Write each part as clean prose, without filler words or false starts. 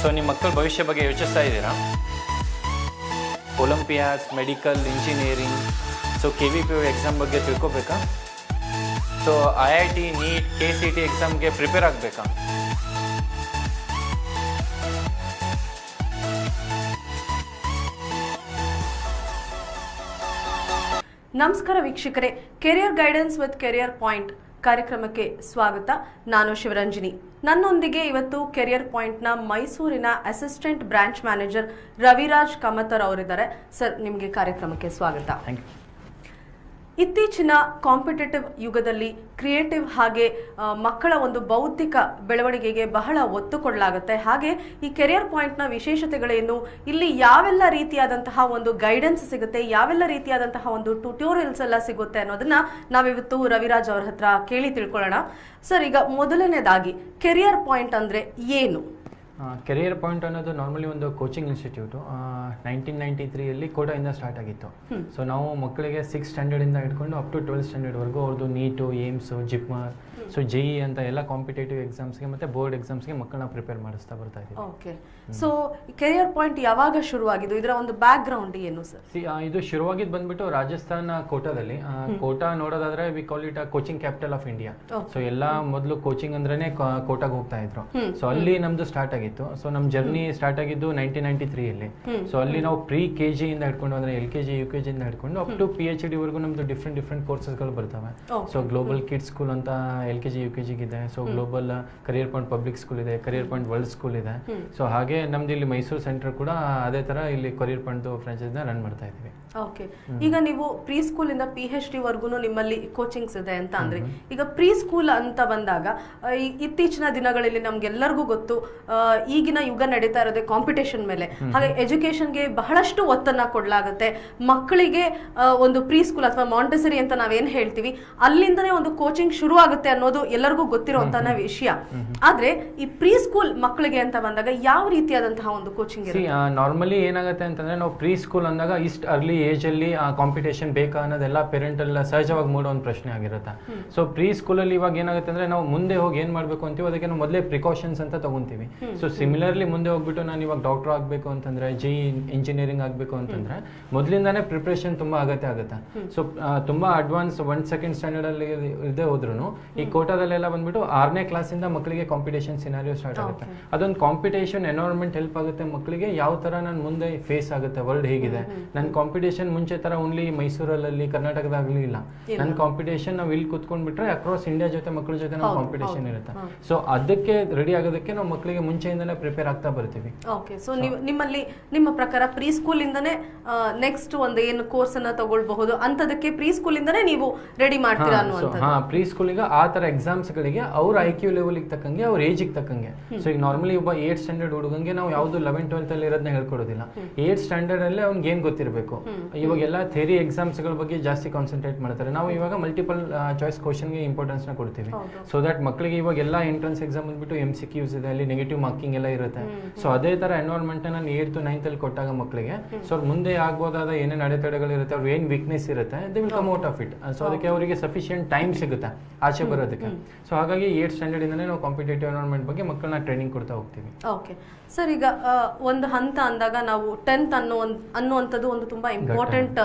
So ನಿಮ್ಮ ಮಕ್ಕಳ ಭವಿಷ್ಯ ಬಗ್ಗೆ ಯೋಚಿಸ್ತಾ ಇದ್ದೀರಾ? Olympiads, medical, engineering, so KVPO exam ಬಗ್ಗೆ ತಿಳ್ಕೊಬೇಕಾ? ಸೊ IIT, ನೀಟ್, KCET ಎಕ್ಸಾಮ್ಗೆ ಪ್ರಿಪೇರ್ ಆಗಬೇಕಾ? ನಮಸ್ಕಾರ ವೀಕ್ಷಕರೇ, career guidance with career point ಕಾರ್ಯಕ್ರಮಕ್ಕೆ ಸ್ವಾಗತ. ನಾನು ಶಿವರಂಜನಿ. ನನ್ನೊಂದಿಗೆ ಇವತ್ತು ಕೆರಿಯರ್ ಪಾಯಿಂಟ್ನ ಮೈಸೂರಿನ ಅಸಿಸ್ಟೆಂಟ್ ಬ್ರಾಂಚ್ ಮ್ಯಾನೇಜರ್ ರವಿರಾಜ್ ಕಮತರ್ ಅವರಿದ್ದಾರೆ. ಸರ್, ನಿಮಗೆ ಕಾರ್ಯಕ್ರಮಕ್ಕೆ ಸ್ವಾಗತ. ಇತ್ತೀಚಿನ ಕಾಂಪಿಟೇಟಿವ್ ಯುಗದಲ್ಲಿ ಕ್ರಿಯೇಟಿವ್ ಹಾಗೆ ಮಕ್ಕಳ ಒಂದು ಬೌದ್ಧಿಕ ಬೆಳವಣಿಗೆಗೆ ಬಹಳ ಒತ್ತು ಕೊಡಲಾಗುತ್ತೆ. ಹಾಗೆ ಈ ಕೆರಿಯರ್ ಪಾಯಿಂಟ್ನ ವಿಶೇಷತೆಗಳೇನು, ಇಲ್ಲಿ ಯಾವೆಲ್ಲ ರೀತಿಯಾದಂತಹ ಒಂದು ಗೈಡೆನ್ಸ್ ಸಿಗುತ್ತೆ, ಯಾವೆಲ್ಲ ರೀತಿಯಾದಂತಹ ಒಂದು ಟ್ಯುಟೋರಿಯಲ್ಸ್ ಎಲ್ಲ ಸಿಗುತ್ತೆ ಅನ್ನೋದನ್ನ ನಾವಿವತ್ತು ರವಿರಾಜ್ ಅವ್ರ ಹತ್ರ ಕೇಳಿ ತಿಳ್ಕೊಳ್ಳೋಣ. ಸರ್, ಈಗ ಮೊದಲನೇದಾಗಿ ಕೆರಿಯರ್ ಪಾಯಿಂಟ್ ಅಂದ್ರೆ ಏನು? ಕೆರಿಯರ್ ಪಾಯಿಂಟ್ ಅನ್ನೋದು ನಾರ್ಮಲಿ ಒಂದು ಕೋಚಿಂಗ್ ಇನ್ಸ್ಟಿಟ್ಯೂಟು 1993 ಕೋಟಾದಿಂದ ಸ್ಟಾರ್ಟ್ ಆಗಿತ್ತು. ಸೊ ನಾವು ಮಕ್ಕಳಿಗೆ 6th ಸ್ಟ್ಯಾಂಡರ್ಡಿಂದ ಹಿಡ್ಕೊಂಡು ಅಪ್ ಟು 12th ಸ್ಟ್ಯಾಂಡರ್ಡ್ವರೆಗೂ ಅವ್ರದ್ದು ನೀಟು, ಏಮ್ಸು, ಜಿಪ್ಮರ್, ಸೊ JEE ಅಂತ ಎಲ್ಲ ಕಾಂಪಿಟೇಟಿವ್ ಎಕ್ಸಾಮ್ಸ್ಗೆ ಮತ್ತು ಬೋರ್ಡ್ ಎಕ್ಸಾಮ್ಸ್ಗೆ ಮಕ್ಕಳನ್ನ ಪ್ರಿಪೇರ್ ಮಾಡಿಸ್ತಾ ಬರ್ತಾ ಇದ್ದೀವಿ. ಓಕೆ. ಸೊ ಕೆರಿಯರ್ ಪಾಯಿಂಟ್ ಯಾವಾಗ ಶುರುವಾಗಿದ್ದು, ಇದರ ಒಂದು ಬ್ಯಾಕ್ ಗ್ರೌಂಡ್ ಏನು ಸರ್? ಇದು ಶುರುವಾಗಿದ್ದು ಬಂದ್ಬಿಟ್ಟು ರಾಜಸ್ಥಾನ ಕೋಟಾದಲ್ಲಿ. ಕೋಟಾ ನೋಡೋದಾದ್ರೆ we call it coaching capital of India. So ಎಲ್ಲ ಮೊದಲು ಕೋಚಿಂಗ್ ಅಂದ್ರೇನೆ ಕೋಟಾಗ ಹೋಗ್ತಾ ಇದ್ರು. ಸೊ ಅಲ್ಲಿ ನಮ್ದು ಸ್ಟಾರ್ಟ್ ಆಗಿತ್ತು. ಸೊ ನಮ್ ಜರ್ನಿ ಸ್ಟಾರ್ಟ್ ಆಗಿದ್ದು 1993 ಸೊ ಅಲ್ಲಿ ನಾವು ಪ್ರೀ KG ಇಂದ ಹಿಡ್ಕೊಂಡು ಅಂದ್ರೆ LKG, UKG ಇಂದ ಹಿಡ್ಕೊಂಡು ಅಪ್ ಟು PhD ವರೆಗೂ ನಮ್ದು ಡಿಫ್ರೆಂಟ್ ಕೋರ್ಸಸ್ಗಳು ಬರ್ತವೆ. ಸೊ ಗ್ಲೋಬಲ್ ಕಿಡ್ಸ್ ಸ್ಕೂಲ್ ಅಂತ LKG, UKG ಇದೆ. So global career point public school ಇದೆ, ಕರಿಯರ್ ಪಾಯಿಂಟ್ ವರ್ಲ್ಡ್ ಸ್ಕೂಲ್ ಇದೆ. ಸೊ ಹಾಗೆ ನಮ್ದು ಇಲ್ಲಿ ಮೈಸೂರು ಸೆಂಟರ್ ಕೂಡ ಅದೇ ತರ ಇಲ್ಲಿ ಕರಿಯರ್ ಪಾಯಿಂಟ್ ಫ್ರಾಂಚೈಸ್ ರನ್ ಮಾಡ್ತಾ ಇದ್ದೀವಿ. ಓಕೆ. ಈಗ ನೀವು ಪ್ರೀ ಸ್ಕೂಲ್ ಇಂದ PhD ವರ್ಗು ನಿಮ್ಮಲ್ಲಿ ಕೋಚಿಂಗ್ಸ್ ಇದೆ ಅಂತ ಅಂದ್ರೆ, ಈಗ ಪ್ರೀ ಸ್ಕೂಲ್ ಅಂತ ಬಂದಾಗ ಇತ್ತೀಚಿನ ದಿನಗಳಲ್ಲಿ ನಮ್ಗೆಲ್ಲರಿಗೂ ಗೊತ್ತು, ಈಗಿನ ಯುಗ ನಡೀತಾ ಇರೋದೇ ಕಾಂಪಿಟೇಷನ್ ಮೇಲೆ. ಹಾಗೆ ಎಜುಕೇಶನ್ಗೆ ಬಹಳಷ್ಟು ಒತ್ತನ್ನ ಕೊಡ್ಲಾಗುತ್ತೆ. ಮಕ್ಕಳಿಗೆ ಒಂದು ಪ್ರೀ ಸ್ಕೂಲ್ ಅಥವಾ ಮಾಂಟೆಸರಿ ಅಂತ ನಾವೇನ್ ಹೇಳ್ತೀವಿ, ಅಲ್ಲಿಂದನೇ ಒಂದು ಕೋಚಿಂಗ್ ಶುರು ಆಗುತ್ತೆ ಅನ್ನೋದು ಎಲ್ಲರಿಗೂ ಗೊತ್ತಿರುವಂತಹ ವಿಷಯ. ಆದ್ರೆ ಈ ಪ್ರೀ ಸ್ಕೂಲ್ ಮಕ್ಕಳಿಗೆ ಅಂತ ಬಂದಾಗ ಯಾವ ರೀತಿಯಾದಂತಹ ಒಂದು ಕೋಚಿಂಗ್ ಇರುತ್ತೆ? ನಾರ್ಮಲಿ ಏನಾಗುತ್ತೆ ಅಂತಂದ್ರೆ, ನಾವು ಪ್ರೀ ಸ್ಕೂಲ್ ಅಂದಾಗ ಇಷ್ಟು ಅರ್ಲಿ ಏಜ್ ಅಲ್ಲಿ ಕಾಂಪಿಟೇಷನ್ ಬೇಕಾ ಅನ್ನೋದೆಲ್ಲ ಪೇರೆಂಟ್ ಎಲ್ಲ ಸಹಜವಾಗಿ ಮೂಡೋ ಒಂದು ಪ್ರಶ್ನೆ ಆಗಿರುತ್ತೆ. ಸೊ ಪ್ರೀ ಸ್ಕೂಲ್ ಅಲ್ಲಿ ಇವಾಗ ಏನಾಗುತ್ತೆ ಅಂದ್ರೆ, ನಾವು ಮುಂದೆ ಹೋಗಿ ಏನ್ ಮಾಡ್ಬೇಕು ಅಂತೀವಿ ಅದಕ್ಕೆ ನಾವು ಮೊದಲೇ ಪ್ರಿಕಾಷನ್ಸ್ ಅಂತ ತಗೊಂತೀವಿ. ಸೊ ಸಿಮಿಲರ್ಲಿ ಮುಂದೆ ಹೋಗ್ಬಿಟ್ಟು ನಾನು ಇವಾಗ ಡಾಕ್ಟರ್ ಆಗ್ಬೇಕು ಅಂತಂದ್ರೆ, JEE ಇಂಜಿನಿಯರಿಂಗ್ ಆಗ್ಬೇಕು ಅಂತಂದ್ರೆ ಮೊದಲಿಂದಾನೇ ಪ್ರಿಪರೇಷನ್ ತುಂಬಾ ಅಗತ್ಯ ಆಗುತ್ತೆ. ಸೊ ತುಂಬಾ ಅಡ್ವಾನ್ಸ್ 1 ಸೆಕೆಂಡ್ ಸ್ಟ್ಯಾಂಡರ್ಡ್ ಅಲ್ಲಿ ಇದೇ ಹೋದ್ರು ಈ ಕೋಟಾದಲ್ಲೆಲ್ಲ ಬಂದ್ಬಿಟ್ಟು 6ನೇ ಕ್ಲಾಸಿಂದ ಮಕ್ಕಳಿಗೆ ಕಾಂಪಿಟೇಷನ್ ಸಿನಾರಿಯೋ ಸ್ಟಾರ್ಟ್ ಆಗುತ್ತೆ. ಅದೊಂದು ಕಾಂಪಿಟೇಷನ್ ಎನ್ವೈರನ್ಮೆಂಟ್ ಹೆಲ್ಪ್ ಆಗುತ್ತೆ ಮಕ್ಕಳಿಗೆ. ಯಾವ ತರ ನಾನು ಮುಂದೆ ಫೇಸ್ ಆಗುತ್ತೆ, ವರ್ಲ್ಡ್ ಹೇಗಿದೆ, ನನ್ನ ಕಾಂಪಿಟೇಷನ್ ಮುಂಚೆ ತರ ಓನ್ಲಿ ಮೈಸೂರಲ್ಲಿ ಕರ್ನಾಟಕದಾಗ್ಲಿ ಇಲ್ಲ. ನನ್ನ ಕಾಂಪಿಟೇಷನ್ ನಾವು ಇಲ್ಲಿ ಕುತ್ಕೊಂಡ್ಬಿಟ್ರೆ ಅಕ್ರಾಸ್ ಇಂಡಿಯಾ ಜೊತೆ ಮಕ್ಕಳ ಜೊತೆ ನಾವು ಕಾಂಪಿಟೇಷನ್ ಇರುತ್ತೆ. ಸೊ ಅದಕ್ಕೆ ರೆಡಿ ಆಗೋದಕ್ಕೆ ನಾವು ಮಕ್ಕಳಿಗೆ ಮುಂಚೆಯಿಂದನೇ ಪ್ರಿಪೇರ್ ಆಗ್ತಾ ಬರ್ತೀವಿ. ಓಕೆ. ಸೊ ನಿಮ್ಮಲ್ಲಿ ನಿಮ್ಮ ಪ್ರಕಾರ ಪ್ರೀ ಸ್ಕೂಲ್ ಇಂದನೇ ನೆಕ್ಸ್ಟ್ ಒಂದು ಏನು ಕೋರ್ಸ್ ಅನ್ನ ತಗೊಳ್ಬಹುದು ಅಂತದಕ್ಕೆ ಪ್ರೀ ಸ್ಕೂಲ್ ಇಂದನೇ ನೀವು ರೆಡಿ ಮಾಡ್ತೀರಾ ಅನ್ನುವಂಥದ್ದು? ಪ್ರೀ ಸ್ಕೂಲಿಗೆ ಆ ತರ ಎಕ್ಸಾಮ್ಸ್ ಗಳಿಗೆ ಅವ್ರ IQ ಲೆವೆಲ್ ತಕ್ಕಂಗೆ, ಅವ್ರ ಏಜ್ ತಕ್ಕಂಗೆ. ಸೊ ಈಗ ನಾರ್ಮಲಿ ಒಬ್ಬ 8th ಸ್ಟ್ಯಾಂಡರ್ಡ್ ಹುಡುಗಂಗೆ ನಾವು ಯಾವ್ದು 11th, 12th ಅಲ್ಲಿ ಇರೋದನ್ನ ಹೇಳ್ಕೊಡೋದಿಲ್ಲ. 8th ಸ್ಟ್ಯಾಂಡರ್ಡ್ ಅಲ್ಲೇ ಅವ್ನಿಗೆ ಏನ್ ಗೊತ್ತಿರಬೇಕು. ಇವಾಗ ಎಲ್ಲ ಥಿಯರಿ ಎಕ್ಸಾಮ್ಸ್ ಗಳ ಬಗ್ಗೆ ಜಾಸ್ತಿ ಕಾನ್ಸಂಟ್ರೇಟ್ ಮಾಡ್ತಾರೆ. ನಾವು ಇವಾಗ ಮಲ್ಟಿಪಲ್ ಚಾಯ್ಸ್ ಕ್ವಶನ್ ಗೆ ಇಂಪಾರ್ಟೆನ್ಸ್ ನ ಕೊಡ್ತೀವಿ. ಸೊ ದಟ್ ಮಕ್ಕಳಿಗೆ ಇವಾಗ ಎಲ್ಲ ಎಂಟ್ರೆನ್ಸ್ ಎಕ್ಸಾಮ್ ಬಂದ್ಬಿಟ್ಟು MCQs ಇದೆ, ಅಲ್ಲಿ ನೆಗೆಟಿವ್ ಮಾರ್ಕಿಂಗ್ ಎಲ್ಲ ಇರುತ್ತೆ. ಸೊ ಅದೇ ತರ ಎನ್ವೈರನ್ಮೆಂಟ್ ನಾನು 8th, 9th ಅಲ್ಲಿ ಕೊಟ್ಟಾಗ ಮಕ್ಕಳಿಗೆ ಸೊ ಅವ್ರ ಮುಂದೆ ಆಗ್ಬೋದಾದ ಏನೇನು ಅಡೆತಡೆಗಳು ಇರುತ್ತೆ, ಅವ್ರ ಏನ್ ವೀಕ್ನೆಸ್ ಇರುತ್ತೆ, they will come out of it. So ಅದಕ್ಕೆ ಅವರಿಗೆ ಸಫಿಶಿಯಂಟ್ ಟೈಮ್ ಸಿಗುತ್ತೆ ಆಚೆ ಬರೋದಕ್ಕೆ. ಸೊ ಹಾಗಾಗಿ 8th ಸ್ಟ್ಯಾಂಡರ್ಡ್ ಇಂದನೇ ನಾವು ಕಾಂಪಿಟೇಟಿವ್ ಎನ್ವೈರನ್ಮೆಂಟ್ ಬಗ್ಗೆ ಮಕ್ಕಳನ್ನ ಟ್ರೈನಿಂಗ್ ಕೊಡ್ತಾ ಹೋಗ್ತೀವಿ. ಓಕೆ ಸರ್, ಈಗ ಒಂದು ಹಂತ ಅಂದಾಗ ನಾವು 10th ಅನ್ನುವಂಥದ್ದು ಒಂದು ತುಂಬಾ ಇಂಪಾರ್ಟೆಂಟ್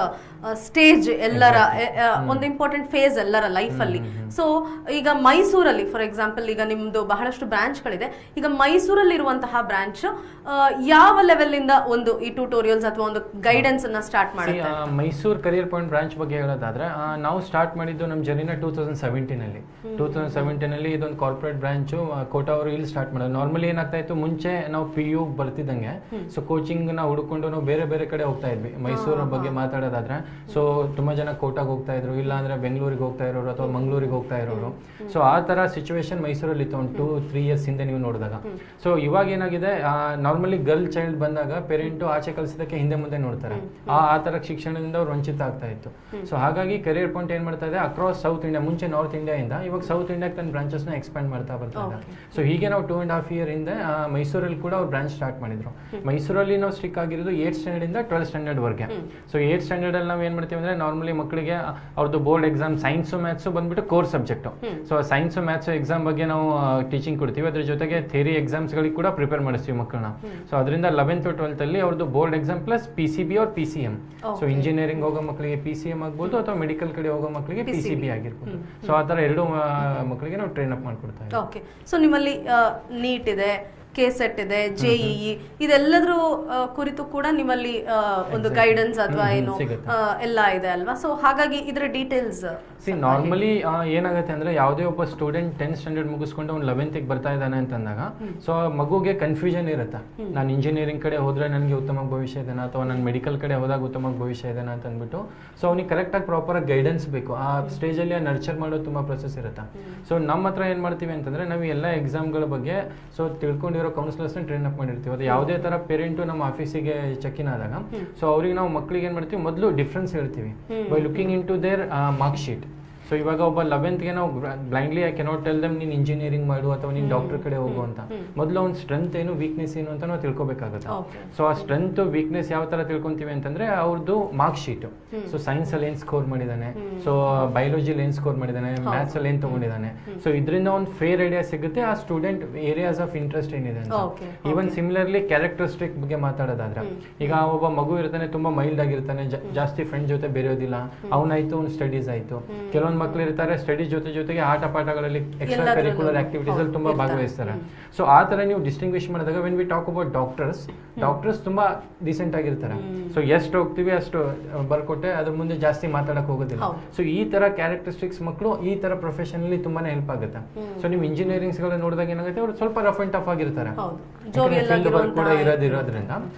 ಸ್ಟೇಜ್, ಎಲ್ಲರ ಒಂದು ಇಂಪಾರ್ಟೆಂಟ್ ಫೇಸ್ ಎಲ್ಲರ ಲೈಫ್ ಅಲ್ಲಿ. ಸೊ ಈಗ ಮೈಸೂರಲ್ಲಿ ಫಾರ್ ಎಕ್ಸಾಂಪಲ್, ಈಗ ನಿಮ್ದು ಬಹಳಷ್ಟು ಬ್ರಾಂಚ್ಗಳಿದೆ. ಈಗ ಮೈಸೂರಲ್ಲಿ ಇರುವಂತಹ ಬ್ರಾಂಚ್ ಯಾವ ಲೆವೆಲ್ ಇಂದ ಒಂದು ಈ ಟ್ಯೂಟೋರಿಯಲ್ಸ್ ಅಥವಾ ಒಂದು ಗೈಡೆನ್ಸ್ ಅನ್ನ ಸ್ಟಾರ್ಟ್ ಮಾಡುತ್ತೆ? ಮೈಸೂರು ಕರಿಯರ್ ಪಾಯಿಂಟ್ ಬ್ರಾಂಚ್ ಬಗ್ಗೆ ಹೇಳೋದಾದ್ರೆ, ನಾವು ಸ್ಟಾರ್ಟ್ ಮಾಡಿದ್ದು ನಮ್ಮ ಜರ್ನಿನ 2017 ಅಲ್ಲಿ. 2017 ಅಲ್ಲಿ ಇದೊಂದು ಕಾರ್ಪೊರೇಟ್ ಬ್ರಾಂಚ್ ಕೋಟಾ ಅವರು ಇಲ್ಲಿ ಸ್ಟಾರ್ಟ್ ಮಾಡೋದು. ನಾರ್ಮಲಿ ಏನಾಗ್ತಾ ಇತ್ತು, ಮುಂಚೆ ನಾವು PU ಬರ್ತಿದ್ದಂಗೆ ಸೊ ಕೋಚಿಂಗ್ ನ ಹುಡುಕೊಂಡು ನಾವು ಬೇರೆ ಕಡೆ ಹೋಗ್ತಾ ಇದ್ವಿ. ಮೈಸೂರ ಬಗ್ಗೆ ಮಾತಾಡೋದಾದ್ರೆ, ಸೊ ತುಂಬಾ ಜನ ಕೋಟಾಗ ಹೋಗ್ತಾ ಇದ್ರು, ಇಲ್ಲ ಅಂದ್ರೆ ಬೆಂಗಳೂರಿಗೆ ಹೋಗ್ತಾ ಇರೋರು ಅಥವಾ ಮಂಗಳೂರಿಗೆ ಹೋಗ್ತಾ ಇರೋರು. ಸೊ ಆ ತರ ಸಿಚುವೇಶನ್ ಮೈಸೂರಲ್ಲಿ ಇತ್ತು ಒಂದು 2-3 years ಹಿಂದೆ ನೀವು ನೋಡಿದಾಗ. ಸೊ ಇವಾಗ ಏನಾಗಿದೆ, ನಾರ್ಮಲಿ ಗರ್ಲ್ ಚೈಲ್ಡ್ ಬಂದಾಗ ಪೇರೆಂಟ್ ಆಚೆ ಕಲಿಸೋದಕ್ಕೆ ಹಿಂದೆ ಮುಂದೆ ನೋಡ್ತಾರೆ. ಆ ತರ ಶಿಕ್ಷಣದಿಂದ ಅವ್ರು ವಂಚಿತ ಆಗ್ತಾ ಇತ್ತು. ಸೊ ಹಾಗಾಗಿ ಕರಿಯರ್ ಪಾಯಿಂಟ್ ಏನ್ ಮಾಡ್ತಾ ಇದೆ, ಅಕ್ರಾಸ್ ಸೌತ್ ಇಂಡಿಯಾ, ಮುಂಚೆ ನಾರ್ತ್ ಇಂಡಿಯಾ ಇಂದ ಇವಾಗ ಸೌತ್ ಇಂಡಿಯಾಕ್ಕೆ ತನ್ನ ಬ್ರಾಂಚಸ್ ನ ಎಕ್ಸ್ಪ್ಯಾಂಡ್ ಮಾಡ್ತಾ ಬರ್ತಾ ಇದೆ. ಸೊ ಹೀಗೆ ನಾವು 2.5 year ಹಿಂದೆ ಮೈಸೂರಲ್ಲಿ ಕೂಡ ಅವ್ರು ಬ್ರಾಂಚ್ ಸ್ಟಾರ್ಟ್ ಮಾಡಿದ್ರು. ಮೈಸೂರಲ್ಲಿ ನಾವು ಸ್ಟ್ರಿಕ್ ಆಗಿರೋದು 8th ಸ್ಟ್ಯಾಂಡರ್ಡ್ ಇಂದ 12th ಸ್ಟ್ಯಾಂಡರ್ಡ್ ವರೆಗೆ. ಸೊ 8th ಸ್ಟ್ಯಾಂಡರ್ಡ್ ಅಲ್ಲಿ ನಾವು ಏನ್ ಮಾಡ್ತೀವಿ ಅಂದ್ರೆ, ನಾರ್ಮಲಿ ಮಕ್ಕಳಿಗೆ ಅವ್ರದ್ದು ಬೋರ್ಡ್ ಎಕ್ಸಾಮ್ ಸೈನ್ಸ್ ಮ್ಯಾಥ್ಸ್ ಬಂದ್ಬಿಟ್ಟು core subject. So science maths exam ಬಗ್ಗೆ ನಾವು ಟೀಚಿಂಗ್ ಕೊಡ್ತೀವಿ. ಅದ್ರ ಜೊತೆಗೆ ಥಿಯರಿ ಎಕ್ಸಾಮ್ಸ್ ಎಕ್ಸಾಮ್ಸ್ಗಳಿಗೆ ಕೂಡ ಪ್ರಿಪೇರ್ ಮಾಡಿಸ್ತೀವಿ ಮಕ್ಕಳನ್ನ. ಸೊ ಅದರಿಂದ 11th 12th ಅಲ್ಲಿ ಅವ್ರದ್ದು ಬೋರ್ಡ್ ಎಕ್ಸಾಮ್ ಪ್ಲಸ್ PCB और PCM. ಸೊ ಇಂಜಿನಿಯರಿಂಗ್ ಹೋಗೋ ಮಕ್ಕಳಿಗೆ PCM ಆಗ್ಬೋದು ಅಥವಾ ಮೆಡಿಕಲ್ ಕಡೆ ಹೋಗೋ ಮಕ್ಕಳಿಗೆ PCB ಆಗಿರ್ಬೋದು. ಸೊ ಆ ಥರ ಎರಡು ಮಕ್ಕಳಿಗೆ ನಾವು ಟ್ರೈನ್ ಅಪ್ ಮಾಡ್ಕೊಡ್ತಾ ಇದ್ದೀವಿ. ಓಕೆ. ಸೊ ನಿಮ್ಮಲ್ಲಿ ನೀಟ್ ಇದೆ, KSET ಇದೆ, JEE ಇದೆಲ್ಲದ್ರ ಕುರಿತು ಕೂಡ ನಿಮ್ಮಲ್ಲಿ ಒಂದು ಗೈಡೆನ್ಸ್ ಅಥವಾ ಏನು ಎಲ್ಲ ಇದೆ ಅಲ್ವಾ? ಸೊ ಹಾಗಾಗಿ ಇದರ ಡೀಟೇಲ್ಸ್ ನಾರ್ಮಲಿ ಏನಾಗುತ್ತೆ ಅಂದ್ರೆ ಯಾವುದೇ ಒಬ್ಬ ಸ್ಟೂಡೆಂಟ್ 10th ಸ್ಟ್ಯಾಂಡರ್ಡ್ ಮುಗಿಸ್ಕೊಂಡು ಅವ್ನು 11th ಬರ್ತಾ ಇದ್ದಾನೆ ಅಂತಂದಾಗ ಸೊ ಮಗುಗೆ ಕನ್ಫ್ಯೂಷನ್ ಇರುತ್ತೆ. ನಾನು ಇಂಜಿನಿಯರಿಂಗ್ ಕಡೆ ಹೋದ್ರೆ ನನಗೆ ಉತ್ತಮ ಭವಿಷ್ಯ ಇದೆನಾ ಅಥವಾ ನಾನು ಮೆಡಿಕಲ್ ಕಡೆ ಹೋದಾಗ ಉತ್ತಮ ಭವಿಷ್ಯ ಇದೆನಾ ಅಂತ ಅಂದ್ಬಿಟ್ಟು ಸೊ ಅವ್ನಿಗೆ ಕರೆಕ್ಟಾಗಿ ಪ್ರಾಪರಾಗಿ ಗೈಡೆನ್ಸ್ ಬೇಕು. ಆ ಸ್ಟೇಜಲ್ಲಿ ನರ್ಚರ್ ಮಾಡೋದು ತುಂಬ ಪ್ರೊಸೆಸ್ ಇರುತ್ತೆ. ಸೊ ನಮ್ಮ ಹತ್ರ ಏನು ಮಾಡ್ತೀವಿ ಅಂತಂದ್ರೆ ನಾವು ಎಲ್ಲ ಎಕ್ಸಾಮ್ಗಳ ಬಗ್ಗೆ ಸೊ ತಿಳ್ಕೊಂಡಿರೋ ಕೌನ್ಸಿಲರ್ಸ್ನ ಟ್ರೈನ್ ಅಪ್ ಮಾಡಿರ್ತೀವಿ. ಅದು ಯಾವುದೇ ಥರ ಪೇರೆಂಟು ನಮ್ಮ ಆಫೀಸಿಗೆ ಚೆಕ್ ಇನ್ ಆದಾಗ ಸೊ ಅವ್ರಿಗೆ ನಾವು ಮಕ್ಕಳಿಗೆ ಏನು ಮಾಡ್ತೀವಿ, ಮೊದಲು ಡಿಫ್ರೆನ್ಸ್ ಹೇಳ್ತೀವಿ by looking into their mark sheet. So ಇವಾಗ ಒಬ್ಬ 11th ನಾವು blindly I cannot tell them ನೀನು ಇಂಜಿನಿಯರಿಂಗ್ ಮಾಡು ಅಥವಾ ನೀನು ಡಾಕ್ಟರ್ ಕಡೆ ಹೋಗು ಅಂತ. ಮೊದಲು ಅವ್ನ ಸ್ಟ್ರೆಂತ್ ಏನು, ವೀಕ್ನೆಸ್ ಏನು ಅಂತ ನಾವು ತಿಳ್ಕೊಬೇಕಾಗುತ್ತೆ. ಸೊ ಆ ಸ್ಟ್ರೆಂತ್ ವೀಕ್ನೆಸ್ ಯಾವ ತರ ತಿಳ್ಕೊಂತೀವಿ ಅಂತಂದ್ರೆ ಅವ್ರದ್ದು ಮಾರ್ಕ್ ಶೀಟ್. ಸೊ ಸೈನ್ಸ್ ಅಲ್ಲಿ ಏನ್ ಸ್ಕೋರ್ ಮಾಡಿದಾನೆ, ಸೊ ಬಯಾಲಜಿಲಿ ಏನ್ ಸ್ಕೋರ್ ಮಾಡಿದಾನೆ, ಮ್ಯಾಥ್ಸ್ ಅಲ್ಲಿ ಏನ್ ತಗೊಂಡಿದ್ದಾನೆ. ಸೊ ಇದರಿಂದ ಒಂದು ಫೇರ್ ಐಡಿಯಾ ಸಿಗುತ್ತೆ ಆ ಸ್ಟೂಡೆಂಟ್ ಏರಿಯಾಸ್ ಆಫ್ ಇಂಟ್ರೆಸ್ಟ್ ಏನಿದೆ ಅಂತ. ಈವನ್ ಸಿಮಿಲರ್ಲಿ ಕ್ಯಾರೆಕ್ಟರಿಸ್ಟಿಕ್ ಬಗ್ಗೆ ಮಾತಾಡೋದಾದ್ರೆ ಈಗ ಒಬ್ಬ ಮಗು ಇರ್ತಾನೆ, ತುಂಬಾ ಮೈಲ್ಡ್ ಆಗಿರ್ತಾನೆ, ಜಾಸ್ತಿ ಫ್ರೆಂಡ್ ಜೊತೆ ಬೆರೆಯೋದಿಲ್ಲ, ಅವನಾಯ್ತು ಅವ್ನ ಸ್ಟಡೀಸ್ ಆಯ್ತು. ಕೆಲವೊಂದು ಮಕ್ಕಳು ಇರ್ತಾರೆ ಸ್ಟಡಿ ಜೊತೆಗೆ ಆಟ ಪಾಠಗಳಲ್ಲಿ ಎಕ್ಸ್ಟ್ರಾ ಕರಿಕ್ಯುಲರ್ ಆಕ್ಟಿವಿಟೀಸ್ ಅಲ್ಲಿ ತುಂಬಾ ಭಾಗವಹಿಸ್ತಾರೆ. ಸೊ ಆ ತರ ನೀವು ಡಿಸ್ಟಿಂಗ್ವಿಶ್ ಮಾಡಿದಾಗ when we talk about doctors ತುಂಬಾ ಡೀಸೆಂಟ್ ಆಗಿರ್ತಾರೆ. ಸೊ ಎಷ್ಟು ಹೋಗ್ತೀವಿ ಅಷ್ಟು ಬರ್ಕೊಟ್ಟೆ, ಅದ್ರ ಮುಂದೆ ಜಾಸ್ತಿ ಮಾತಾಡಕ್ ಹೋಗೋದಿಲ್ಲ. ಸೊ ಈ ತರ ಕ್ಯಾರೆಕ್ಟರಿಸ್ಟಿಕ್ಸ್ ಮಕ್ಕಳು ಈ ತರ ಪ್ರೊಫೆಷನ್ ಅಲ್ಲಿ ತುಂಬಾನೇ ಹೆಲ್ಪ್ ಆಗುತ್ತೆ. ಸೊ ನೀವು ಇಂಜಿನಿಯರಿಂಗ್ಸ್ ಗಳ ನೋಡಿದಾಗ ಏನಾಗುತ್ತೆ, ಅವ್ರು ಸ್ವಲ್ಪ ರಫ್ ಅಂಡ್ ಟಫ್ ಆಗಿರ್ತಾರೆ, ಫೀಲ್ಡ್ ವರ್ಕ್ ಕೂಡ ಇರೋದ್ರಿಂದ.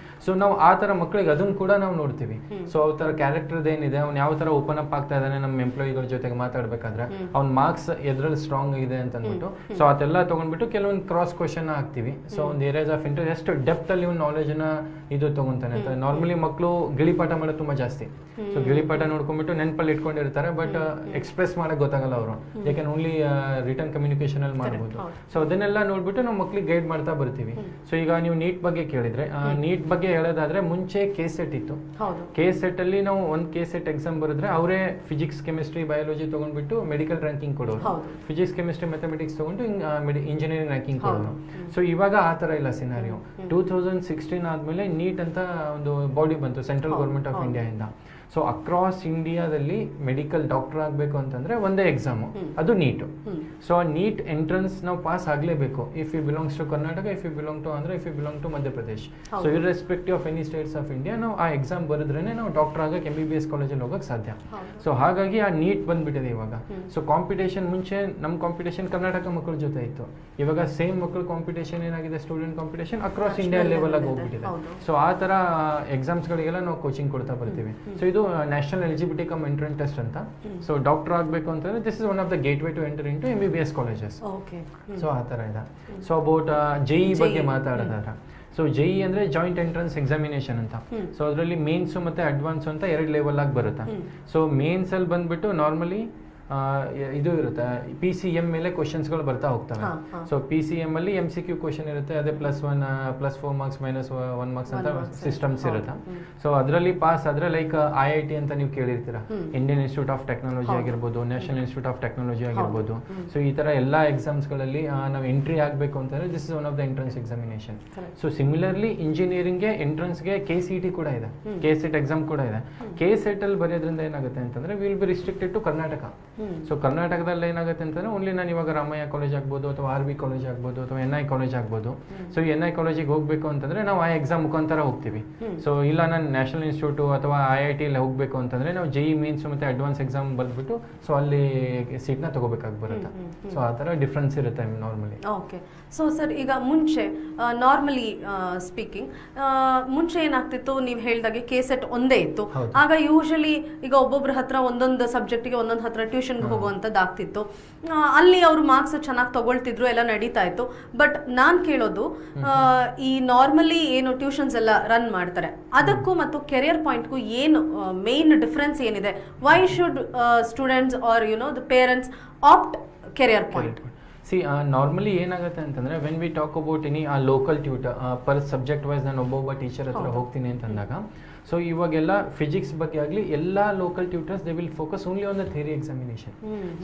ಸೊ ನಾವು ಆ ತರ ಮಕ್ಕಳಿಗೆ ಅದನ್ನ ಕೂಡ ನಾವು ನೋಡ್ತೀವಿ. ಸೊ ಅವ್ರ ತರ ಕ್ಯಾರೆಕ್ಟರ್ ಏನಿದೆ, ಅವ್ನು ಯಾವ ತರ ಓಪನ್ ಅಪ್ ಆಗ್ತಾ ಇದ್ದಾನೆ ನಮ್ಮ ಎಂಪ್ಲಾಯಿಗಳ ಜೊತೆಗೆ ಮಾತಾಡ್ಬೇಕಾದ್ರೆ, ಅವ್ನ ಮಾರ್ಕ್ಸ್ ಎದ್ರಲ್ಲಿ ಸ್ಟ್ರಾಂಗ್ ಇದೆ ಅಂತ ಅಂದ್ಬಿಟ್ಟು ಸೊ ಅದೆಲ್ಲ ತಗೊಂಡ್ಬಿಟ್ಟು ಕೆಲವೊಂದು ಕ್ರಾಸ್ ಕ್ವಶನ್ ಹಾಕ್ತಿವಿ. ಸೊ ಒಂದು ಏರಿಯಾಸ್ ಆಫ್ ಇಂಟ್ರೆಸ್ಟ್ ಎಷ್ಟು ಡೆಪ್ತ್ ಅಲ್ಲಿ ಒಂದು ನಾಲೆಜ್ ನ ಇದು ತಗೊಂತಾನೆ ಅಂತ. ನಾರ್ಮಲಿ ಮಕ್ಕಳು ಗಿಳಿಪಾಠ ಮಾಡೋದು ತುಂಬಾ ಜಾಸ್ತಿ. ಸೊ ಗಿಳಿಪಾಠ ನೋಡ್ಕೊಂಡ್ಬಿಟ್ಟು ನೆನಪಲ್ಲಿ ಇಟ್ಕೊಂಡಿರ್ತಾರೆ, ಬಟ್ ಎಕ್ಸ್ಪ್ರೆಸ್ ಮಾಡಕ್ ಗೊತ್ತಾಗಲ್ಲ ಅವರು, ಯಾಕೆ ಓನ್ಲಿ ರಿಟರ್ನ್ ಕಮ್ಯುನಿಕೇಶನ್ ಅಲ್ಲಿ ಮಾಡ್ಬೋದು. ಸೊ ಅದನ್ನೆಲ್ಲ ನೋಡ್ಬಿಟ್ಟು ನಾವು ಮಕ್ಳಿಗೆ ಗೈಡ್ ಮಾಡ್ತಾ ಬರ್ತೀವಿ. ಸೊ ಈಗ ನೀವು ನೀಟ್ ಬಗ್ಗೆ ಕೇಳಿದ್ರೆ, ನೀಟ್ ಬಗ್ಗೆ ಹೇಳೋದಾದ್ರೆ ಮುಂಚೆ KSET ಇತ್ತು. KSET ಅಲ್ಲಿ ನಾವು ಒಂದು KSET ಎಕ್ಸಾಮ್ ಬರೆದ್ರೆ ಅವರೇ ಫಿಸಿಕ್ಸ್, ಕೆಮಿಸ್ಟ್ರಿ, ಬಯಾಲಜಿ ತಗೊಂಡ್ಬಿಟ್ಟು ಮೆಡಿಕಲ್ ರ್ಯಾಂಕಿಂಗ್ ಕೊಡೋರು, ಫಿಸಿಕ್ಸ್, ಕೆಮಿಸ್ಟ್ರಿ, ಮ್ಯಾಥಮೆಟಿಕ್ಸ್ ತಗೊಂಡು ಇಂಜಿನಿಯರಿಂಗ್ ರ್ಯಾಂಕಿಂಗ್ ಕೊಡೋರು. ಸೊ ಇವಾಗ ಆ ತರ ಇಲ್ಲ ಸಿನಾರಿಯೋ. 2016 ಆದ್ಮೇಲೆ ನೀಟ್ ಅಂತ ಒಂದು ಬಾಡಿ ಬಂತು ಸೆಂಟ್ರಲ್ ಗೌರ್ಮೆಂಟ್ ಆಫ್ ಇಂಡಿಯಾ ಇಂದ. ಸೊ ಅಕ್ರಾಸ್ ಇಂಡಿಯಾದಲ್ಲಿ ಮೆಡಿಕಲ್ ಡಾಕ್ಟರ್ ಆಗಬೇಕು ಅಂತಂದ್ರೆ ಒಂದೇ ಎಕ್ಸಾಮು, ಅದು ನೀಟು. ಸೊ ನೀಟ್ ಎಂಟ್ರೆನ್ಸ್ ನಾವು ಪಾಸ್ ಆಗಲೇಬೇಕು if you belongs to Karnataka, if you belong to Andhra, if you belong to Madhya Pradesh. So irrespective of any states of India ನಾವು ಆ ಎಕ್ಸಾಮ್ ಬರೆದ್ರೇನೆ ನಾವು ಡಾಕ್ಟರ್ ಆಗಕ್ಕೆ MBBS ಕಾಲೇಜಲ್ಲಿ ಹೋಗಕ್ಕೆ ಸಾಧ್ಯ. ಸೊ ಹಾಗಾಗಿ ಆ ನೀಟ್ ಬಂದ್ಬಿಟ್ಟಿದೆ ಇವಾಗ. ಸೊ ಕಾಂಪಿಟೇಷನ್ ಮುಂಚೆ ನಮ್ಮ ಕಾಂಪಿಟೇಷನ್ ಕರ್ನಾಟಕ ಮಕ್ಕಳ ಜೊತೆ ಇತ್ತು. ಇವಾಗ ಸೇಮ್ ಮಕ್ಕಳ ಕಾಂಪಿಟೇಷನ್ ಏನಾಗಿದೆ, student competition across India level ಆಗಿ ಹೋಗ್ಬಿಟ್ಟಿದೆ. ಸೊ ಆ ತರ ಎಕ್ಸಾಮ್ಸ್ಗಳಿಗೆಲ್ಲ ನಾವು ಕೋಚಿಂಗ್ ಕೊಡ್ತಾ ಬರ್ತೀವಿ. ಸೊ ಇದು national eligibility cum entrance test ಅಂತ. ಸೊ ಡಾಕ್ಟರ್ ಆಗಬೇಕು ಅಂತಂದ್ರೆ this is one of the gateway to enter into MBBS colleges. So ಆ ಥರ ಇದೆ. ಸೊ ಅಬೌಟ್ JEE ಬಗ್ಗೆ ಮಾತಾಡೋದಾದ್ರೆ, ಸೊ JEE ಅಂದ್ರೆ ಜಾಯಿಂಟ್ ಎಂಟ್ರೆನ್ಸ್ ಎಕ್ಸಾಮಿನೇಷನ್ ಅಂತ. ಸೊ ಅದರಲ್ಲಿ ಮೇನ್ಸ್ ಮತ್ತೆ ಅಡ್ವಾನ್ಸ್ ಅಂತ 2 ಲೆವೆಲ್ ಆಗಿ ಬರುತ್ತೆ. ಸೊ ಮೇನ್ಸ್ ಅಲ್ಲಿ ಬಂದ್ಬಿಟ್ಟು ನಾರ್ಮಲಿ ಇದು ಇರುತ್ತೆ, PCM ಮೇಲೆ ಕ್ವಶನ್ಸ್ಗಳು ಬರ್ತಾ ಹೋಗ್ತವೆ. ಸೊ PCM ಅಲ್ಲಿ MCQ ಕ್ವಶನ್ ಇರುತ್ತೆ, ಅದೇ +1, +4 ಮಾರ್ಕ್ಸ್, -1 ಮಾರ್ಕ್ಸ್ ಅಂತ ಸಿಸ್ಟಮ್ಸ್ ಇರುತ್ತೆ. ಸೊ ಅದರಲ್ಲಿ ಪಾಸ್ ಆದ್ರೆ ಲೈಕ್ IIT ಅಂತ ನೀವು ಕೇಳಿರ್ತೀರಾ, ಇಂಡಿಯನ್ ಇನ್ಸ್ಟಿಟ್ಯೂಟ್ ಆಫ್ ಟೆಕ್ನಾಲಜಿ ಆಗಿರ್ಬೋದು, ನ್ಯಾಷನಲ್ ಇನ್ಸ್ಟಿಟ್ಯೂಟ್ ಆಫ್ ಟೆಕ್ನಾಲಜಿ ಆಗಿರ್ಬೋದು. ಸೊ ಈ ತರ ಎಲ್ಲ ಎಕ್ಸಾಮ್ಸ್ಗಳಲ್ಲಿ ನಾವು ಎಂಟ್ರಿ ಆಗಬೇಕು ಅಂತಂದ್ರೆ this is one of the entrance examination. So similarly ಇಂಜಿನಿಯರಿಂಗ್ಗೆ ಎಂಟ್ರೆನ್ಸ್ಗೆ KCET ಕೂಡ ಇದೆ, KSET ಎಕ್ಸಾಮ್ ಕೂಡ ಇದೆ. KSET ಅಲ್ಲಿ ಬರೆಯೋದ್ರಿಂದ ಏನಾಗುತ್ತೆ ಅಂತಂದ್ರೆ will be restricted to Karnataka. So ಕರ್ನಾಟಕದಲ್ಲಿ ಏನಾಗುತ್ತೆ ಅಂತಂದ್ರೆ ಓನ್ಲಿ ನಾನು ಇವಾಗ ರಾಮಯ್ಯ ಕಾಲೇಜ್ ಆಗ್ಬೋದು ಅಥವಾ RB ಕಾಲೇಜ್ ಆಗ್ಬೋದು ಅಥವಾ NI ಕಾಲೇಜ್ ಆಗ್ಬೋದು. ಸೊ NI ಕಾಲೇಜಿಗೆ ಹೋಗ್ಬೇಕು ಅಂತಂದ್ರೆ ನಾವು ಆ ಎಕ್ಸಾಮ್ ಮುಖಾಂತರ ಹೋಗ್ತೀವಿ. ಸೊ ಇಲ್ಲ ನಾನು ನ್ಯಾಷನಲ್ ಇನ್ಸ್ಟಿಟ್ಯೂಟ್ ಅಥವಾ IIT ಅಲ್ಲಿ ಹೋಗ್ಬೇಕು ಅಂತಂದ್ರೆ ನಾವು JEE ಮೇನ್ಸ್ ಮತ್ತೆ ಅಡ್ವಾನ್ಸ್ ಎಕ್ಸಾಮ್ ಬರ್ಬಿಟ್ಟು ಸೊ ಅಲ್ಲಿ ಸೀಟ್ನ ತಗೋಬೇಕಾಗಿ ಬರುತ್ತೆ. ಸೊ ಆ ಥರ ಡಿಫ್ರೆನ್ಸ್ ಇರುತ್ತೆ ನಾರ್ಮಲಿ. ಓಕೆ. ಸೊ ಸರ್, ಈಗ ಮುಂಚೆ ನಾರ್ಮಲಿ ಸ್ಪೀಕಿಂಗ್ ಮುಂಚೆ ಏನಾಗ್ತಿತ್ತು, ನೀವು ಹೇಳಿದಾಗೆ KSET ಒಂದೇ ಇತ್ತು. ಆಗ ಯೂಶಲಿ ಈಗ ಒಬ್ಬೊಬ್ರ ಹತ್ರ ಒಂದೊಂದು ಸಬ್ಜೆಕ್ಟಿಗೆ ಒಂದೊಂದು ಹತ್ರ ಟ್ಯೂಷನ್ಗೆ ಹೋಗುವಂಥದ್ದು ಆಗ್ತಿತ್ತು. ಅಲ್ಲಿ ಅವರು ಮಾರ್ಕ್ಸ್ ಚೆನ್ನಾಗಿ ತಗೊಳ್ತಿದ್ರು, ಎಲ್ಲ ನಡೀತಾ ಇತ್ತು. ಬಟ್ ನಾನು ಕೇಳೋದು, ಈ ನಾರ್ಮಲಿ ಏನು ಟ್ಯೂಷನ್ಸ್ ಎಲ್ಲ ರನ್ ಮಾಡ್ತಾರೆ ಅದಕ್ಕೂ ಮತ್ತು ಕೆರಿಯರ್ ಪಾಯಿಂಟ್ಗೂ ಏನು ಮೇನ್ ಡಿಫ್ರೆನ್ಸ್ ಏನಿದೆ? Why should students or the parents opt Career Point? Normally ಏನಾಗುತ್ತೆ ಅಂತಂದ್ರೆ when we talk about any local tutor per subject wise ನಾನು ಒಬ್ಬೊಬ್ಬ ಟೀಚರ್ ಹತ್ರ ಹೋಗ್ತೀನಿ ಅಂತಂದಾಗ ಸೊ ಇವಾಗೆಲ್ಲ ಫಿಸಿಕ್ಸ್ ಬಗ್ಗೆ ಆಗಲಿ ಎಲ್ಲ local tutors they will focus only on the theory examination.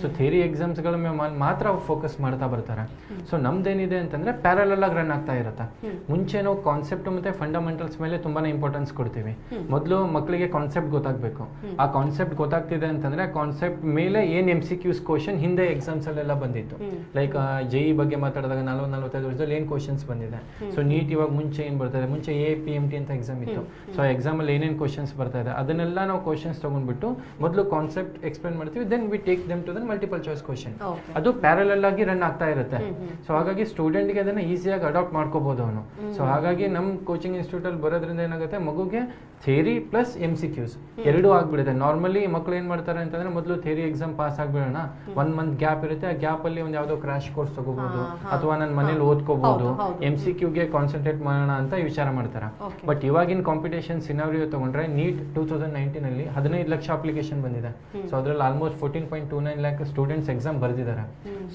So theory ಎಕ್ಸಾಮ್ಸ್ಗಳ ಮೇಲೆ ಮಾತ್ರ ಫೋಕಸ್ ಮಾಡ್ತಾ ಬರ್ತಾರೆ. ಸೊ ನಮ್ದೇನಿದೆ ಅಂತಂದ್ರೆ ಪ್ಯಾರಲಲ್ ಆಗಿ ರನ್ ಆಗ್ತಾ ಇರುತ್ತೆ. ಮುಂಚೆ ನಾವು ಕಾನ್ಸೆಪ್ಟ್ ಮತ್ತೆ ಫಂಡಮೆಂಟಲ್ಸ್ ಮೇಲೆ ತುಂಬಾನೇ ಇಂಪಾರ್ಟೆನ್ಸ್ ಕೊಡ್ತೀವಿ. ಮೊದಲು ಮಕ್ಕಳಿಗೆ ಕಾನ್ಸೆಪ್ಟ್ ಗೊತ್ತಾಗಬೇಕು. ಆ ಕಾನ್ಸೆಪ್ಟ್ ಗೊತ್ತಾಗ್ತಿದೆ ಅಂತಂದ್ರೆ ಕಾನ್ಸೆಪ್ಟ್ ಮೇಲೆ ಏನ್ MCQs ಕ್ವಶನ್ ಹಿಂದೆ ಎಕ್ಸಾಮ್ಸ್ ಅಲ್ಲೆಲ್ಲ ಬಂದಿತ್ತು. ಲೈಕ್ JEE ಬಗ್ಗೆ ಮಾತಾಡಿದಾಗ 45 ವರ್ಷದಲ್ಲಿ ಏನ್ ಕ್ವಶನ್ಸ್ ಬಂದಿದೆ. ಸೊ ನೀಟ್ ಇವಾಗ ಮುಂಚೆ ಏನ್ ಬರ್ತಾ ಇದೆ, ಮುಂಚೆ APMT ಅಂತ ಎಕ್ಸಾಮ್ ಇತ್ತು. ಸೊ ಎಕ್ಸಾಮ್ ಅಲ್ಲಿ ಏನೇನ್ ಕ್ವಶನ್ಸ್ ಬರ್ತಾ ಇದೆ ಅದನ್ನೆಲ್ಲ ನಾವು ಕ್ವಶನ್ಸ್ ತಗೊಂಡ್ಬಿಟ್ಟು ಮೊದಲು ಕಾನ್ಸೆಪ್ಟ್ ಎಕ್ಸ್ಪ್ಲೇನ್ ಮಾಡ್ತೀವಿ, then we take them to the multiple choice question. ಅದು ಪ್ಯಾರಲಲ್ ಆಗಿ ರನ್ ಆಗ್ತಾ ಇರುತ್ತೆ. ಸೊ ಹಾಗಾಗಿ ಸ್ಟೂಡೆಂಟ್ಗೆ ಅದನ್ನ ಈಸಿಯಾಗಿ ಅಡಾಪ್ಟ್ ಮಾಡ್ಕೋಬಹುದು ಅವನು. ಸೊ ಹಾಗಾಗಿ ನಮ್ಮ ಕೋಚಿಂಗ್ ಇನ್ಸ್ಟಿಟ್ಯೂಟ್ ಅಲ್ಲಿ ಬರೋದ್ರಿಂದ ಏನಾಗುತ್ತೆ, ಮಗುಗೆ ಥಿಯರಿ ಪ್ಲಸ್ MCQs ಎರಡೂ ಆಗ್ಬಿಡುತ್ತೆ. ನಾರ್ಮಲಿ ಮಕ್ಕಳು ಏನ್ ಮಾಡ್ತಾರೆ ಅಂತಂದ್ರೆ ಮೊದಲು ಥಿಯರಿ ಎಕ್ಸಾಮ್ ಪಾಸ್ ಆಗ್ಬಿಡೋಣ, 1 ಮಂತ್ ಗ್ಯಾಪ್ ಇರುತ್ತೆ, ಆ ಗ್ಯಾಪ್ ಅಲ್ಲಿ ಒಂದು ಯಾವ್ದೋ ಕ್ರಾಶ್ ಕೋರ್ಸ್ ತಗೋಬಹುದು ಅಥವಾ ನನ್ನ ಮನೇಲಿ ಓದ್ಕೋಬಹುದು, MCQಗೆ ಕಾನ್ಸಂಟ್ರೇಟ್ ಮಾಡೋಣ ಅಂತ ವಿಚಾರ ಮಾಡ್ತಾರೆ. ಬಟ್ ಇವಾಗಿನ ಕಾಂಪಿಟೇಷನ್ ಸಿನಾರಿಯೋ ತಗೊಂಡ್ರೆ ನೀಟ್ 2019 ಅಲ್ಲಿ 15 ಲಕ್ಷ ಅಪ್ಲಿಕೇಶನ್ ಬಂದಿದೆ. ಸೊ ಅದ್ರಲ್ಲಿ ಆಲ್ಮೋಸ್ಟ್ 14.29 ಲ್ಯಾಕ್ ಸ್ಟೂಡೆಂಟ್ಸ್ ಎಕ್ಸಾಮ್ ಬರ್ದಿದ್ದಾರೆ.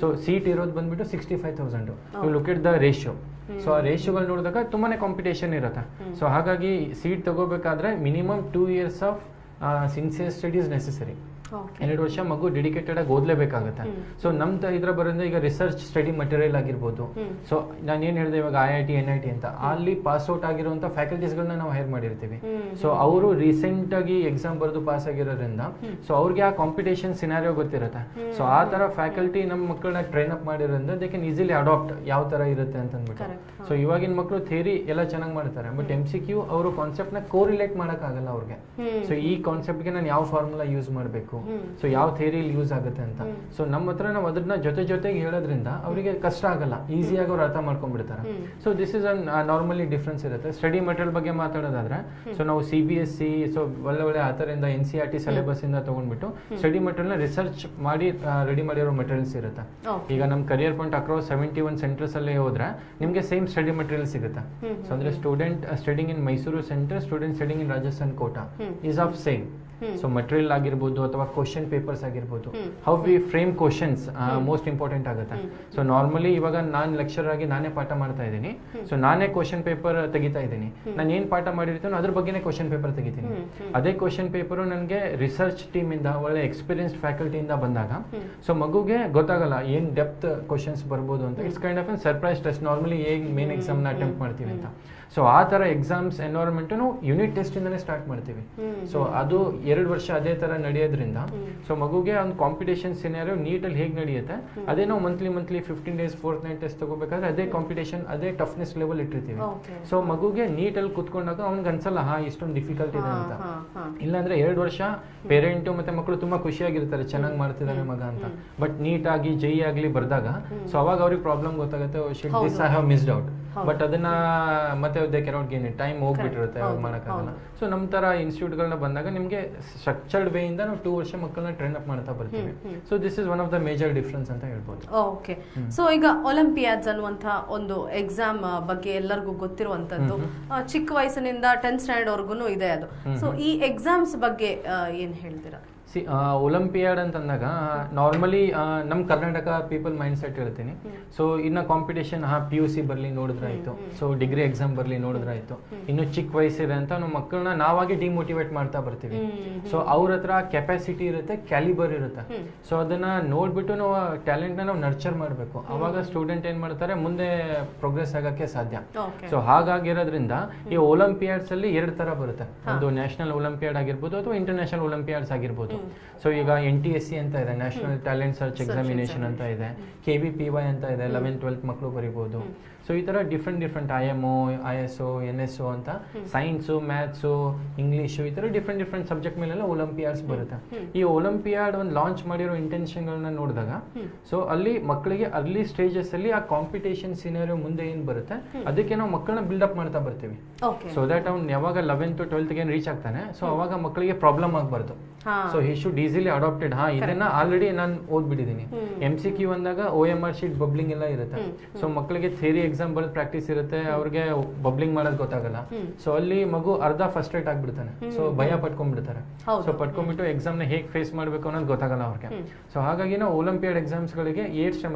ಸೊ ಸೀಟ್ ಇರೋದು ಬಂದ್ಬಿಟ್ಟು 65,000. You look at the ratio. So ಆ ರೇಷಿಯೋಗಳು ನೋಡಿದಾಗ ತುಂಬಾನೇ ಕಾಂಪಿಟೇಷನ್ ಇರುತ್ತೆ. ಸೊ ಹಾಗಾಗಿ ಸೀಟ್ ತಗೋಬೇಕಾದ್ರೆ minimum 2 years of sincere studies necessary. 2 ವರ್ಷ ಮಗು ಡೆಡಿಕೇಟೆಡ್ ಆಗಿ ಓದ್ಲೇಬೇಕಾಗುತ್ತೆ. ಸೊ ನಮ್ದು ಇದ್ರ ಬರೋದ್ರಿಂದ ಈಗ ರಿಸರ್ಚ್ ಸ್ಟಡಿ ಮಟೀರಿಯಲ್ ಆಗಿರ್ಬೋದು. ಸೊ ನಾನು ಏನ್ ಹೇಳಿದೆ ಇವಾಗ IIT NIT ಅಂತ ಅಲ್ಲಿ ಪಾಸ್ ಔಟ್ ಆಗಿರುವಂತ ಫ್ಯಾಕಲ್ಟೀಸ್ಗಳನ್ನ ನಾವು ಹೈರ್ ಮಾಡಿರ್ತೀವಿ. ಸೊ ಅವರು ರೀಸೆಂಟ್ ಆಗಿ ಎಕ್ಸಾಮ್ ಬರೆದು ಪಾಸ್ ಆಗಿರೋದ್ರಿಂದ ಸೊ ಅವ್ರಿಗೆ ಆ ಕಾಂಪಿಟೇಷನ್ ಸಿನಾರಿಯೋ ಗೊತ್ತಿರುತ್ತೆ. ಸೊ ಆ ತರ ಫ್ಯಾಕಲ್ಟಿ ನಮ್ಮ ಮಕ್ಕಳನ್ನ ಟ್ರೈನ್ ಅಪ್ ಮಾಡಿರೋದ್ರಿಂದ ದೇ ಕ್ಯಾನ್ ಈಸಿಲಿ ಅಡಾಪ್ಟ್ ಯಾವ ತರ ಇರುತ್ತೆ ಅಂತ ಅಂದ್ಬಿಟ್ಟು. ಸೊ ಇವಾಗಿನ ಮಕ್ಕಳು ಥಿಯರಿ ಎಲ್ಲ ಚೆನ್ನಾಗಿ ಮಾಡ್ತಾರೆ, ಬಟ್ MCQ ಅವರು ಕಾನ್ಸೆಪ್ಟ್ ನ ಕೋರಿಲೇಟ್ ಮಾಡಕ್ ಆಗಲ್ಲ ಅವ್ರಿಗೆ. ಸೊ ಈ ಕಾನ್ಸೆಪ್ಟ್ಗೆ ನಾನು ಯಾವ ಫಾರ್ಮುಲಾ ಯೂಸ್ ಮಾಡಬೇಕು, ಸೊ ಯಾವ ಥಿಯರಿಲಿ ಯೂಸ್ ಆಗುತ್ತೆ ಅಂತ. ಸೊ ನಮ್ಮ ಹತ್ರ ನಾವು ಅದನ್ನ ಜೊತೆಗೆ ಹೇಳೋದ್ರಿಂದ ಅವರಿಗೆ ಕಷ್ಟ ಆಗಲ್ಲ, ಈಸಿಯಾಗಿ ಅವ್ರು ಅರ್ಥ ಮಾಡ್ಕೊಂಡ್ಬಿಡ್ತಾರೆ. So this is normally difference ಇರುತ್ತೆ. ಸ್ಟಡಿ ಮೆಟೀರಿಯಲ್ ಬಗ್ಗೆ ಮಾತಾಡೋದಾದ್ರೆ ಸೊ ನಾವು CBSE ಸೊ ಒಳ್ಳೆ ಆ ಥರದಿಂದ NCERT ಸಿಲೆಬಸ್ ಇಂದ ತಗೊಂಡ್ಬಿಟ್ಟು ಸ್ಟಡಿ ಮೆಟೀರಿಯಲ್ ನ ರಿಸರ್ಚ್ ಮಾಡಿ ರೆಡಿ ಮಾಡಿರೋ ಮೆಟೀರಿಯಲ್ಸ್ ಇರುತ್ತೆ. ಈಗ ನಮ್ಮ ಕರಿಯರ್ ಪಾಯಿಂಟ್ ಅಕ್ರಾಸ್ 71 ಸೆಂಟರ್ಸ್ ಅಲ್ಲಿ ಹೋದ್ರೆ ನಿಮಗೆ ಸೇಮ್ ಸ್ಟಡಿ ಮೆಟೀರಿಯಲ್ ಸಿಗುತ್ತೆ. ಸೊ ಅಂದ್ರೆ student studying in Mysuru centre, student studying in Rajasthan Kota is of same. So material ಆಗಿರ್ಬೋದು ಅಥವಾ ಕ್ವಶನ್ ಪೇಪರ್ಸ್ ಆಗಿರ್ಬೋದು, how we frame questions most important ಆಗುತ್ತೆ. ಸೊ ನಾರ್ಮಲಿ ಇವಾಗ ನಾನು ಲೆಕ್ಚರ್ ಆಗಿ ನಾನೇ ಪಾಠ ಮಾಡ್ತಾ ಇದ್ದೀನಿ. ಸೊ ನಾನೇ ಕ್ವಶನ್ ಪೇಪರ್ ತೆಗಿತಾ ಇದ್ದೀನಿ. ನಾನು ಏನ್ ಪಾಠ ಮಾಡಿರ್ತೀನೋ ಅದ್ರ ಬಗ್ಗೆನೇ ಕ್ವಶನ್ ಪೇಪರ್ ತೆಗಿತೀನಿ. ಅದೇ ಕ್ವಶನ್ ಪೇಪರ್ ನನಗೆ ರಿಸರ್ಚ್ ಟೀಮ್ ಇಂದ ಒಳ್ಳೆ ಎಕ್ಸ್ಪೀರಿಯನ್ಸ್ಡ್ ಫ್ಯಾಕಲ್ಟಿಯಿಂದ ಬಂದಾಗ ಸೊ ಮಗುಗೆ ಗೊತ್ತಾಗಲ್ಲ ಏನ್ ಡೆಪ್ತ್ ಕ್ವಶನ್ಸ್ ಬರ್ಬೋದು ಅಂತ. It's kind of N surprise test normally ಹೇಗೆ ಮೇನ್ ಎಕ್ಸಾಮ್ ನ ಅಟೆಂಪ್ಟ್ ಮಾಡ್ತೀವಿ ಅಂತ. ಸೊ ಆ ತರ ಎಕ್ಸಾಮ್ಸ್ ಎನ್ವೈರನ್ಮೆಂಟ್ ನಾವು ಯೂನಿಟ್ ಟೆಸ್ಟ್ ಇಂದಾನೆ ಸ್ಟಾರ್ಟ್ ಮಾಡ್ತೀವಿ. ಸೊ ಅದು 2 ವರ್ಷ ಅದೇ ತರ ನಡೆಯೋದ್ರಿಂದ ಸೊ ಮಗುಗೆ ಒಂದು ಕಾಂಪಿಟೇಷನ್ ಸಿನಾರಿಯೋ ನೀಟಲ್ಲಿ ಹೇಗೆ ನಡೆಯುತ್ತೆ ಅದೇ ನಾವು monthly 15 days fourth night test ತಗೋಬೇಕಾದ್ರೆ ಅದೇ ಕಾಂಪಿಟೇಷನ್ ಅದೇ ಟಫ್ನೆಸ್ ಲೆವೆಲ್ ಇಟ್ಟಿರ್ತೀವಿ. ಸೊ ಮಗುಗೆ ನೀಟಲ್ಲಿ ಕುತ್ಕೊಂಡಾಗ ಅವ್ನಿಗೆ ಅನ್ಸಲ್ಲ ಇಷ್ಟೊಂದು ಡಿಫಿಕಲ್ಟ್ ಇದೆ ಅಂತ. ಇಲ್ಲಾಂದ್ರೆ 2 ವರ್ಷ ಪೇರೆಂಟು ಮತ್ತೆ ಮಕ್ಕಳು ತುಂಬಾ ಖುಷಿಯಾಗಿರ್ತಾರೆ ಚೆನ್ನಾಗಿ ಮಾಡ್ತಿದ್ದಾನೆ ಮಗ ಅಂತ. ಬಟ್ ನೀಟ್ ಆಗಿ JEE ಆಗ್ಲಿ ಬರ್ದಾಗ ಸೊ ಅವಾಗ ಅವ್ರಿಗೆ ಪ್ರಾಬ್ಲಮ್ ಗೊತ್ತಾಗುತ್ತೆ, shit this I have missed out. But ಅದನ್ನ ಮತ್ತೆ they cannot gain it, time ಹೋಗ್ಬಿಟ್ಟಿರುತ್ತೆ, ಅವ್ರು ಮಾಡೋಕ್ಕಾಗಲ್ಲ. ಸೊ ನಮ್ಮ ತರ ಇನ್ಸ್ಟಿಟ್ಯೂಟ್ಗಳನ್ನ ಬಂದಾಗ ನಿಮಗೆ ಸ್ಟ್ರಕ್ಚರ್ಡ್ ವೇ ಇಂದ ನಾವು 2 ವರ್ಷ ಮಕ್ಕಳನ್ನ ಟ್ರೈನ್ ಅಪ್ ಮಾಡ್ತಾ ಬರ್ತೀವಿ. So this is one of the major difference ಅಂತ ಹೇಳ್ಬೋದು. ಓಕೆ. ಸೊ ಈಗ ಒಲಿಂಪಿಯಾಡ್ಸ್ ಅನ್ನುವಂಥ ಒಂದು ಎಕ್ಸಾಮ್ ಬಗ್ಗೆ ಎಲ್ಲರಿಗೂ ಗೊತ್ತಿರುವಂತದ್ದು, ಚಿಕ್ಕ ವಯಸ್ಸಿನಿಂದ 10th ಸ್ಟ್ಯಾಂಡರ್ಡ್ ವರ್ಗು ಇದೆ ಅದು. ಸೊ ಈ ಎಕ್ಸಾಮ್ಸ್ ಬಗ್ಗೆ ಏನ್ ಹೇಳ್ತೀರಾ? ಒಲಿಂಪಿಯಾಡ್ ಅಂತಂದಾಗ ನಾರ್ಮಲಿ ನಮ್ಮ ಕರ್ನಾಟಕ ಪೀಪಲ್ ಮೈಂಡ್ ಸೆಟ್ ಹೇಳ್ತೀನಿ. ಸೊ ಇನ್ನ ಕಾಂಪಿಟೇಷನ್ PUC ಬರ್ಲಿ ನೋಡಿದ್ರಾಯ್ತು, ಸೊ ಡಿಗ್ರಿ ಎಕ್ಸಾಮ್ ಬರ್ಲಿ ನೋಡಿದ್ರಾಯ್ತು, ಇನ್ನು ಚಿಕ್ಕ ವಯಸ್ಸಿದೆ ಅಂತ ನಾವು ಮಕ್ಕಳನ್ನ ನಾವಾಗಿ ಡಿಮೋಟಿವೇಟ್ ಮಾಡ್ತಾ ಬರ್ತೀವಿ. ಸೊ ಅವ್ರ ಹತ್ರ ಕೆಪಾಸಿಟಿ ಇರುತ್ತೆ, ಕ್ಯಾಲಿಬರ್ ಇರುತ್ತೆ. ಸೊ ಅದನ್ನ ನೋಡ್ಬಿಟ್ಟು ನಾವು ಟ್ಯಾಲೆಂಟ್ ನಾವು ನರ್ಚರ್ ಮಾಡಬೇಕು. ಅವಾಗ ಸ್ಟೂಡೆಂಟ್ ಏನ್ ಮಾಡ್ತಾರೆ ಮುಂದೆ ಪ್ರೋಗ್ರೆಸ್ ಆಗಕ್ಕೆ ಸಾಧ್ಯ. ಸೊ ಹಾಗಾಗಿರೋದ್ರಿಂದ ಈ ಒಲಿಂಪಿಯಾಡ್ಸ್ ಅಲ್ಲಿ 2 ತರ ಬರುತ್ತೆ. ಒಂದು ನ್ಯಾಷನಲ್ ಒಲಿಂಪಿಯಾಡ್ ಆಗಿರ್ಬೋದು ಅಥವಾ ಇಂಟರ್ನ್ಯಾಷನಲ್ ಒಲಿಂಪಿಯಾಡ್ಸ್ ಆಗಿರ್ಬೋದು. ಸೊ ಈಗ NTSC ಅಂತ ಇದೆ, ನ್ಯಾಷನಲ್ ಟ್ಯಾಲೆಂಟ್ ಸರ್ಚ್ ಎಕ್ಸಾಮಿನೇಷನ್ ಅಂತ ಇದೆ, KVPY ಅಂತ ಇದೆ, 11th 12th ಮಕ್ಕಳು ಬರೀಬಹುದು. ಸೊ ಈ ತರ ಡಿಫ್ರೆಂಟ್ IMO, ISO, NSO ಅಂತ ಸೈನ್ಸು, ಮ್ಯಾಥ್ಸು, ಇಂಗ್ಲೀಷು ಈ ತರ ಡಿಫ್ರೆಂಟ್ ಸಬ್ಜೆಕ್ಟ್ ಮೇಲೆಲ್ಲ ಒಲಿಂಪಿಯಾಡ್ಸ್ ಬರುತ್ತೆ. ಈ ಒಲಿಂಪಿಯಾಡ್ ಒಂದು ಲಾಂಚ್ ಮಾಡಿರೋ ಇಂಟೆನ್ಷನ್ಗಳನ್ನ ನೋಡಿದಾಗ ಸೊ ಅಲ್ಲಿ ಮಕ್ಕಳಿಗೆ ಅರ್ಲಿ ಸ್ಟೇಜಸ್ ಅಲ್ಲಿ ಆ ಕಾಂಪಿಟೇಷನ್ ಸಿನಾರಿಯೋ ಮುಂದೆ ಏನ್ ಬರುತ್ತೆ ಅದಕ್ಕೆ ನಾವು ಮಕ್ಕಳನ್ನ ಬಿಲ್ಡಪ್ ಮಾಡ್ತಾ ಬರ್ತೀವಿ. ಸೊ ದಟ್ ಅವ್ನು ಯಾವಾಗ 11th 12th ಗೆ ರೀಚ್ ಆಗ್ತಾನೆ ಸೊ ಅವಾಗ ಮಕ್ಕಳಿಗೆ ಪ್ರಾಬ್ಲಮ್ ಆಗಬಾರ್ದು. ಹಾ. So he should easily adapted. ಇದನ್ನ ಆಲ್ರೆಡಿ ನಾನು ಓದ್ಬಿಟ್ಟಿದ್ದೀನಿ. MCQ ಅಂದಾಗ OMR ಶೀಟ್ ಬಬ್ಲಿಂಗ್ ಎಲ್ಲ ಇರುತ್ತೆ. ಸೊ ಮಕ್ಕಳಿಗೆ ಥಿಯರಿ ಎಕ್ಸಾಮ್ ಬರೆದು ಪ್ರಾಕ್ಟೀಸ್ ಇರುತ್ತೆ, ಅವ್ರಿಗೆ ಬಬ್ಲಿಂಗ್ ಮಾಡೋದು ಗೊತ್ತಾಗಲ್ಲ. ಸೊ ಅಲ್ಲಿ ಮಗು ಅರ್ಧ ಫಸ್ಟ್ರೇಟ್ ಆಗ್ಬಿಡ್ತಾನೆ. ಸೊ ಭಯ ಪಟ್ಕೊಂಡ್ಬಿಡ್ತಾರೆ. ಸೊ ಪಟ್ಕೊಂಡ್ಬಿಟ್ಟು ಎಕ್ಸಾಮ್ ನ ಹೇಗೆ ಫೇಸ್ ಮಾಡಬೇಕು ಅನ್ನೋದು ಗೊತ್ತಾಗಲ್ಲ ಅವ್ರಿಗೆ. ಸೊ ಹಾಗಾಗಿ ನಾವು ಒಲಿಂಪಿಯಾಡ್ ಎಕ್ಸಾಮ್ಸ್ ಗಳಿಗೆ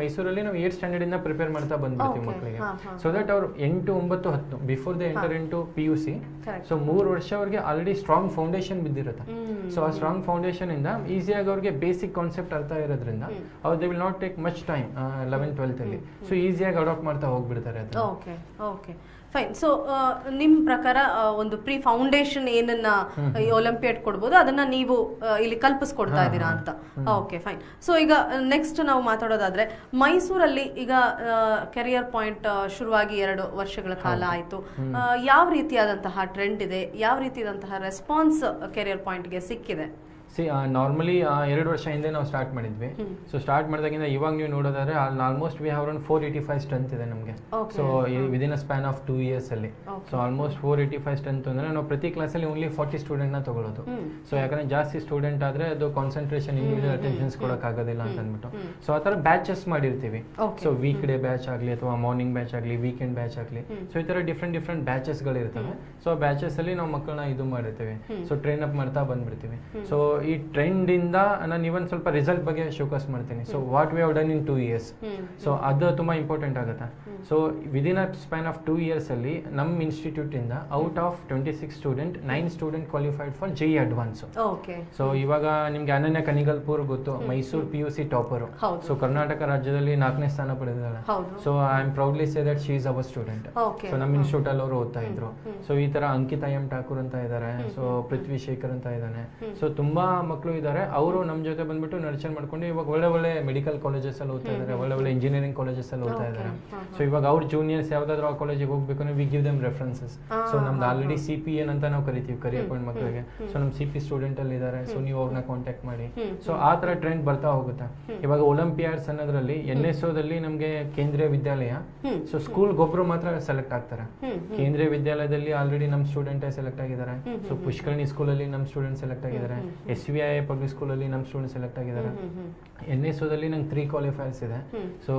ಮೈಸೂರಲ್ಲಿ ನಾವು 8th ಸ್ಟ್ಯಾಂಡರ್ಡ್ ಇಂದ ಪ್ರಿಪೇರ್ ಮಾಡ್ತಾ ಬಂದ್ಬಿಡ್ತೀವಿ ಮಕ್ಕಳಿಗೆ. ಸೊ ದಟ್ ಅವ್ರು 8, 9, 10 before the enter into PUC. So 3 ವರ್ಷ ಅವ್ರಿಗೆ ಆಲ್ರೆಡಿ ಸ್ಟ್ರಾಂಗ್ ಫೌಂಡೇಶನ್ ಬಿದ್ದಿರುತ್ತೆ. ಸೊ ಆ ಸ್ಟ್ರಾಂಗ್ ಫೌಂಡೇಶನ್ ಇಂದ ಈಸಿಯಾಗಿ ಅವ್ರಿಗೆ ಬೇಸಿಕ್ ಕಾನ್ಸೆಪ್ಟ್ ಅರ್ಥ ಇರೋದ್ರಿಂದ ಅವ್ರು they will not take much time 11th, 12th ಅಲ್ಲಿ. ಸೊ ಈಸಿಯಾಗಿ ಅಡಾಪ್ಟ್ ಮಾಡ್ತಾ ಹೋಗ್ಬಿಡ್ತಾರೆ. Okay okay fine. ಸೊ ನಿಮ್ಮ ಪ್ರಕಾರ ಒಂದು ಪ್ರೀ ಫೌಂಡೇಶನ್ ಏನನ್ನ ಈ ಒಲಿಂಪಿಯಾಡ್ ಕೊಡ್ಬೋದು ಅದನ್ನ ನೀವು ಇಲ್ಲಿ ಕಲ್ಪಿಸ್ಕೊಡ್ತಾ ಇದ್ದೀರಾ ಅಂತ. Okay fine. ಸೊ ಈಗ ನೆಕ್ಸ್ಟ್ ನಾವು ಮಾತಾಡೋದಾದ್ರೆ ಮೈಸೂರಲ್ಲಿ ಈಗ ಕೆರಿಯರ್ ಪಾಯಿಂಟ್ ಶುರುವಾಗಿ 2 ವರ್ಷಗಳ ಕಾಲ ಆಯ್ತು. ಯಾವ ರೀತಿಯಾದಂತಹ ಟ್ರೆಂಡ್ ಇದೆ, ಯಾವ ರೀತಿಯಾದಂತಹ ರೆಸ್ಪಾನ್ಸ್ ಕೆರಿಯರ್ ಪಾಯಿಂಟ್ಗೆ ಸಿಕ್ಕಿದೆ? ನಾರ್ಮಲಿ 2 ವರ್ಷ ಹಿಂದೆ ನಾವು ಸ್ಟಾರ್ಟ್ ಮಾಡಿದ್ವಿ. ಸೊ ಸ್ಟಾರ್ಟ್ ಮಾಡಿದಾಗಿಂದ ಇವಾಗ ನೀವು ನೋಡೋದಾದ್ರೆ almost we have around 485 strength ಇದೆ ನಮಗೆ. So within a span of 2 years ಅಲ್ಲಿ. ಸೊ ಆಲ್ಮೋಸ್ಟ್ 485 ಸ್ಟ್ರೆಂತ್ ಅಂದ್ರೆ ನಾವು ಪ್ರತಿ ಕ್ಲಾಸಲ್ಲಿ ಓನ್ಲಿ 40 ಸ್ಟೂಡೆಂಟ್ ನ ತಗೊಳ್ಳೋದು. ಸೊ ಯಾಕಂದ್ರೆ ಜಾಸ್ತಿ ಸ್ಟೂಡೆಂಟ್ ಆದ್ರೆ ಅದು ಕಾನ್ಸಂಟ್ರೇಷನ್ ಇಂಡಿವಿಜುವಲ್ ಅಟೆನ್ಷನ್ಸ್ ಕೊಡಕ್ ಆಗೋದಿಲ್ಲ ಅಂತ ಅಂದ್ಬಿಟ್ಟು ಸೊ ಆ ತರ ಬ್ಯಾಚಸ್ ಮಾಡಿರ್ತೀವಿ. ಸೊ ವೀಕ್ ಡೇ ಬ್ಯಾಚ್ ಆಗಲಿ ಅಥವಾ ಮಾರ್ನಿಂಗ್ ಬ್ಯಾಚ್ ಆಗಲಿ, ವೀಕೆಂಡ್ ಬ್ಯಾಚ್ ಆಗಲಿ, ಸೊ ಈ ತರ ಡಿಫ್ರೆಂಟ್ ಬ್ಯಾಚಸ್ ಗಳಿರ್ತವೆ. ಸೊ ಆ ಬ್ಯಾಚಸ್ ಅಲ್ಲಿ ನಾವು ಮಕ್ಕಳನ್ನ ಇದು ಮಾಡಿರ್ತೀವಿ. ಸೊ ಟ್ರೈನ್ ಅಪ್ ಮಾಡ್ತಾ ಬಂದ್ಬಿಡ್ತೀವಿ. ಸೊ ಈ ಟ್ರೆಂಡ್ ಇಂದ ನಾನು ಇವನ್ ಸ್ವಲ್ಪ ರಿಸಲ್ಟ್ ಬಗ್ಗೆ ಫೋಕಸ್ ಮಾಡ್ತೀನಿ. So what we have done in 2 years. So ಅದು ತುಂಬಾ ಇಂಪಾರ್ಟೆಂಟ್ ಆಗುತ್ತೆ. So within a span of 2 years ಅಲ್ಲಿ ನಮ್ಮ ಇನ್ಸ್ಟಿಟ್ಯೂಟ್ ಇಂದ out of 26 student 9 student qualified for JEE advance. So ಇವಾಗ ನಿಮ್ಗೆ ಅನನ್ಯ ಕನಿಗಲ್ಪುರ್ ಗೊತ್ತು, Mysuru PUC topper. So Karnataka ರಾಜ್ಯದಲ್ಲಿ 4ನೇ ಸ್ಥಾನ ಪಡೆದಿದ್ದಾಳೆ. So I am proudly say that she is our student. So ನಮ್ಮ ಇನ್ಸ್ಟಿಟ್ಯೂಟ್ ಅಲ್ಲಿ ಅವರು ಓದ್ತಾ ಇದ್ರು. ಸೊ ಈ ತರ ಅಂಕಿತಾ ಎಂ ಠಾಕೂರ್ ಅಂತ ಇದ್ದಾರೆ. ಸೊ ಪೃಥ್ವಿ ಶೇಖರ್ ಅಂತ ಇದ್ದಾನೆ. ಸೊ ತುಂಬಾ ಮಕ್ಕಳು ಇದ್ದಾರೆ. ಅವರು ನಮ್ಮ ಜೊತೆ ಬಂದ್ಬಿಟ್ಟು ನರ್ಚರ್ ಮಾಡ್ಕೊಂಡು ಇವಾಗ ಒಳ್ಳೆ ಮೆಡಿಕಲ್ ಕಾಲೇಜಸ್ ಅಲ್ಲಿ ಓದ್ತಾ ಇದ್ದಾರೆ, ಒಳ್ಳೆ ಇಂಜಿನಿಯರಿಂಗ್ ಕಾಲೇಜಸ್ ಅಲ್ಲಿ ಓದ್ತಾ ಇದ್ದಾರೆ. ಸೊ ಇವಾಗ ಅವ್ರ ಜೂನಿಯರ್ಸ್ ಯಾವ್ದಾದ್ರು ಆ ಕಾಲೇಜಿಗೆ ಹೋಗ್ಬೇಕು ಅಂದ್ರೆ we give them references. So ನಮ್ದು ಆಲ್ರೆಡಿ CPN ಅಂತ ನಾವು ಕರಿತೀವಿ, ಕರಿಯರ್ ಪಾಯಿಂಟ್ ಮಕ್ಕಳಿಗೆ. ಸೊ ನಮ್ CP ಸ್ಟೂಡೆಂಟ್ ಅಲ್ಲಿ ಇದ್ದಾರೆ. ಸೊ ನೀವು ಅವ್ರನ್ನ ಕಾಂಟ್ಯಾಕ್ಟ್ ಮಾಡಿ. ಸೊ ಆ ತರ ಟ್ರೆಂಡ್ ಬರ್ತಾ ಹೋಗುತ್ತೆ. ಇವಾಗ ಒಲಿಂಪಿಯಾಡ್ಸ್ ಅನ್ನೋದ್ರಲ್ಲಿ NSO ದಲ್ಲಿ ನಮ್ಗೆ ಕೇಂದ್ರೀಯ ವಿದ್ಯಾಲಯ, ಸೊ ಸ್ಕೂಲ್ ಗೊಬ್ಬರು ಮಾತ್ರ ಸೆಲೆಕ್ಟ್ ಆಗ್ತಾರೆ. ಕೇಂದ್ರೀಯ ವಿದ್ಯಾಲಯದಲ್ಲಿ ಆಲ್ರೆಡಿ ನಮ್ ಸ್ಟೂಡೆಂಟ್ ಸೆಲೆಕ್ಟ್ ಆಗಿದ್ದಾರೆ. ಸೊ ಪುಷ್ಕರಣಿ ಸ್ಕೂಲ್ ಅಲ್ಲಿ ನಮ್ ಸ್ಟೂಡೆಂಟ್ ಸೆಲೆಕ್ಟ್ ಆಗಿದ್ದಾರೆ. SVI ಪಬ್ಲಿಕ್ ಸ್ಕೂಲ್ ಅಲ್ಲಿ ನಮ್ಮ ಸ್ಟೂಡೆಂಟ್ ಸೆಲೆಕ್ಟ್ ಆಗಿದ್ದಾರೆ. NSO ದಲ್ಲಿ ನಂಗೆ 3 ಕ್ವಾಲಿಫೈರ್ಸ್ ಇದೆ. ಸೊ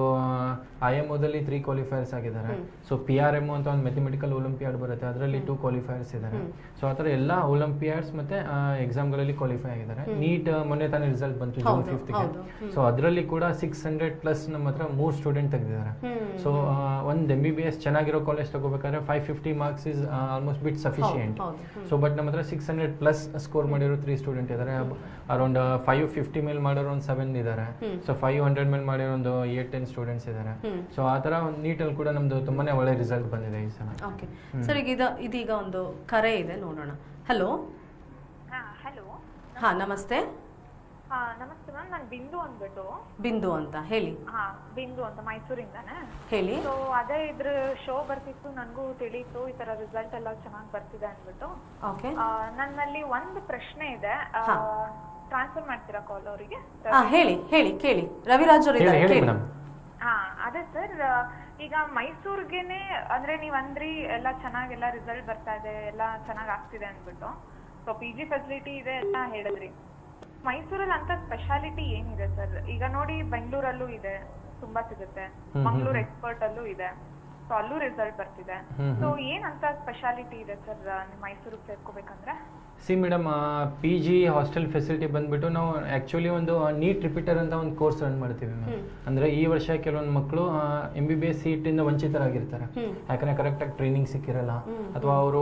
IMO ದಲ್ಲಿ 3 ಕ್ವಾಲಿಫೈರ್ಸ್ ಆಗಿದ್ದಾರೆ. ಸೊ PRMO ಅಂತ ಒಂದು ಮ್ಯಾಥಮೆಟಿಕಲ್ ಒಲಿಂಪಿಯಾಡ್ ಬರುತ್ತೆ, ಅದರಲ್ಲಿ 2 ಕ್ವಾಲಿಫೈರ್ಸ್ ಇದ್ದಾರೆ. ಸೊ ಆ ಥರ ಎಲ್ಲ ಒಲಿಂಪಿಯಾಡ್ಸ್ ಮತ್ತೆ ಎಕ್ಸಾಮ್ಗಳಲ್ಲಿ ಕ್ವಾಲಿಫೈ ಆಗಿದ್ದಾರೆ. ನೀಟ್ ಮೊನ್ನೆ ತಾನೇ ರಿಸಲ್ಟ್ ಬಂತು June 5th. ಸೊ ಅದರಲ್ಲಿ ಕೂಡ 600+ ನಮ್ಮ ಹತ್ರ 3 ಸ್ಟೂಡೆಂಟ್ ತೆಗೆದಿದ್ದಾರೆ. ಸೊ ಒಂದು MBBS ಚೆನ್ನಾಗಿರೋ ಕಾಲೇಜ್ ತಗೋಬೇಕಾದ್ರೆ 550 marks is almost bit sufficient. So but ನಮ್ಮ ಹತ್ರ 600+ ಸ್ಕೋರ್ ಮಾಡಿರೋ 3 ಸ್ಟೂಡೆಂಟ್ ಇದ್ದಾರೆ. ಅರೌಂಡ್ 550 ಮೇಲೆ ಮಾಡಿರೋ ಒಂದು 7 ಇದ್ದಾರೆ. ಸೊ 500 ಮೇಲೆ ಮಾಡಿರೋ ಒಂದು 8-10 ಸ್ಟೂಡೆಂಟ್ಸ್ ಇದ್ದಾರೆ. ಸೊ ಆ ತರ ಒಂದು ನೀಟಲ್ಲಿ ಕೂಡ ನಮ್ದು ತುಂಬಾನೇ ಒಳ್ಳೆ ರಿಸಲ್ಟ್ ಬಂದಿದೆ ಈ ಸಲ. ಓಕೆ ಸರ್, ಇದೀಗ ಒಂದು ಕರೆ ಇದೆ, ನೋಡೋಣ. ಹಲೋ. ಹಲೋ. ಹಾ ನಮಸ್ತೆ. ನಮಸ್ತೆ ಮ್ಯಾಮ್, ನಾನು ಬಿಂದು ಅಂತ ಹೇಳಿ. ಬಿಂದು ಅಂತ ಮೈಸೂರಿಂದಾನೆ ಹೇಳಿ. ಸೊ ಅದೇ ಇದ್ರ ಶೋ ಬರ್ತಿತ್ತು, ನನಗೂ ತಿಳಿತು ಈ ತರ ರಿಸಲ್ಟ್ ಎಲ್ಲ ಚೆನ್ನಾಗಿ ಬರ್ತಿದೆ ಅಂದ್ಬಿಟ್ಟು. ಓಕೆ, ನನ್ನಲ್ಲಿ ಒಂದು ಪ್ರಶ್ನೆ ಇದೆ, ಟ್ರಾನ್ಸ್ಫರ್ ಮಾಡ್ತೀರಾ ಕಾಲ್ ಅವರಿಗೆ? ಹೇಳಿ ಕೇಳಿ. ರವಿರಾಜ್ ಅವರು ಇದ್ದಾರೆ, ಕೇಳಿ. ಅದೇ ಸರ್, ಈಗ ಮೈಸೂರ್ಗೆನೆ ಅಂದ್ರೆ ನೀವ್ ಅಂದ್ರಿ ಎಲ್ಲ ಚೆನ್ನಾಗೆಲ್ಲ ರಿಸಲ್ಟ್ ಬರ್ತಾ ಇದೆ, ಎಲ್ಲ ಚೆನ್ನಾಗ್ ಆಗ್ತಿದೆ ಅಂದ್ಬಿಟ್ಟು. ಸೊ PG ಫೆಸಿಲಿಟಿ ಇದೆ ಎಲ್ಲ ಹೇಳಿದ್ರಿ. ಮೈಸೂರಲ್ಲಿ ಅಂತ ಸ್ಪೆಷಾಲಿಟಿ ಏನಿದೆ ಸರ್? ಈಗ ನೋಡಿ ಬೆಂಗಳೂರಲ್ಲೂ ಇದೆ, ತುಂಬಾ ಸಿಗುತ್ತೆ. ಮಂಗಳೂರು ಎಕ್ಸ್ಪರ್ಟ್ ಅಲ್ಲೂ ಇದೆ, ಸೊ ಅಲ್ಲೂ ರಿಸಲ್ಟ್ ಬರ್ತಿದೆ. ಸೊ ಏನಂತ ಸ್ಪೆಷಾಲಿಟಿ ಇದೆ ಸರ್ ಮೈಸೂರಿಗೆ ಸೇರ್ಕೋಬೇಕಂದ್ರೆ? See madam, PG hostel facility ಬಂದ್ಬಿಟ್ಟು ನಾವು ಆ್ಯಕ್ಚುಲಿ ಒಂದು ನೀಟ್ ರಿಪೀಟರ್ ಅಂತ ಒಂದು ಕೋರ್ಸ್ ರನ್ ಮಾಡ್ತೀವಿ ಮ್ಯಾಮ್. ಅಂದರೆ ಈ ವರ್ಷ ಕೆಲವೊಂದು ಮಕ್ಕಳು MBBS ಸೀಟಿಂದ ವಂಚಿತರಾಗಿರ್ತಾರೆ. ಯಾಕಂದರೆ ಕರೆಕ್ಟಾಗಿ ಟ್ರೈನಿಂಗ್ ಸಿಕ್ಕಿರಲ್ಲ ಅಥವಾ ಅವರು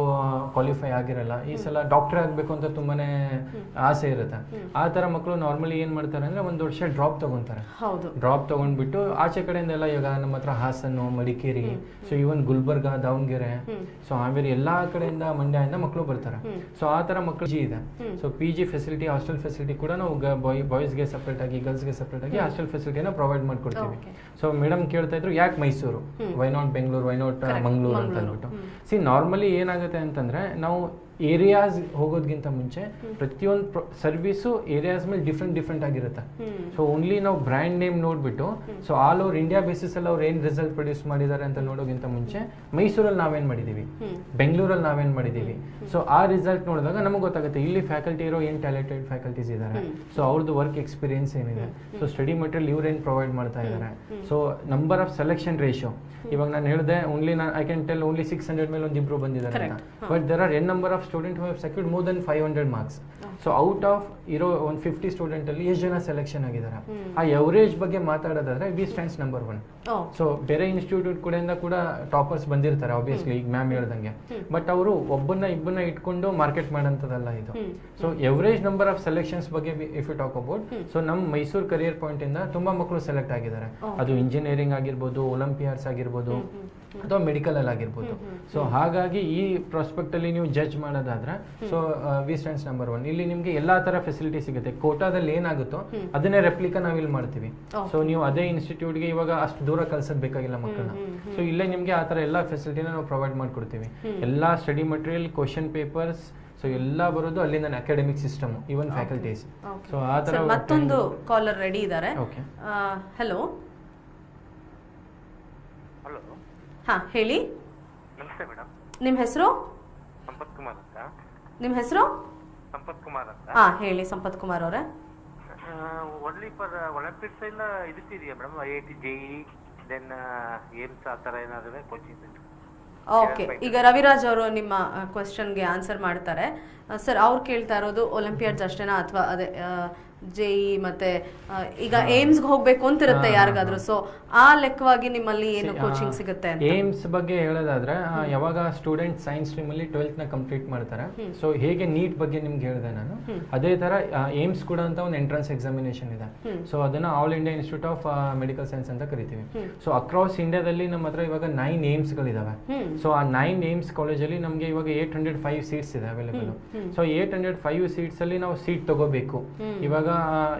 ಕ್ವಾಲಿಫೈ ಆಗಿರಲ್ಲ. ಈ ಸಲ ಡಾಕ್ಟರ್ ಆಗಬೇಕು ಅಂತ ತುಂಬಾ ಆಸೆ ಇರುತ್ತೆ. ಆ ಥರ ಮಕ್ಕಳು ನಾರ್ಮಲಿ ಏನು ಮಾಡ್ತಾರೆ ಅಂದರೆ ಒಂದು ವರ್ಷ ಡ್ರಾಪ್ ತೊಗೊತಾರೆ. ಡ್ರಾಪ್ ತೊಗೊಂಡ್ಬಿಟ್ಟು ಆಚೆ ಕಡೆಯಿಂದ ಎಲ್ಲ ಇವಾಗ ನಮ್ಮ ಹತ್ರ ಹಾಸನ, ಮಡಿಕೇರಿ, ಸೊ ಇವನ್ ಗುಲ್ಬರ್ಗ, ದಾವಣಗೆರೆ, ಸೊ ಹಾವೇರಿ ಎಲ್ಲ ಕಡೆಯಿಂದ, ಮಂಡ್ಯದಿಂದ ಮಕ್ಕಳು ಬರ್ತಾರೆ. ಸೊ ಆ ಥರ ಮಕ್ಕಳು ಇದೆ. So PG facility, hostel facility ಕೂಡ ನಾವು ಬಾಯ್ಸ್ಗೆ ಸಪ್ರೇಟ್ ಆಗಿ, ಗರ್ಲ್ಸ್ಗೆ ಸಪ್ರೇಟ್ ಆಗಿ ಹಾಸ್ಟೆಲ್ ಫೆಸಿಲಿಟಿನ ಪ್ರೊವೈಡ್ ಮಾಡ್ಕೊಡ್ತೀವಿ. ಸೊ ಮೇಡಮ್ ಕೇಳ್ತಾ ಇದ್ರು ಯಾಕೆ Mysuru, why not Bengaluru, why not Mangaluru ಅಂತ ಅಂದ್ಬಿಟ್ಟು. ಸಿ ನಾರ್ಮಲಿ ಏನಾಗುತ್ತೆ ಅಂತಂದ್ರೆ ನಾವು ಏರಿಯಾಸ್ ಹೋಗೋದ್ಗಿಂತ ಮುಂಚೆ ಪ್ರತಿಯೊಂದು ಸರ್ವಿಸು ಏರಿಯಾಸ್ ಮೇಲೆ ಡಿಫ್ರೆಂಟ್ ಆಗಿರುತ್ತೆ. ಸೊ ಓನ್ಲಿ ನಾವು ಬ್ರ್ಯಾಂಡ್ ನೇಮ್ ನೋಡ್ಬಿಟ್ಟು so all over India basis ಅಲ್ಲಿ ಅವ್ರು ಏನ್ ರಿಸಲ್ಟ್ ಪ್ರೊಡ್ಯೂಸ್ ಮಾಡಿದ್ದಾರೆ ಅಂತ ನೋಡೋಕ್ಕಿಂತ ಮುಂಚೆ ಮೈಸೂರಲ್ಲಿ ನಾವೇನ್ ಮಾಡಿದೀವಿ, ಬೆಂಗಳೂರಲ್ಲಿ ನಾವೇನ್ ಮಾಡಿದೀವಿ, ಸೊ ಆ ರಿಸಲ್ಟ್ ನೋಡಿದಾಗ ನಮಗೆ ಗೊತ್ತಾಗುತ್ತೆ ಇಲ್ಲಿ ಫ್ಯಾಕಲ್ಟಿ ಇರೋ ಏನ್ ಟ್ಯಾಲೆಂಟೆಡ್ ಫ್ಯಾಕಲ್ಟೀಸ್ ಇದ್ದಾರೆ, ಸೊ ಅವ್ರದ್ದು ವರ್ಕ್ ಎಕ್ಸ್ಪೀರಿಯನ್ಸ್ ಏನಿದೆ, ಸೊ ಸ್ಟಡಿ ಮಟೀರಿಯಲ್ ಇವ್ರು ಏನ್ ಪ್ರೊವೈಡ್ ಮಾಡ್ತಾ ಇದ್ದಾರೆ, so number of selection ratio. ಇವಾಗ ನಾನು ಹೇಳಿದೆ only I can tell only 600 ಮೇಲೆ ಒಂದಿಬ್ರು ಬಂದಿದ್ದಾರೆ ಅಂತ, but there are an number of student who have secured more than 500 marks. So out of ಇರೋ ಒಂದು 50 ಸ್ಟೂಡೆಂಟ್ ಅಲ್ಲಿ ಎಷ್ಟು ಜನ ಸೆಲೆಕ್ಷನ್ ಆಗಿದ್ದಾರೆ, ಆ ಎವರೇಜ್ ಬಗ್ಗೆ ಮಾತಾಡೋದಾದ್ರೆ ವಿ ಸ್ಟ್ಯಾಂಡ್ಸ್ ನಂಬರ್ 1. ಸೊ ಬೇರೆ ಇನ್ಸ್ಟಿಟ್ಯೂಟ್ ಕಡೆಯಿಂದ ಕೂಡ ಟಾಪರ್ಸ್ ಬಂದಿರ್ತಾರೆ ಆಬ್ವಿಯಸ್ಲಿ, ಈಗ ಮ್ಯಾಮ್ ಹೇಳ್ದಂಗೆ, ಬಟ್ ಅವರು ಇಬ್ಬರನ್ನ ಇಟ್ಕೊಂಡು ಮಾರ್ಕೆಟ್ ಮಾಡೋಂಥದ್ದಲ್ಲ ಇದು. So average number of selections ಬಗ್ಗೆ if you talk about, so ನಮ್ಮ ಮೈಸೂರು ಕರಿಯರ್ ಪಾಯಿಂಟ್ ಇಂದ ತುಂಬಾ ಮಕ್ಕಳು ಸೆಲೆಕ್ಟ್ ಆಗಿದ್ದಾರೆ. ಅದು ಇಂಜಿನಿಯರಿಂಗ್ ಆಗಿರ್ಬೋದು, ಒಲಿಂಪಿಯಾಡ್ಸ್ ಆಗಿರ್ಬೋದು, ಅಥವಾ ಮೆಡಿಕಲ್ ಅಲ್ಲಿ ಆಗಿರ್ಬೋದು. ಸೊ ಹಾಗಾಗಿ ಈ ಪ್ರಾಸ್ಪೆಕ್ಟ್ ಅಲ್ಲಿ ನೀವು ಜಡ್ಜ್ ಮಾಡೋದಾದ್ರೆ ಸೊ ವಿ ಸ್ಟ್ಯಾಂಡ್ಸ್ ನಂಬರ್ 1. ಇಲ್ಲಿ ನಿಮ್ಗೆ ಎಲ್ಲಾ ತರ ಫೆಸಿಲಿಟಿ ಸಿಗುತ್ತೆ. ಕೋಟಾದಲ್ಲಿ ಏನಾಗುತ್ತೋ ಅದನ್ನೇ ರೆಪ್ಲಿಕಾ ನಾವಿಲ್ಲಿ ಮಾಡ್ತೀವಿ. ಸೊ ನೀವು ಅದೇ ಇನ್ಸ್ಟಿಟ್ಯೂಟ್ಗೆ ಇವಾಗ ಅಷ್ಟು ದೂರ ಕಲ್ಸೋದ್ ಬೇಕಾಗಿಲ್ಲ ಮಕ್ಕಳನ್ನ. ಸೊ ಇಲ್ಲೇ ನಿಮ್ಗೆ ಆ ತರ ಎಲ್ಲಾ ಫೆಸಿಲಿಟಿನ ನಾವು ಪ್ರೊವೈಡ್ ಮಾಡ್ಕೊಡ್ತೀವಿ. ಎಲ್ಲಾ study material, question papers, so ಎಲ್ಲ ಬರೋದು ಅಲ್ಲಿಂದ academic system, even faculties. So ಆ ತರ ಮತ್ತೊಂದು ಕಾಲರ್ ರೆಡಿ ಇದ್ದಾರೆ. ಹಲೋ. ಹಲೋ. ಹಾ ಹೇಳಿ. ನಮಸ್ತೆ ಮೇಡಮ್. ನಿಮ್ಮ ಹೆಸರು? ಸಂಪತ್ ಕುಮಾರ್ ಅಂತ. ನಿಮ್ಮ ಹೆಸರು? ಸಂಪತ್ ಕುಮಾರ್ ಅಂತ. ಹಾ ಹೇಳಿ ಸಂಪತ್ ಕುಮಾರ್ ಅವರೇ. ಓನ್ಲಿ ಫಾರ್ ಒಲಿಂಪಿಕ್ಸ್ ಇಲ್ಲ ಇದಕ್ಕಿದೆಯಾ madam? IIT, JEE, then AIIMS ಆ ಥರ ಏನಾದರೂ ಕೋಚಿಂಗ್ ಸೆಂಟರ್? ಓಕೆ, ಈಗ ರವಿರಾಜ್ ಅವರು ನಿಮ್ಮ ಕ್ವೆಶ್ಚನ್ಗೆ ಆನ್ಸರ್ ಮಾಡ್ತಾರೆ. ಸರ್ ಅವ್ರು ಕೇಳ್ತಾ ಇರೋದು ಒಲಿಂಪಿಯಾಡ್ಸ್ ಅಷ್ಟೇನಾ ಅಥವಾ ಅದೇ JEE ಮತ್ತೆ ಈಗ ಏಮ್ಸ್ಗೆ ಹೋಗ್ಬೇಕು ಅಂತಿರುತ್ತೆ ಯಾರಿಗಾದ್ರೂ, ಸೊ ಆ ಲೆಕ್ಕವಾಗಿ ನಿಮ್ಮಲ್ಲಿ ಏನು ಕೋಚಿಂಗ್ ಸಿಗುತ್ತೆ ಅಂತ? ಏಮ್ಸ್ ಬಗ್ಗೆ ಹೇಳೋದಾದ್ರೆ ಯಾವಾಗ ಸ್ಟೂಡೆಂಟ್ ಸೈನ್ಸ್ ಸ್ಟ್ರೀಮ್ ಅಲ್ಲಿ 12th ನ ಕಂಪ್ಲೀಟ್ ಮಾಡ್ತಾರೆ, ಸೊ ಹೇಗೆ ನೀಟ್ ಬಗ್ಗೆ ನಿಮ್ಗೆ ಹೇಳಿದೆ ನಾನು, ಅದೇ ತರ ಏಮ್ಸ್ ಕೂಡ ಅಂತ ಒಂದು ಎಂಟ್ರೆನ್ಸ್ ಎಕ್ಸಾಮಿನೇಷನ್ ಇದೆ. ಸೊ ಅದನ್ನ all India institute of medical science ಅಂತ ಕರಿತೀವಿ. ಸೊ ಅಕ್ರಾಸ್ ಇಂಡಿಯಾದಲ್ಲಿ ನಮ್ಮ ಹತ್ರ ಇವಾಗ 9 ಏಮ್ಸ್ ಗಳಿದಾವೆ. ಸೊ ಆ 9 ಏಮ್ಸ್ ಕಾಲೇಜಲ್ಲಿ ನಮ್ಗೆ ಇವಾಗ 805 ಸೀಟ್ಸ್ ಇದೆ ಅವೈಲೇಬಲ್. ಸೊ 805 ಸೀಟ್ಸ್ ಅಲ್ಲಿ ನಾವು ಸೀಟ್ ತಗೋಬೇಕು. ಇವಾಗ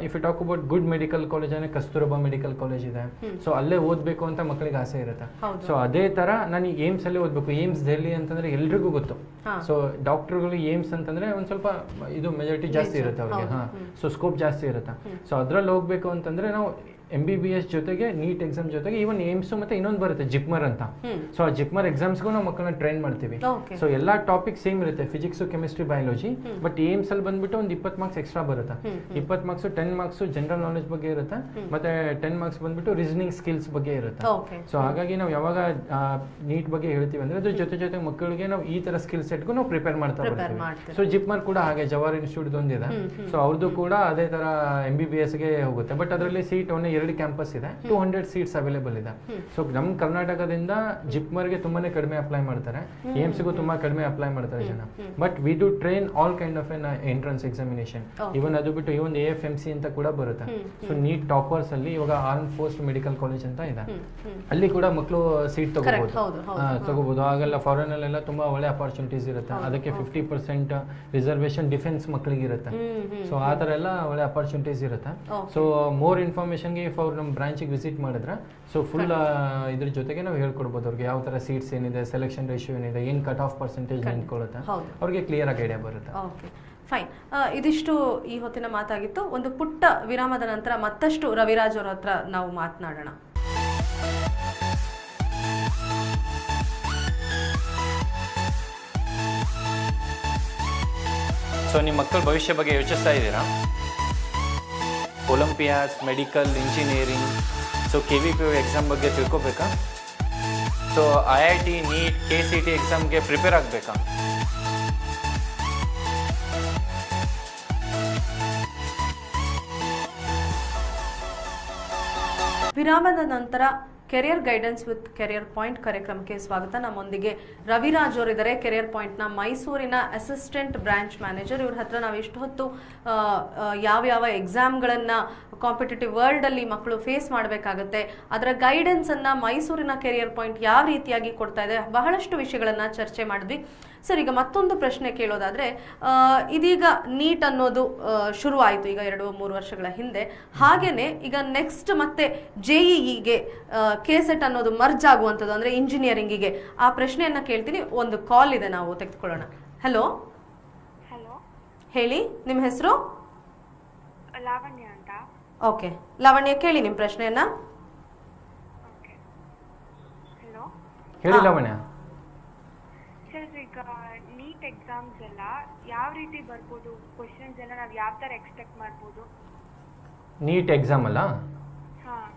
if you talk about good medical college ಅಂದ್ರೆ ಕಸ್ತೂರಬಾ ಮೆಡಿಕಲ್ ಕಾಲೇಜ್ ಇದೆ. ಸೊ ಅಲ್ಲೇ ಓದ್ಬೇಕು ಅಂತ ಮಕ್ಕಳಿಗೆ ಆಸೆ ಇರುತ್ತೆ. ಸೊ ಅದೇ ತರ ನಾನು ಏಮ್ಸ್ ಅಲ್ಲೇ ಓದ್ಬೇಕು. ಏಮ್ಸ್ ದೆಹಲಿ ಅಂತಂದ್ರೆ ಎಲ್ರಿಗೂ ಗೊತ್ತು. ಸೊ ಡಾಕ್ಟರ್ಗಳು ಏಮ್ಸ್ ಅಂತಂದ್ರೆ ಒಂದ್ ಸ್ವಲ್ಪ ಇದು ಮೆಜಾರಿಟಿ ಜಾಸ್ತಿ ಇರುತ್ತೆ ಅವ್ರಿಗೆ. ಸೊ ಸ್ಕೋಪ್ ಜಾಸ್ತಿ ಇರುತ್ತೆ. ಸೊ ಅದ್ರಲ್ಲಿ ಹೋಗ್ಬೇಕು ಅಂತಂದ್ರೆ ನಾವು MBBS ಜೊತೆಗೆ ನೀಟ್ ಎಕ್ಸಾಮ್ ಜೊತೆಗೆ ಈವನ್ ಏಮ್ಸ್ ಮತ್ತೆ ಇನ್ನೊಂದು ಬರುತ್ತೆ ಜಿಪ್ಮರ್ ಅಂತ. ಸೊ ಆ ಜಿಪ್ಮರ್ ಎಕ್ಸಾಮ್ಸ್ಗೂ ನಾವು ಮಕ್ಕಳನ್ನ ಟ್ರೈನ್ ಮಾಡ್ತೀವಿ. ಸೊ ಎಲ್ಲಾ ಟಾಪಿಕ್ ಸೇಮ್ ಇರುತ್ತೆ, physics, chemistry, biology. But AIIMS ಅಲ್ಲಿ ಬಂದ್ಬಿಟ್ಟು ಒಂದು 20 ಮಾರ್ಕ್ಸ್ ಎಕ್ಸ್ಟ್ರಾ ಬರುತ್ತೆ. 20 ಮಾರ್ಕ್ಸ್ 10 ಮಾರ್ಕ್ಸ್ ಜನರಲ್ ನಾಲೆಜ್ ಬಗ್ಗೆ ಇರುತ್ತೆ, ಮತ್ತೆ 10 ಮಾರ್ಕ್ಸ್ ಬಂದ್ಬಿಟ್ಟು ರೀಸನಿಂಗ್ ಸ್ಕಿಲ್ಸ್ ಬಗ್ಗೆ ಇರುತ್ತೆ. ಸೊ ಹಾಗಾಗಿ ನಾವು ಯಾವಾಗ ನೀಟ್ ಬಗ್ಗೆ ಹೇಳ್ತೀವಿ ಅಂದ್ರೆ ಅದ್ರ ಜೊತೆ ಮಕ್ಕಳಿಗೆ ನಾವು ಈ ತರ ಸ್ಕಿಲ್ ಸೆಟ್ಗೂ ನಾವು ಪ್ರಿಪೇರ್ ಮಾಡ್ತಾ ಬರ್ತೀವಿ. ಸೊ ಜಿಪ್ಮರ್ ಕೂಡ ಹಾಗೆ ಜವಾಹರ್ ಇನ್ಸ್ಟಿಟ್ಯೂಟ್ ಒಂದಿದೆ. ಸೊ ಅವ್ರದ್ದು ಕೂಡ ಅದೇ ತರ MBBS ಗೆ ಹೋಗುತ್ತೆ. ಬಟ್ ಅದರಲ್ಲಿ ಸೀಟ್ ಒನ್ 2 ಕ್ಯಾಂಪಸ್ ಇದೆ, 200 ಸೀಟ್ಸ್ ಅವೈಲೇಬಲ್ ಇದೆ. ಸೊ ನಮ್ಮ ಕರ್ನಾಟಕದಿಂದ ಜಿಪ್ಮರ್ಗೆ ತುಂಬಾನೇ ಕಡಿಮೆ ಅಪ್ಲೈ ಮಾಡ್ತಾರೆ, ಏಮ್ಸ್ಗೂ ತುಂಬಾ ಕಡಿಮೆ ಅಪ್ಲೈ ಮಾಡ್ತಾರೆ ಜನ. But we do train all kind of an entrance examination. Even ಅದು ಬಿಟ್ಟು ಇವನ್ AFMC ಅಂತ ಕೂಡ ಬರುತ್ತೆ. ಸೊ ನೀಟ್ ಟಾಪರ್ಸ್ ಅಲ್ಲಿ ಇವಾಗ ಆರ್ಮ್ ಫೋರ್ಸ್ ಮೆಡಿಕಲ್ ಕಾಲೇಜ್ ಅಂತ ಇದೆ, ಅಲ್ಲಿ ಕೂಡ ಮಕ್ಕಳು ಸೀಟ್ ತಗೋಬಹುದು. ಆಗೆಲ್ಲ ಫಾರಿನ್ ಅಲ್ಲೆಲ್ಲ ತುಂಬಾ ಒಳ್ಳೆ ಅಪಾರ್ಚುನಿಟೀಸ್ ಇರುತ್ತೆ. ಅದಕ್ಕೆ 50% ರಿಸರ್ವೇಶನ್ ಡಿಫೆನ್ಸ್ ಮಕ್ಕಳಿಗೆ ಇರುತ್ತೆ. ಸೊ ಆ ತರ ಎಲ್ಲ ಒಳ್ಳೆ ಅಪಾರ್ಚುನಿಟೀಸ್ ಇರುತ್ತೆ. ಸೊ ಮೋರ್ ಇನ್ಫಾರ್ಮೇಶನ್ಗೆ ಅವ್ರು ನಮ್ಮ ಬ್ರಾಂಚಿಗೆ ವಿಸಿಟ್ ಮಾಡಿದ್ರೆ ಸೊ ಫುಲ್ ಇದ್ರ ಜೊತೆಗೆ ನಾವು ಹೇಳ್ಕೊಡ್ಬೋದು ಅವ್ರಿಗೆ ಯಾವ ತರ ಸೀಟ್ಸ್ ಏನಿದೆ, ಸೆಲೆಕ್ಷನ್ ರೇಷಿಯೋ ಏನಿದೆ, ಏನ್ ಕಟ್ ಆಫ್ ಪರ್ಸೆಂಟೇಜ್ ನಿಂತ್ಕೊಳ್ಳುತ್ತೆ, ಅವ್ರಿಗೆ ಕ್ಲಿಯರ್ ಆಗಿ ಐಡಿಯಾ ಬರುತ್ತೆ. ಫೈನ್. ಇದಿಷ್ಟು ಈ ಹೊತ್ತಿನ ಮಾತಾಗಿತ್ತು. ಒಂದು ಪುಟ್ಟ ವಿರಾಮದ ನಂತರ ಮತ್ತಷ್ಟು ರವಿರಾಜ್ ಅವರ ಹತ್ರ ನಾವು ಮಾತನಾಡೋಣ. ಸೊ ನಿಮ್ಮ ಮಕ್ಕಳ ಭವಿಷ್ಯ ಬಗ್ಗೆ ಯೋಚಿಸ್ತಾ ಇದ್ದೀರಾ? Olympiads, medical, engineering, so KVPO exam ಬಗ್ಗೆ ತಿಳ್ಕೊಬೇಕಾ? ಸೊ IIT, ನೀಟ್, KCET ಎಕ್ಸಾಮ್ಗೆ ಪ್ರಿಪೇರ್ ಆಗಬೇಕಾ? ವಿರಾಮದ ನಂತರ career guidance with career point ಕಾರ್ಯಕ್ರಮಕ್ಕೆ ಸ್ವಾಗತ. ನಮ್ಮೊಂದಿಗೆ ರವಿರಾಜ್ ಅವರಿದ್ದಾರೆ, ಕೆರಿಯರ್ ಪಾಯಿಂಟ್ನ ಮೈಸೂರಿನ ಅಸಿಸ್ಟೆಂಟ್ ಬ್ರಾಂಚ್ ಮ್ಯಾನೇಜರ್. ಇವ್ರ ಹತ್ರ ನಾವು ಇಷ್ಟು ಹೊತ್ತು ಯಾವ ಎಕ್ಸಾಮ್ಗಳನ್ನು ಕಾಂಪಿಟೇಟಿವ್ ವರ್ಲ್ಡಲ್ಲಿ ಮಕ್ಕಳು ಫೇಸ್ ಮಾಡಬೇಕಾಗತ್ತೆ, ಅದರ ಗೈಡೆನ್ಸನ್ನು ಮೈಸೂರಿನ ಕೆರಿಯರ್ ಪಾಯಿಂಟ್ ಯಾವ ರೀತಿಯಾಗಿ ಕೊಡ್ತಾ ಇದೆ, ಬಹಳಷ್ಟು ವಿಷಯಗಳನ್ನು ಚರ್ಚೆ ಮಾಡಿದ್ವಿ. ಸರ್, ಈಗ ಮತ್ತೊಂದು ಪ್ರಶ್ನೆ ಕೇಳೋದಾದರೆ, ಇದೀಗ ನೀಟ್ ಅನ್ನೋದು ಶುರು ಆಯಿತು ಈಗ 2-3 ವರ್ಷಗಳ ಹಿಂದೆ. ಹಾಗೇನೆ ಈಗ ನೆಕ್ಸ್ಟ್ ಮತ್ತೆ JEEಗೆ KCET ಅನ್ನೋದು ಮರ್ಜ್ ಆಗುವಂಥದ್ದು, ಅಂದರೆ ಇಂಜಿನಿಯರಿಂಗಿಗೆ. ಆ ಪ್ರಶ್ನೆಯನ್ನು ಕೇಳ್ತೀನಿ. ಒಂದು ಕಾಲ್ ಇದೆ, ನಾವು ತೆಗೆದುಕೊಳ್ಳೋಣ. ಹಲೋ. ಹೇಳಿ ನಿಮ್ಮ ಹೆಸರು? ಲಾವಣ್ಯ ಅಂತ. ಓಕೆ ಲಾವಣ್ಯ, ಕೇಳಿ ನಿಮ್ಮ ಪ್ರಶ್ನೆಯನ್ನ. ಓಕೆ, ಹಲೋ ಹೇಳಿ ಲಾವಣ್ಯ. ಸರ್, ಈಗ ನೀಟ್ ಎಕ್ಸಾಮ್ಸ್ ಎಲ್ಲ ಯಾವ ರೀತಿ ಬರ್ಬೋದು? ಕ್ವಶನ್ಸ್ ಎಲ್ಲ ನಾವು ಯಾವ ಥರ ಎಕ್ಸ್ಪೆಕ್ಟ್ ಮಾಡ್ಬೋದು? ನೀಟ್ ಎಕ್ಸಾಮ್ ಅಲ್ಲ? ಹಾಂ.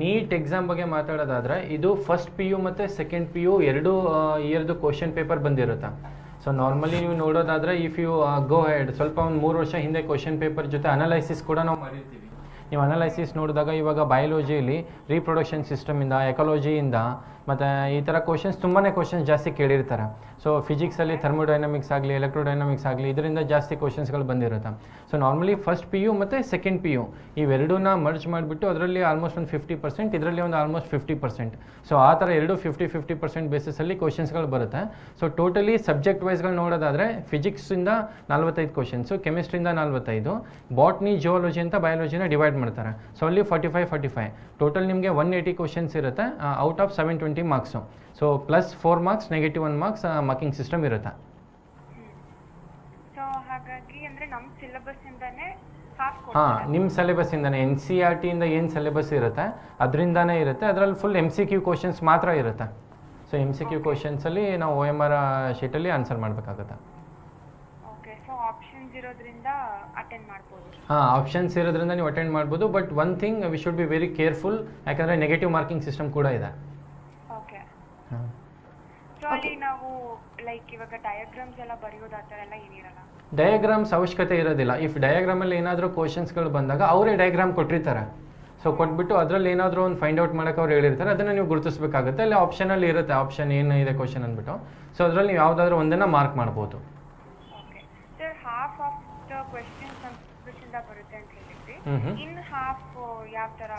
ನೀಟ್ ಎಕ್ಸಾಮ್ ಬಗ್ಗೆ ಮಾತಾಡೋದಾದರೆ ಇದು ಫಸ್ಟ್ ಪಿ ಯು ಮತ್ತು ಸೆಕೆಂಡ್ ಪಿ ಯು ಎರಡೂ ಇಯರ್ದು ಕ್ವಶನ್ ಪೇಪರ್ ಬಂದಿರುತ್ತೆ. ಸೊ ನಾರ್ಮಲಿ ನೀವು ನೋಡೋದಾದರೆ ಇಫ್ ಯು ಗೋ ಹೆಡ್ ಸ್ವಲ್ಪ ಒಂದು 3 ವರ್ಷ ಹಿಂದೆ ಕ್ವಶನ್ ಪೇಪರ್ ಜೊತೆ ಅನಲೈಸಿಸ್ ಕೂಡ ನಾವು ಮಾಡಿರ್ತೀವಿ. ನೀವು ಅನಲೈಸಿಸ್ ನೋಡಿದಾಗ ಇವಾಗ ಬಯಾಲಜಿಯಲ್ಲಿ ರೀಪ್ರೊಡಕ್ಷನ್ ಸಿಸ್ಟಮಿಂದ, ಎಕಾಲಜಿಯಿಂದ ಮತ್ತು ಈ ಥರ ಕ್ವಶನ್ಸ್ ತುಂಬಾ ಕ್ವಶನ್ಸ್ ಜಾಸ್ತಿ ಕೇಳಿರ್ತಾರೆ. ಸೊ ಫಿಸಿಕ್ಸಲ್ಲಿ ಥರ್ಮೋಡೈನಮಿಕ್ಸ್ ಆಗಲಿ, ಎಲೆಕ್ಟ್ರೋಡೈನಮಿಕ್ಸ್ ಆಗಲಿ, ಇದರಿಂದ ಜಾಸ್ತಿ ಕ್ವಶನ್ಸ್ಗಳು ಬಂದಿರುತ್ತೆ. So normally first P U ಮತ್ತು ಸೆಕೆಂಡ್ ಪಿ ಯು ಇವೆರಡೂನ ಮರ್ಜ್ ಮಾಡಿಬಿಟ್ಟು ಅದರಲ್ಲಿ ಆಲ್ಮೋಸ್ಟ್ ಒಂದು 50%, ಇದರಲ್ಲಿ ಒಂದು ಆಲ್ಮೋಸ್ಟ್ 50%. ಸೊ ಆ ಥರ ಎರಡು 50% ಬೇಸಿಸಲ್ಲಿ ಕ್ವಶನ್ಸ್ಗಳು ಬರುತ್ತೆ. ಸೊ ಟೋಟಲಿ ಸಬ್ಜೆಕ್ಟ್ ವೈಸ್ಗಳು ನೋಡೋದಾದರೆ ಫಿಸಿಕ್ಸಿಂದ 45 ಕ್ವಶನ್ಸು, ಕೆಮಿಸ್ಟ್ರಿಯಿಂದ 45, ಬಾಟ್ನಿ, ಜಿಯಾಲಜಿ ಅಂತ ಬಯಾಲಜಿನ ಡಿವೈಡ್ ಮಾಡ್ತಾರೆ. ಸೊ ಅಲ್ಲಿ 45 ಟೋಟಲ್ ನಿಮಗೆ 180 ಕ್ವಶನ್ಸ್ ಇರುತ್ತೆ out of 720 marks. So plus 4 marks, -1 marks marking system ಇರುತ್ತೆ. ಸೊ ಹಾಗಾಗಿ ಅಂದರೆ ನಮ್ಮ ಸಿಲೆಬಸ್ಸಿಂದನೇ ಹಾಫ್ ಹಾಂ, ನಿಮ್ಮ ಸಿಲೆಬಸ್ಸಿಂದನೇ NCERTಯಿಂದ ಏನು ಸಿಲೆಬಸ್ ಇರುತ್ತೆ ಅದರಿಂದನೇ ಇರುತ್ತೆ. ಅದರಲ್ಲಿ ಫುಲ್ MCQ ಕ್ವಶನ್ಸ್ ಮಾತ್ರ ಇರುತ್ತೆ. ಸೊ MCQ ಕ್ವಶನ್ಸಲ್ಲಿ ನಾವು OMR ಶೀಟಲ್ಲಿ ಆನ್ಸರ್ ಮಾಡಬೇಕಾಗುತ್ತೆ. ಓಕೆ, ಸೊ ಆಪ್ಷನ್ಸ್ ಇರೋದ್ರಿಂದ ಅಟೆಂಡ್ ಮಾಡ್ಬೋದು. ಹಾಂ, ಆಪ್ಷನ್ಸ್ ಇರೋದ್ರಿಂದ ನೀವು ಅಟೆಂಡ್ ಮಾಡ್ಬೋದು. But one thing we should be very careful, ಯಾಕಂದರೆ ನೆಗೆಟಿವ್ ಮಾರ್ಕಿಂಗ್ ಸಿಸ್ಟಮ್ ಕೂಡ ಇದೆ. ಓಕೆ, ಸೊ ಅಲ್ಲಿ ನಾವು ಲೈಕ್ ಇವಾಗ ಡಯಾಗ್ರಾಮ್ಸ್ ಎಲ್ಲ ಬರೆಯೋದು ಆ ಥರ ಎಲ್ಲ ಏನಿರಲ್ಲ? ಡಯಾಗ್ರಾಮ್ಸ್ ಅವಶ್ಯಕತೆ ಇರೋದಿಲ್ಲ. ಇಫ್ ಡಯಾಗ್ರಾಮಲ್ಲಿ ಏನಾದರೂ ಕ್ವಶನ್ಸ್ಗಳು ಬಂದಾಗ ಅವರೇ ಡಯಾಗ್ರಾಮ್ ಕೊಟ್ಟಿರ್ತಾರೆ. ಸೊ ಕೊಟ್ಬಿಟ್ಟು ಅದರಲ್ಲಿ ಏನಾದರೂ ಒಂದು ಫೈಂಡ್ ಔಟ್ ಮಾಡೋಕೆ ಅವ್ರು ಹೇಳಿರ್ತಾರೆ, ಅದನ್ನು ನೀವು ಗುರುತಿಸಬೇಕಾಗುತ್ತೆ. ಅಲ್ಲಿ ಆಪ್ಷನಲ್ಲಿ ಇರುತ್ತೆ, ಆಪ್ಷನ್ ಏನಿದೆ ಕ್ವಶನ್ ಅಂದ್ಬಿಟ್ಟು. ಸೊ ಅದರಲ್ಲಿ ನೀವು ಯಾವುದಾದ್ರೂ ಒಂದನ್ನು ಮಾರ್ಕ್ ಮಾಡ್ಬೋದು. Okay sir, half of the questions ಸಂಸ್ಕೃತದಿಂದ ಬರುತ್ತೆ ಅಂತ ಹೇಳಿದ್ರಿ. ಇನ್ ಹಾಫ್ ಯಾವ ಥರ?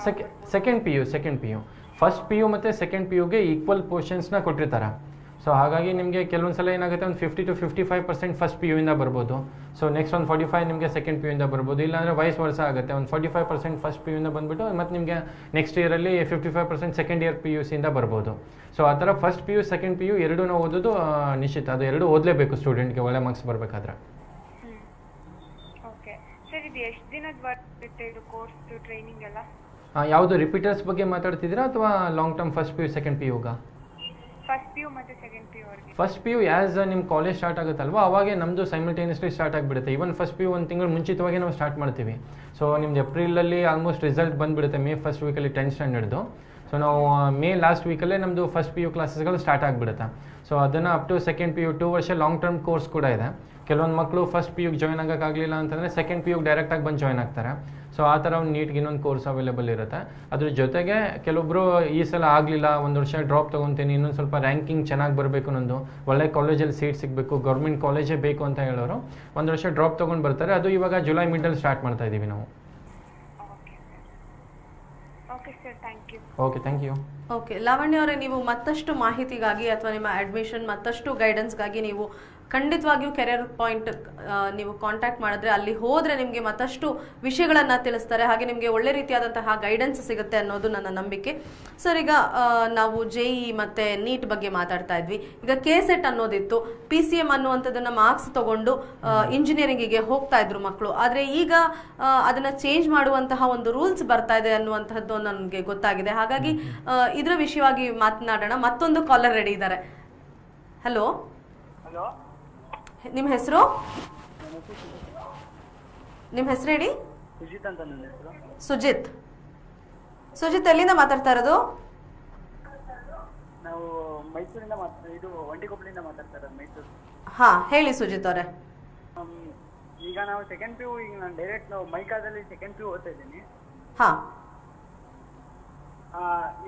Second P U first P U ಮತ್ತು ಸೆಕೆಂಡ್ ಪಿ ಯುಗೆ ಈಕ್ವಲ್ ಪೋರ್ಷನ್ಸ್ನ ಕೊಟ್ಟಿರ್ತಾರೆ. ಸೊ ಹಾಗಾಗಿ ನಿಮಗೆ ಕೆಲವೊಂದು ಸಲ ಏನಾಗುತ್ತೆ, ಒಂದು 50 to 55% ಫಸ್ಟ್ ಪಿ ಯುಯಿಂದ ಬರ್ಬೋದು. ಸೊ ನೆಕ್ಸ್ಟ್ ಒಂದು 45 ನಿಮಗೆ ಸೆಕೆಂಡ್ ಪಿ ಯುಯಿಂದ ಬರ್ಬೋದು. ಇಲ್ಲಾಂದರೆ ವೈಸ್ ವರ್ಷ ಆಗುತ್ತೆ, ಒಂದು 45% ಫಸ್ಟ್ ಪಿ ಯುಯಿಂದ ಬಂದುಬಿಟ್ಟು ಮತ್ತು ನಿಮಗೆ ನೆಕ್ಸ್ಟ್ ಇಯರಲ್ಲಿ 55% ಸೆಕೆಂಡ್ ಇಯರ್ ಪಿ ಯು ಸಿಯಿಂದ ಬರ್ಬೋದು. ಸೊ ಆ ಥರ first P U second P U ಎರಡೂ ಓದೋದು ನಿಶ್ಚಿತ. ಅದು ಎರಡು ಓದಲೇಬೇಕು ಸ್ಟೂಡೆಂಟ್ಗೆ ಒಳ್ಳೆ ಮಾರ್ಕ್ಸ್ ಬರಬೇಕಾದ್ರೆ. ಓಕೆ ಸರ್, ಇದು ಎಷ್ಟು ದಿನದ ಬರುತ್ತೆ ಇದು ಕೋರ್ಸ್ ಟ್ರೈನಿಂಗ್ ಎಲ್ಲ? ಯಾವುದು ರಿಪೀಟರ್ಸ್ ಬಗ್ಗೆ ಮಾತಾಡ್ತಿದ್ದೀರಾ ಅಥವಾ long term first P U second P ಯುಗ? ಫಸ್ಟ್ ಪಿ ಯು ಮತ್ತು ಸೆಕೆಂಡ್ ಪಿ ಯು ಅವ್ರಿಗೆ. ಫಸ್ಟ್ ಪಿ ಯು ಆ್ಯಸ್ ನಿಮ್ಮ ಕಾಲೇಜ್ ಸ್ಟಾರ್ಟ್ ಆಗುತ್ತಲ್ವ, ಅವಾಗೆ ನಮ್ಮದು ಸೈಮಲ್ಟೇನಿಯಸ್ಲಿ ಸ್ಟಾರ್ಟ್ ಆಗಿಬಿಡುತ್ತೆ. ಈವನ್ ಫಸ್ಟ್ ಪಿ ಯು ಒಂದು ತಿಂಗಳು ಮುಂಚಿತವಾಗಿ ನಾವು ಸ್ಟಾರ್ಟ್ ಮಾಡ್ತೀವಿ. ಸೊ ನಿಮ್ದು ಏಪ್ರಿಲಲ್ಲಿ ಆಲ್ಮೋಸ್ಟ್ ರಿಸಲ್ಟ್ ಬಂದುಬಿಡುತ್ತೆ, ಮೇ ಫಸ್ಟ್ ವೀಕಲ್ಲಿ 10th ಸ್ಟ್ಯಾಂಡರ್ಡ್ದು. ಸೊ ನಾವು ಮೇ ಲಾಸ್ಟ್ ವೀಕಲ್ಲೇ ನಮ್ಮದು ಫಸ್ಟ್ ಪಿ ಯು ಕ್ಲಾಸಸ್ಗಳು ಸ್ಟಾರ್ಟ್ ಆಗಿಬಿಡುತ್ತೆ. ಸೊ ಅದನ್ನು up to second P U 2 ವರ್ಷ ಲಾಂಗ್ ಟರ್ಮ್ ಕೋರ್ಸ್ ಕೂಡ ಇದೆ. ಕೆಲವೊಂದು ಮಕ್ಕಳು ಫಸ್ಟ್ ಪಿ ಯುಗೆ ಜಾಯ್ನ್ ಆಗೋಕ್ಕಾಗಲಿಲ್ಲ ಅಂತಂದರೆ ಸೆಕೆಂಡ್ ಪಿ ಯುಗೆ ಡೈರೆಕ್ಟಾಗಿ ಬಂದು ಜಾಯ್ನ್ ಆಗ್ತಾರೆ. ಸೊ ಆ ಥರ ಒಂದು ನೀಟ್ಗೆ ಇನ್ನೊಂದು ಕೋರ್ಸ್ ಅವೈಲೇಬಲ್ ಇರುತ್ತೆ. ಅದ್ರ ಜೊತೆಗೆ ಕೆಲವೊಬ್ಬರು ಈ ಸಲ ಆಗಲಿಲ್ಲ, ಒಂದು ವರ್ಷ ಡ್ರಾಪ್ ತೊಗೊತೀನಿ, ಇನ್ನೊಂದು ಸ್ವಲ್ಪ ರ್ಯಾಂಕಿಂಗ್ ಚೆನ್ನಾಗಿ ಬರಬೇಕು, ನಂದು ಒಳ್ಳೆ ಕಾಲೇಜಲ್ಲಿ ಸೀಟ್ ಸಿಗಬೇಕು, ಗೌರ್ಮೆಂಟ್ ಕಾಲೇಜೇ ಬೇಕು ಅಂತ ಹೇಳೋರು ಒಂದು ವರ್ಷ ಡ್ರಾಪ್ ತೊಗೊಂಡು ಬರ್ತಾರೆ. ಅದು ಇವಾಗ ಜುಲೈ ಮಿಡಲ್ಲಿ ಸ್ಟಾರ್ಟ್ ಮಾಡ್ತಾ ಇದ್ದೀವಿ ನಾವು. Okay sir, thank you. Okay, thank you. Okay Lavanya ಅವರೇ, ನೀವು ಮತ್ತಷ್ಟು ಮಾಹಿತಿಗಾಗಿ ಅಥವಾ ನಿಮ್ಮ ಅಡ್ಮಿಷನ್ ಮತ್ತಷ್ಟು ಗೈಡೆನ್ಸ್ಗಾಗಿ ನೀವು ಖಂಡಿತವಾಗಿಯೂ ಕೆರಿಯರ್ ಪಾಯಿಂಟ್ ನೀವು ಕಾಂಟ್ಯಾಕ್ಟ್ ಮಾಡಿದ್ರೆ ಅಲ್ಲಿ ಹೋದರೆ ನಿಮಗೆ ಮತ್ತಷ್ಟು ವಿಷಯಗಳನ್ನು ತಿಳಿಸ್ತಾರೆ, ಹಾಗೆ ನಿಮಗೆ ಒಳ್ಳೆ ರೀತಿಯಾದಂತಹ ಗೈಡೆನ್ಸ್ ಸಿಗುತ್ತೆ ಅನ್ನೋದು ನನ್ನ ನಂಬಿಕೆ. ಸರ್, ಈಗ ನಾವು JEE ಮತ್ತು ನೀಟ್ ಬಗ್ಗೆ ಮಾತಾಡ್ತಾ ಇದ್ವಿ. ಈಗ KCET ಅನ್ನೋದಿತ್ತು, PCM ಅನ್ನುವಂಥದ್ದನ್ನು ಮಾರ್ಕ್ಸ್ ತಗೊಂಡು ಇಂಜಿನಿಯರಿಂಗಿಗೆ ಹೋಗ್ತಾ ಇದ್ರು ಮಕ್ಕಳು. ಆದರೆ ಈಗ ಅದನ್ನು ಚೇಂಜ್ ಮಾಡುವಂತಹ ಒಂದು ರೂಲ್ಸ್ ಬರ್ತಾ ಇದೆ ಅನ್ನುವಂಥದ್ದು ನನಗೆ ಗೊತ್ತಾಗಿದೆ. ಹಾಗಾಗಿ ಇದರ ವಿಷಯವಾಗಿ ಮಾತನಾಡೋಣ. ಮತ್ತೊಂದು ಕಾಲರ್ ರೆಡಿ ಇದ್ದಾರೆ. ಹಲೋ, ನಿಮ್ಮ ಹೆಸರು? ನಿಮ್ಮ ಹೆಸರು ಹೇಳಿ. ಸುಜಿತ್ ಅಂತ ನನ್ನ ಹೆಸರು. ಸುಜಿತ್ ಎಲ್ಲಿಂದ ಮಾತಾಡ್ತಾ ಇರೋದು? ನಾವು ಮೈಸೂರಿಂದ ಇದು ಒಂಟಿಕೊಪ್ಪಲಿಂದ ಮಾತಾಡ್ತಾ ಇರೋದು, ಮೈಸೂರು. ಹಾ, ಹೇಳಿ ಸುಜಿತ್ ಅವರೇ. ಈಗ ನಾವು ಸೆಕೆಂಡ್ ಪಿ ಯು, ಈಗ ನಾನು ಡೈರೆಕ್ಟ್ ನಾವು ಮೈಕಾದಲ್ಲಿ ಸೆಕೆಂಡ್ ಪಿ ಯು ಓದ್ತಾ ಇದ್ದೀನಿ. ಹಾ,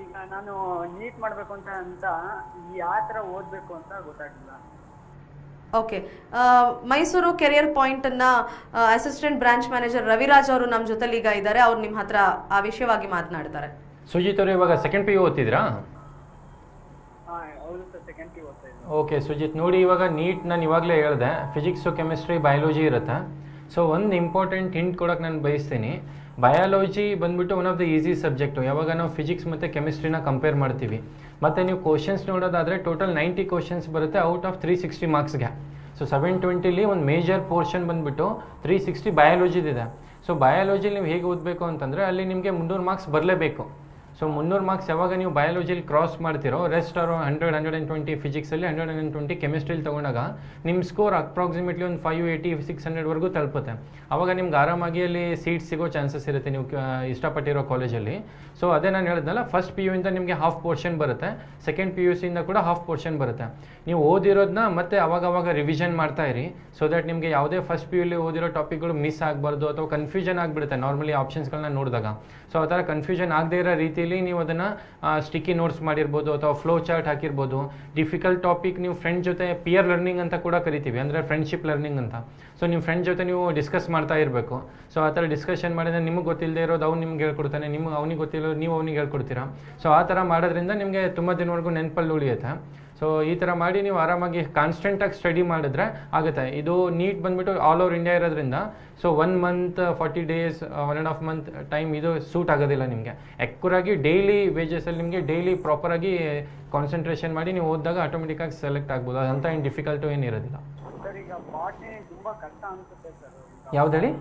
ಈಗ ನಾನು ನೀಟ್ ಮಾಡಬೇಕು ಅಂತ ಯಾವ ಥರ ಓದಬೇಕು ಅಂತ ಗೊತ್ತಾಗ್ತಿಲ್ಲ. ಓಕೆ, ಮೈಸೂರು ಕೆರಿಯರ್ ಪಾಯಿಂಟನ್ನ ಅಸಿಸ್ಟೆಂಟ್ ಬ್ರಾಂಚ್ ಮ್ಯಾನೇಜರ್ ರವಿರಾಜ್ ಅವರು ನಮ್ಮ ಜೊತೆಲಿ ಈಗ ಇದ್ದಾರೆ. ಅವ್ರು ನಿಮ್ಮ ಹತ್ರ ಆ ವಿಷಯವಾಗಿ ಮಾತನಾಡ್ತಾರೆ. ಸುಜಿತ್ ಅವರು ಇವಾಗ ಸೆಕೆಂಡ್ ಪಿ ಯು ಓದ್ತಿದ್ರಾ? ಹೌದು ಸರ್, ಸೆಕೆಂಡ್ ಪಿ ಯು ಓದ್ತಾ ಇದ್ದೀನಿ. ಓಕೆ ಸುಜಿತ್, ನೋಡಿ ಇವಾಗ ನೀಟ್ ನಾನು ಇವಾಗಲೇ ಹೇಳಿದೆ, ಫಿಸಿಕ್ಸು, ಕೆಮಿಸ್ಟ್ರಿ, ಬಯಾಲಜಿ ಇರುತ್ತೆ. ಸೊ ಒಂದು ಇಂಪಾರ್ಟೆಂಟ್ ಹಿಂಟ್ ಕೊಡೋಕೆ ನಾನು ಬಯಸ್ತೀನಿ. ಬಯಾಲಜಿ ಬಂದುಬಿಟ್ಟು one of the easy subject. ಯಾವಾಗ ನಾವು ಫಿಸಿಕ್ಸ್ ಮತ್ತು ಕೆಮಿಸ್ಟ್ರಿನ ಕಂಪೇರ್ ಮಾಡ್ತೀವಿ, ಮತ್ತು ನೀವು ಕ್ವಶನ್ಸ್ ನೋಡೋದಾದರೆ ಟೋಟಲ್ 90 ಕ್ವಶನ್ಸ್ ಬರುತ್ತೆ ಔಟ್ ಆಫ್ 360 ಮಾರ್ಕ್ಸ್ಗೆ. ಸೊ 720ಲಿ ಒಂದು ಮೇಜರ್ ಪೋರ್ಷನ್ ಬಂದುಬಿಟ್ಟು 360 ಬಯಾಲಜಿದಿದೆ. ಸೊ ಬಯಾಲಜಿಲಿ ನೀವು ಹೇಗೆ ಓದಬೇಕು ಅಂತಂದರೆ ಅಲ್ಲಿ ನಿಮಗೆ 300 ಮಾರ್ಕ್ಸ್ ಬರಲೇಬೇಕು. ಸೊ 300 ಮಾರ್ಕ್ಸ್ ಯಾವಾಗ ನೀವು ಬಯಾಲಜಿಲಿ ಕ್ರಾಸ್ ಮಾಡ್ತಿರೋ, ರೆಸ್ಟ್ ಅವರು 100-120 ಫಿಸಿಕ್ಸಲ್ಲಿ, 100-120 ಕೆಮಿಸ್ಟ್ರಿಲಿ ತೊಗೊಂಡಾಗ ನಿಮ್ಮ ಸ್ಕೋರ್ ಅಪ್ರಾಕ್ಸಿಮೇಟ್ಲಿ ಒಂದು 580-600ವರೆಗೂ ತಲುಪುತ್ತೆ. ಆವಾಗ ನಿಮ್ಗೆ ಆರಾಮಾಗಿ ಅಲ್ಲಿ ಸೀಟ್ ಸಿಗೋ ಚಾನ್ಸಸ್ ಇರುತ್ತೆ ನೀವು ಇಷ್ಟಪಟ್ಟಿರೋ ಕಾಲೇಜಲ್ಲಿ. ಸೊ ಅದೇ ನಾನು ಹೇಳಿದ್ನಲ್ಲ, ಫಸ್ಟ್ ಪಿ ಯು ಇಂದ ನಿಮಗೆ ಹಾಫ್ ಪೋರ್ಷನ್ ಬರುತ್ತೆ, ಸೆಕೆಂಡ್ ಪಿ ಯು ಸಿಯಿಂದ ಕೂಡ ಹಾಫ್ ಪೋರ್ಷನ್ ಬರುತ್ತೆ. ನೀವು ಓದಿರೋದನ್ನ ಮತ್ತೆ ಅವಾಗ ರಿವಿಷನ್ ಮಾಡ್ತಾ ಇರಿ, ಸೊ ದಟ್ ನಿಮಗೆ ಯಾವುದೇ ಫಸ್ಟ್ ಪಿ ಯುಲಿ ಓದಿರೋ ಟಾಪಿಕ್ಗಳು ಮಿಸ್ ಆಗಬಾರ್ದು ಅಥವಾ ಕನ್ಫ್ಯೂಷನ್ ಆಗಿಬಿಡುತ್ತೆ ನಾರ್ಮಲಿ ಆಪ್ಷನ್ಸ್ಗಳನ್ನ ನೋಡಿದಾಗ. ಸೊ ಆ ಥರ ಕನ್ಫ್ಯೂಷನ್ ಆಗದೇ ಇರೋ ರೀತಿಯಲ್ಲಿ ನೀವು ಅದನ್ನು ಸ್ಟಿಕ್ಕಿ ನೋಟ್ಸ್ ಮಾಡಿರ್ಬೋದು ಅಥವಾ ಫ್ಲೋ ಚಾರ್ಟ್ ಹಾಕಿರ್ಬೋದು. ಡಿಫಿಕಲ್ಟ್ ಟಾಪಿಕ್ ನೀವು ಫ್ರೆಂಡ್ ಜೊತೆ ಪಿಯರ್ ಲರ್ನಿಂಗ್ ಅಂತ ಕೂಡ ಕರಿತೀವಿ, ಅಂದರೆ ಫ್ರೆಂಡ್ಶಿಪ್ ಲರ್ನಿಂಗ್ ಅಂತ. ಸೊ ನಿಮ್ಮ ಫ್ರೆಂಡ್ ಜೊತೆ ನೀವು ಡಿಸ್ಕಸ್ ಮಾಡ್ತಾ ಇರಬೇಕು. ಸೊ ಆ ಥರ ಡಿಸ್ಕಷನ್ ಮಾಡಿದ್ರೆ ನಿಮಗೆ ಗೊತ್ತಿಲ್ಲದೆ ಇರೋದು ಅವ್ನು ನಿಮ್ಗೆ ಹೇಳ್ಕೊಡ್ತಾನೆ, ಅವ್ನಿಗೆ ಗೊತ್ತಿರೋ ನೀವು ಅವ್ನಿಗೆ ಹೇಳ್ಕೊಡ್ತೀರಾ. ಸೊ ಆ ಥರ ಮಾಡೋದ್ರಿಂದ ನಿಮಗೆ ತುಂಬ ದಿನವರೆಗೂ ನೆನಪಲ್ಲಿ ಉಳಿಯುತ್ತೆ. ಸೊ ಈ ಥರ ಮಾಡಿ ನೀವು ಆರಾಮಾಗಿ ಕಾನ್ಸ್ಟೆಂಟಾಗಿ ಸ್ಟಡಿ ಮಾಡಿದ್ರೆ ಆಗುತ್ತೆ. ಇದು ನೀಟ್ ಬಂದುಬಿಟ್ಟು ಆಲ್ ಓವರ್ ಇಂಡಿಯಾ ಇರೋದ್ರಿಂದ so 1 month 40 days 1.5 month time ಇದು ಸೂಟ್ ಆಗೋದಿಲ್ಲ ನಿಮಗೆ. ಎಕ್ಕೂರಾಗಿ ಡೈಲಿ ವೇಜಸಲ್ಲಿ ನಿಮಗೆ ಡೈಲಿ ಪ್ರಾಪರಾಗಿ ಕಾನ್ಸಂಟ್ರೇಷನ್ ಮಾಡಿ ನೀವು ಓದಿದಾಗ ಆಟೋಮೆಟಿಕ್ಕಾಗಿ ಸೆಲೆಕ್ಟ್ ಆಗ್ಬೋದು. ಅದಂತ ಏನು ಡಿಫಿಕಲ್ಟು ಏನು ಇರೋದಿಲ್ಲ. ಸರ್ ಈಗ ಬಾಟ್ನಿ ತುಂಬಾ ಕಷ್ಟ ಅನ್ಸುತ್ತೆ ಸರ್. ಯಾವ್ದು ಹೇಳಿ?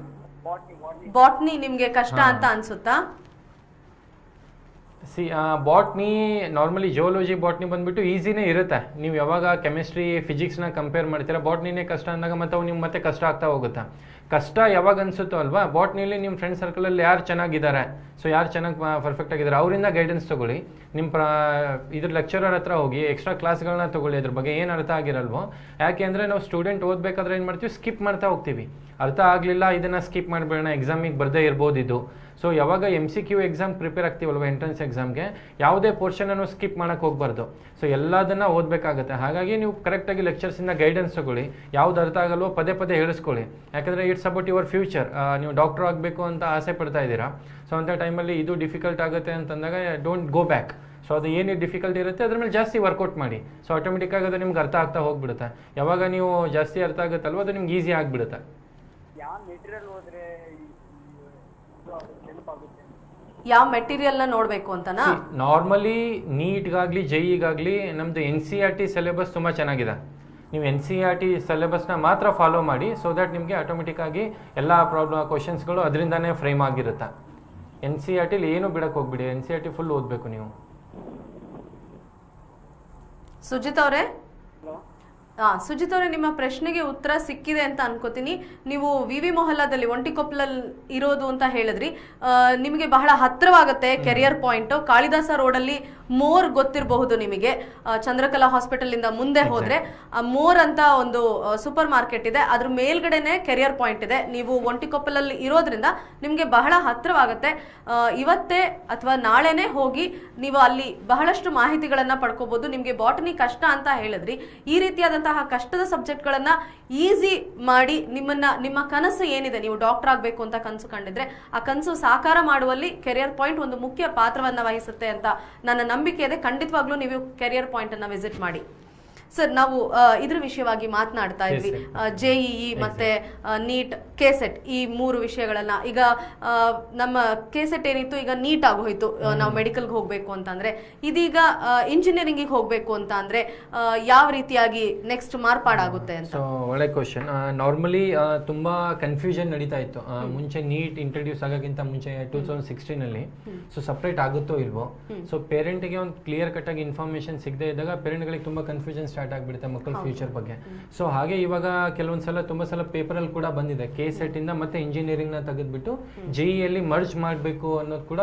ಬಾಟ್ನಿ ನಿಮ್ಗೆ ಕಷ್ಟ ಅಂತ ಅನ್ಸುತ್ತಾ? ಬಾಟ್ನಿ ನಾರ್ಮಲಿ ಜಿಯೋಲಜಿ ಬಾಟ್ನಿ ಬಂದುಬಿಟ್ಟು ಈಸಿನೇ ಇರುತ್ತೆ. ನೀವು ಯಾವಾಗ ಕೆಮಿಸ್ಟ್ರಿ ಫಿಸಿಕ್ಸ್ನ ಕಂಪೇರ್ ಮಾಡ್ತೀರಾ, ಬಾಟ್ನಿನೇ ಕಷ್ಟ ಅಂದಾಗ ಮತ್ತೆ ಅವು ನಿಮ್ಗೆ ಮತ್ತೆ ಕಷ್ಟ ಆಗ್ತಾ ಹೋಗುತ್ತೆ. ಕಷ್ಟ ಯಾವಾಗ ಅನಿಸುತ್ತೋ ಅಲ್ವಾ, ಬಾಟ್ನಿಲಿ ನಿಮ್ಮ ಫ್ರೆಂಡ್ ಸರ್ಕಲಲ್ಲಿ ಯಾರು ಚೆನ್ನಾಗಿದ್ದಾರೆ, ಸೊ ಯಾರು ಚೆನ್ನಾಗಿ ಪರ್ಫೆಕ್ಟ್ ಆಗಿದ್ದಾರೆ ಅವರಿಂದ ಗೈಡೆನ್ಸ್ ತೊಗೊಳ್ಳಿ. ನಿಮ್ಮ ಇದ್ರ ಲೆಕ್ಚರರ್ ಹತ್ರ ಹೋಗಿ ಎಕ್ಸ್ಟ್ರಾ ಕ್ಲಾಸ್ಗಳನ್ನ ತೊಗೊಳ್ಳಿ, ಅದ್ರ ಬಗ್ಗೆ ಏನು ಅರ್ಥ ಆಗಿರಲ್ವೋ. ಯಾಕೆ ಅಂದರೆ ನಾವು ಸ್ಟೂಡೆಂಟ್ ಓದಬೇಕಾದ್ರೆ ಏನು ಮಾಡ್ತೀವಿ, ಸ್ಕಿಪ್ ಮಾಡ್ತಾ ಹೋಗ್ತೀವಿ. ಅರ್ಥ ಆಗಲಿಲ್ಲ ಇದನ್ನು ಸ್ಕಿಪ್ ಮಾಡಿಬಿಡೋಣ, ಎಕ್ಸಾಮಿಗೆ ಬರದೇ ಇರ್ಬೋದು ಇದು. ಸೊ ಯಾವಾಗ MCQ ಎಕ್ಸಾಮ್ ಪ್ರಿಪೇರ್ ಆಗ್ತೀವಲ್ವ ಎಂಟ್ರೆನ್ಸ್ ಎಕ್ಸಾಮ್ಗೆ, ಯಾವುದೇ ಪೋರ್ಷನನ್ನು ಸ್ಕಿಪ್ ಮಾಡೋಕ್ಕೆ ಹೋಗ್ಬಾರ್ದು. ಸೊ ಎಲ್ಲದನ್ನು ಓದಬೇಕಾಗುತ್ತೆ. ಹಾಗಾಗಿ ನೀವು ಕರೆಕ್ಟಾಗಿ ಲೆಕ್ಚರ್ಸಿಂದ ಗೈಡೆನ್ಸ್ ತೊಗೊಳ್ಳಿ. ಯಾವ್ದು ಅರ್ಥ ಆಗಲ್ವೋ ಪದೇ ಪದೇ ಹೇಳಿಸ್ಕೊಳ್ಳಿ. ಯಾಕಂದರೆ ಇಟ್ಸ್ ಅಬೌಟ್ ಯುವರ್ ಫ್ಯೂಚರ್. ನೀವು ಡಾಕ್ಟರ್ ಆಗಬೇಕು ಅಂತ ಆಸೆ ಪಡ್ತಾ ಇದ್ದೀರಾ, ಸೊ ಅಂಥ ಟೈಮಲ್ಲಿ ಇದು ಡಿಫಿಕಲ್ಟ್ ಆಗುತ್ತೆ ಅಂತಂದಾಗ ಡೋಂಟ್ ಗೋ ಬ್ಯಾಕ್. ಸೊ ಅದು ಏನು ಡಿಫಿಕಲ್ಟಿ ಇರುತ್ತೆ ಅದ್ರ ಮೇಲೆ ಜಾಸ್ತಿ ವರ್ಕೌಟ್ ಮಾಡಿ. ಸೊ ಆಟೋಮೆಟಿಕ್ಕಾಗಿ ಅದು ನಿಮ್ಗೆ ಅರ್ಥ ಆಗ್ತಾ ಹೋಗ್ಬಿಡುತ್ತೆ. ಯಾವಾಗ ನೀವು ಜಾಸ್ತಿ ಅರ್ಥ ಆಗುತ್ತಲ್ವ ಅದು ನಿಮ್ಗೆ ಈಸಿ ಆಗಿಬಿಡುತ್ತೆ. ಯಾವ ಮೆಟೀರಿಯಲ್ ಓದ್ರೆ ನೆನಪಾಗುತ್ತೆ? ಯಾವ ಮೆಟೀರಿಯಲ್ನ ನೋಡಬೇಕು ಅಂತನಾ? ನಾರ್ಮಲಿ ನೀಟ್ಗಾಗಲಿ JEಗಾಗಲಿ ನಮ್ಮದು NCERT ಸಿಲೆಬಸ್ ತುಂಬ ಚೆನ್ನಾಗಿದೆ. ನೀವು NCERT ಸಿಲೆಬಸ್ನ ಮಾತ್ರ ಫಾಲೋ ಮಾಡಿ, ಸೊ ದ್ಯಾಟ್ ನಿಮಗೆ ಆಟೋಮೆಟಿಕ್ಕಾಗಿ ಎಲ್ಲ ಕ್ವಶನ್ಸ್ಗಳು ಅದರಿಂದನೇ ಫ್ರೇಮ್ ಆಗಿರುತ್ತೆ. NCERTಲಿ ಏನು ಬಿಡಕ್ಕೆ ಹೋಗ್ಬಿಡಿ, NCERT ಫುಲ್ ಓದಬೇಕು ನೀವು. ಸುಜಿತ್ ಅವರೇ, ಸುಜಿತ್ ಅವರೇ, ನಿಮ್ಮ ಪ್ರಶ್ನೆಗೆ ಉತ್ತರ ಸಿಕ್ಕಿದೆ ಅಂತ ಅನ್ಕೋತೀನಿ. ನೀವು VV ಮೊಹಲ್ಲಾದಲ್ಲಿ ಒಂಟಿಕೊಪ್ಪಲಲ್ಲಿ ಇರೋದು ಅಂತ ಹೇಳಿದ್ರಿ. ನಿಮಗೆ ಬಹಳ ಹತ್ರವಾಗುತ್ತೆ ಕೆರಿಯರ್ ಪಾಯಿಂಟ್. ಕಾಳಿದಾಸ ರೋಡಲ್ಲಿ ಮೋರ್ ಗೊತ್ತಿರಬಹುದು ನಿಮಗೆ. ಚಂದ್ರಕಲಾ ಹಾಸ್ಪಿಟಲ್ ಇಂದ ಮುಂದೆ ಹೋದ್ರೆ ಮೋರ್ ಅಂತ ಒಂದು ಸೂಪರ್ ಮಾರ್ಕೆಟ್ ಇದೆ, ಅದ್ರ ಮೇಲ್ಗಡೆನೆ ಕೆರಿಯರ್ ಪಾಯಿಂಟ್ ಇದೆ. ನೀವು ಒಂಟಿಕೊಪ್ಪಲಲ್ಲಿ ಇರೋದ್ರಿಂದ ನಿಮ್ಗೆ ಬಹಳ ಹತ್ರವಾಗುತ್ತೆ. ಇವತ್ತೇ ಅಥವಾ ನಾಳೆನೆ ಹೋಗಿ ನೀವು ಅಲ್ಲಿ ಬಹಳಷ್ಟು ಮಾಹಿತಿಗಳನ್ನ ಪಡ್ಕೋಬಹುದು. ನಿಮ್ಗೆ ಬಾಟನಿ ಕಷ್ಟ ಅಂತ ಹೇಳಿದ್ರಿ. ಈ ರೀತಿಯಾದಂತಹ ಕಷ್ಟದ ಸಬ್ಜೆಕ್ಟ್ಗಳನ್ನ ಈಸಿ ಮಾಡಿ ನಿಮ್ಮ ಕನಸು ಏನಿದೆ, ನೀವು ಡಾಕ್ಟರ್ ಆಗಬೇಕು ಅಂತ ಕನಸು ಕಂಡಿದ್ರೆ ಆ ಕನಸು ಸಾಕಾರ ಮಾಡುವಲ್ಲಿ ಕೆರಿಯರ್ ಪಾಯಿಂಟ್ ಒಂದು ಮುಖ್ಯ ಪಾತ್ರವನ್ನ ವಹಿಸುತ್ತೆ ಅಂತ ನನ್ನ ನಂಬಿಕೆ ಇದೆ. ಖಂಡಿತವಾಗ್ಲೂ ನೀವು ಕೆರಿಯರ್ ಪಾಯಿಂಟ್ ಅನ್ನ ವಿಸಿಟ್ ಮಾಡಿ. ಸರ್, ನಾವು ಇದ್ರ ವಿಷಯವಾಗಿ ಮಾತನಾಡ್ತಾ ಇದ್ವಿ. JEE ಮತ್ತೆ ನೀಟ್, KCET ಈ 3 ವಿಷಯಗಳನ್ನ. ಈಗ ನಮ್ಮ KCET ಏನಿತ್ತು ಈಗ ನೀಟ್ ಆಗೋಯ್ತು. ನಾವು ಮೆಡಿಕಲ್ಗೆ ಹೋಗ್ಬೇಕು ಅಂತಂದ್ರೆ, ಇದೀಗ ಇಂಜಿನಿಯರಿಂಗಿಗೆ ಹೋಗ್ಬೇಕು ಅಂತ ಅಂದ್ರೆ ಯಾವ ರೀತಿಯಾಗಿ ನೆಕ್ಸ್ಟ್ ಮಾರ್ಪಾಡಾಗುತ್ತೆ ಅಂತ? ಸೊ ಒಳ್ಳೆ ಕ್ವಶನ್. ನಾರ್ಮಲಿ ತುಂಬಾ ಕನ್ಫ್ಯೂಷನ್ ನಡೀತಾ ಇತ್ತು ಮುಂಚೆ. ನೀಟ್ ಇಂಟ್ರೊಡ್ಯೂಸ್ ಆಗೋಕ್ಕಿಂತ ಮುಂಚೆ 2016 ಸೊ ಸಪ್ರೇಟ್ ಆಗುತ್ತೋ ಇಲ್ವೋ. ಸೊ ಪೇರೆಂಟ್ಗೆ ಒಂದು ಕ್ಲಿಯರ್ ಕಟ್ ಆಗಿ ಇನ್ಫಾರ್ಮೇಶನ್ ಸಿಗದೆ ಇದ್ದಾಗ ಪೇರೆಂಟ್ಗಳಿಗೆ ತುಂಬಾ ಕನ್ಫ್ಯೂಷನ್ ಸ್ಟಾರ್ಟ್ ಆಗಿಬಿಡುತ್ತೆ ಮಕ್ಕಳ ಫ್ಯೂಚರ್ ಬಗ್ಗೆ. ಸೊ ಹಾಗೆ ಇವಾಗ ಕೆಲವೊಂದ್ಸಲ ತುಂಬಾ ಸಲ ಪೇಪರಲ್ಲಿ ಕೂಡ ಬಂದಿದೆ, KCET ಇಂದ ಮತ್ತೆ ಇಂಜಿನಿಯರಿಂಗ್ ನ ತೆಗೆದ್ಬಿಟ್ಟು JEಯಲ್ಲಿ ಮರ್ಜ್ ಮಾಡಬೇಕು ಅನ್ನೋದು ಕೂಡ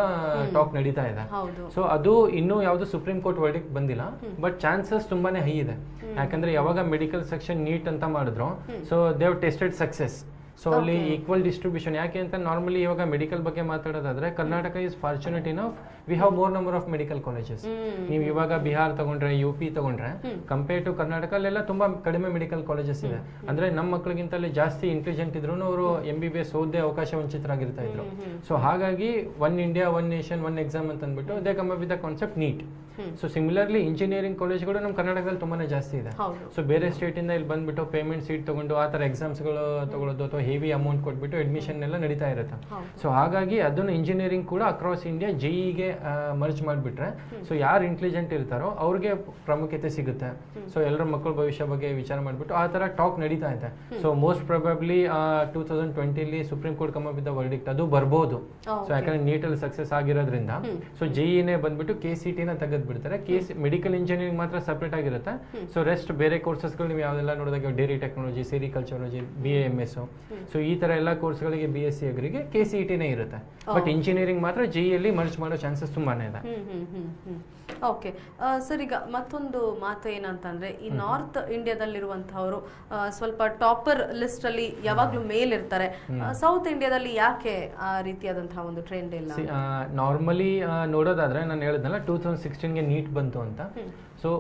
ಟಾಕ್ ನಡೀತಾ ಇದೆ. ಸೊ ಅದು ಇನ್ನೂ ಯಾವುದು ಸುಪ್ರೀಂ ಕೋರ್ಟ್ ವರ್ಡಿಕ್ಟ್ ಬಂದಿಲ್ಲ, ಬಟ್ ಚಾನ್ಸಸ್ ತುಂಬಾನೇ ಹೈ ಇದೆ. ಯಾಕಂದ್ರೆ ಯಾವಾಗ ಮೆಡಿಕಲ್ ಸೆಕ್ಷನ್ ನೀಟ್ ಅಂತ ಮಾಡಿದ್ರು, so they tested success. So ಅಲ್ಲಿ ಈಕ್ವಲ್ ಡಿಸ್ಟ್ರಿಬ್ಯೂಷನ್. ಯಾಕೆ ಅಂತ ನಾರ್ಮಲಿ ಇವಾಗ ಮೆಡಿಕಲ್ ಬಗ್ಗೆ ಮಾತಾಡೋದಾದ್ರೆ Karnataka is fortunate enough we have more number of medical colleges. ನೀವು ಇವಾಗ ಬಿಹಾರ್ ತಗೊಂಡ್ರೆ, UP ತಗೊಂಡ್ರೆ, ಕಂಪೇರ್ ಟು ಕರ್ನಾಟಕ ಅಲ್ಲೆಲ್ಲ ತುಂಬಾ ಕಡಿಮೆ ಮೆಡಿಕಲ್ ಕಾಲೇಜಸ್ ಇದೆ. ಅಂದ್ರೆ ನಮ್ಮ ಮಕ್ಕಳಿಗಿಂತ ಅಲ್ಲಿ ಜಾಸ್ತಿ ಇಂಟೆಲಿಜೆಂಟ್ ಇದ್ರು ಅವರು MBBS ಓದೇ ಅವಕಾಶ ವಂಚಿತರಾಗಿರ್ತಾ ಇದ್ರು. ಸೊ ಹಾಗಾಗಿ 1 ಇಂಡಿಯಾ 1 ನೇಷನ್ 1 ಎಕ್ಸಾಮ್ ಅಂತ ಅಂದ್ಬಿಟ್ಟು they come up with the concept NEET. So similarly engineering ಕಾಲೇಜ್ಗಳು ನಮ್ಮ ಕರ್ನಾಟಕದಲ್ಲಿ ತುಂಬಾನೇ ಜಾಸ್ತಿ ಇದೆ. ಹೌದು. ಸೊ ಬೇರೆ ಸ್ಟೇಟಿಂದ ಇಲ್ಲಿ ಬಂದ್ಬಿಟ್ಟು ಪೇಮೆಂಟ್ ಸೀಟ್ ತಗೊಂಡು ಆ ಥರ ಎಕ್ಸಾಮ್ಸ್ಗಳು ತಗೊಳ್ಳೋದು ಅಥವಾ ಹೆವಿ ಅಮೌಂಟ್ ಕೊಟ್ಬಿಟ್ಟು ಅಡ್ಮಿಷನ್ ಎಲ್ಲ ನಡೀತಾ ಇರುತ್ತೆ. ಸೊ ಹಾಗಾಗಿ ಅದನ್ನು ಇಂಜಿನಿಯರಿಂಗ್ ಕೂಡ ಅಕ್ರಾಸ್ ಇಂಡಿಯಾ JEE ಮರ್ಜ್ ಮಾಡಿಬಿಟ್ರೆ ಸೊ ಯಾರು ಇಂಟೆಲಿಜೆಂಟ್ ಇರ್ತಾರೋ ಅವ್ರಿಗೆ ಪ್ರಾಮುಖ್ಯತೆ ಸಿಗುತ್ತೆ. ಸೊ ಎಲ್ಲರ ಮಕ್ಕಳ ಭವಿಷ್ಯ ಬಗ್ಗೆ ವಿಚಾರ ಮಾಡಿಬಿಟ್ಟು ಆ ಥರ ಟಾಕ್ ನಡೀತಾ ಇದೆ. So most probably 2020 supreme court come up with verdict ಅದು ಬರ್ಬೋದು. ಸೊ ಯಾಕಂದ್ರೆ ನೀಟಲ್ಲಿ ಸಕ್ಸಸ್ ಆಗಿರೋದ್ರಿಂದ ಸೊ JEE ಬಂದ್ಬಿಟ್ಟು KCT ತೆಗೆದು ಬಿಡ್ತಾರೆ. ಮೆಡಿಕಲ್ ಇಂಜಿನಿಯರಿಂಗ್ ಮಾತ್ರ ಸಪ್ರೇಟ್ ಆಗಿರುತ್ತೆ. ಸೊ ರೆಸ್ಟ್ ಬೇರೆ ಕೋರ್ಸಸ್ಗಳು ನೀವು ಯಾವ್ದೆಲ್ಲ ನೋಡಿದಾಗ dairy technology, sericulturology, BA MS so ಈ ತರ ಎಲ್ಲ ಕೋರ್ಸ್ಗಳಿಗೆ BSc ಅಗ್ರಿಗೆ KCT ಇರುತ್ತೆ. ಬಟ್ ಇಂಜಿನಿಯರಿಂಗ್ ಮಾತ್ರ JEE ಮರ್ಜ್ ಮಾಡೋ ಚಾನ್ಸಸ್ ತುಂಬಾನೇ ಇದೆ. ಓಕೆ ಸರ್, ಈಗ ಮತ್ತೊಂದು ಮಾತು ಏನಂತಂದ್ರೆ ಈ ನಾರ್ತ್ ಇಂಡಿಯಾದಲ್ಲಿರುವಂತಹವರು ಸ್ವಲ್ಪ ಟಾಪರ್ ಲಿಸ್ಟ್ ಅಲ್ಲಿ ಯಾವಾಗ್ಲೂ ಮೇಲಿರ್ತಾರೆ. ಸೌತ್ ಇಂಡಿಯಾದಲ್ಲಿ ಯಾಕೆ ಆ ರೀತಿಯಾದಂತಹ ಒಂದು ಟ್ರೆಂಡ್ ಇಲ್ಲ? ನಾರ್ಮಲಿ ನೋಡೋದಾದ್ರೆ ನಾನು ಹೇಳಿದ್ನಲ್ಲ 2016ಗೆ ನೀಟ್ ಬಂತು ಅಂತ. ಸೊ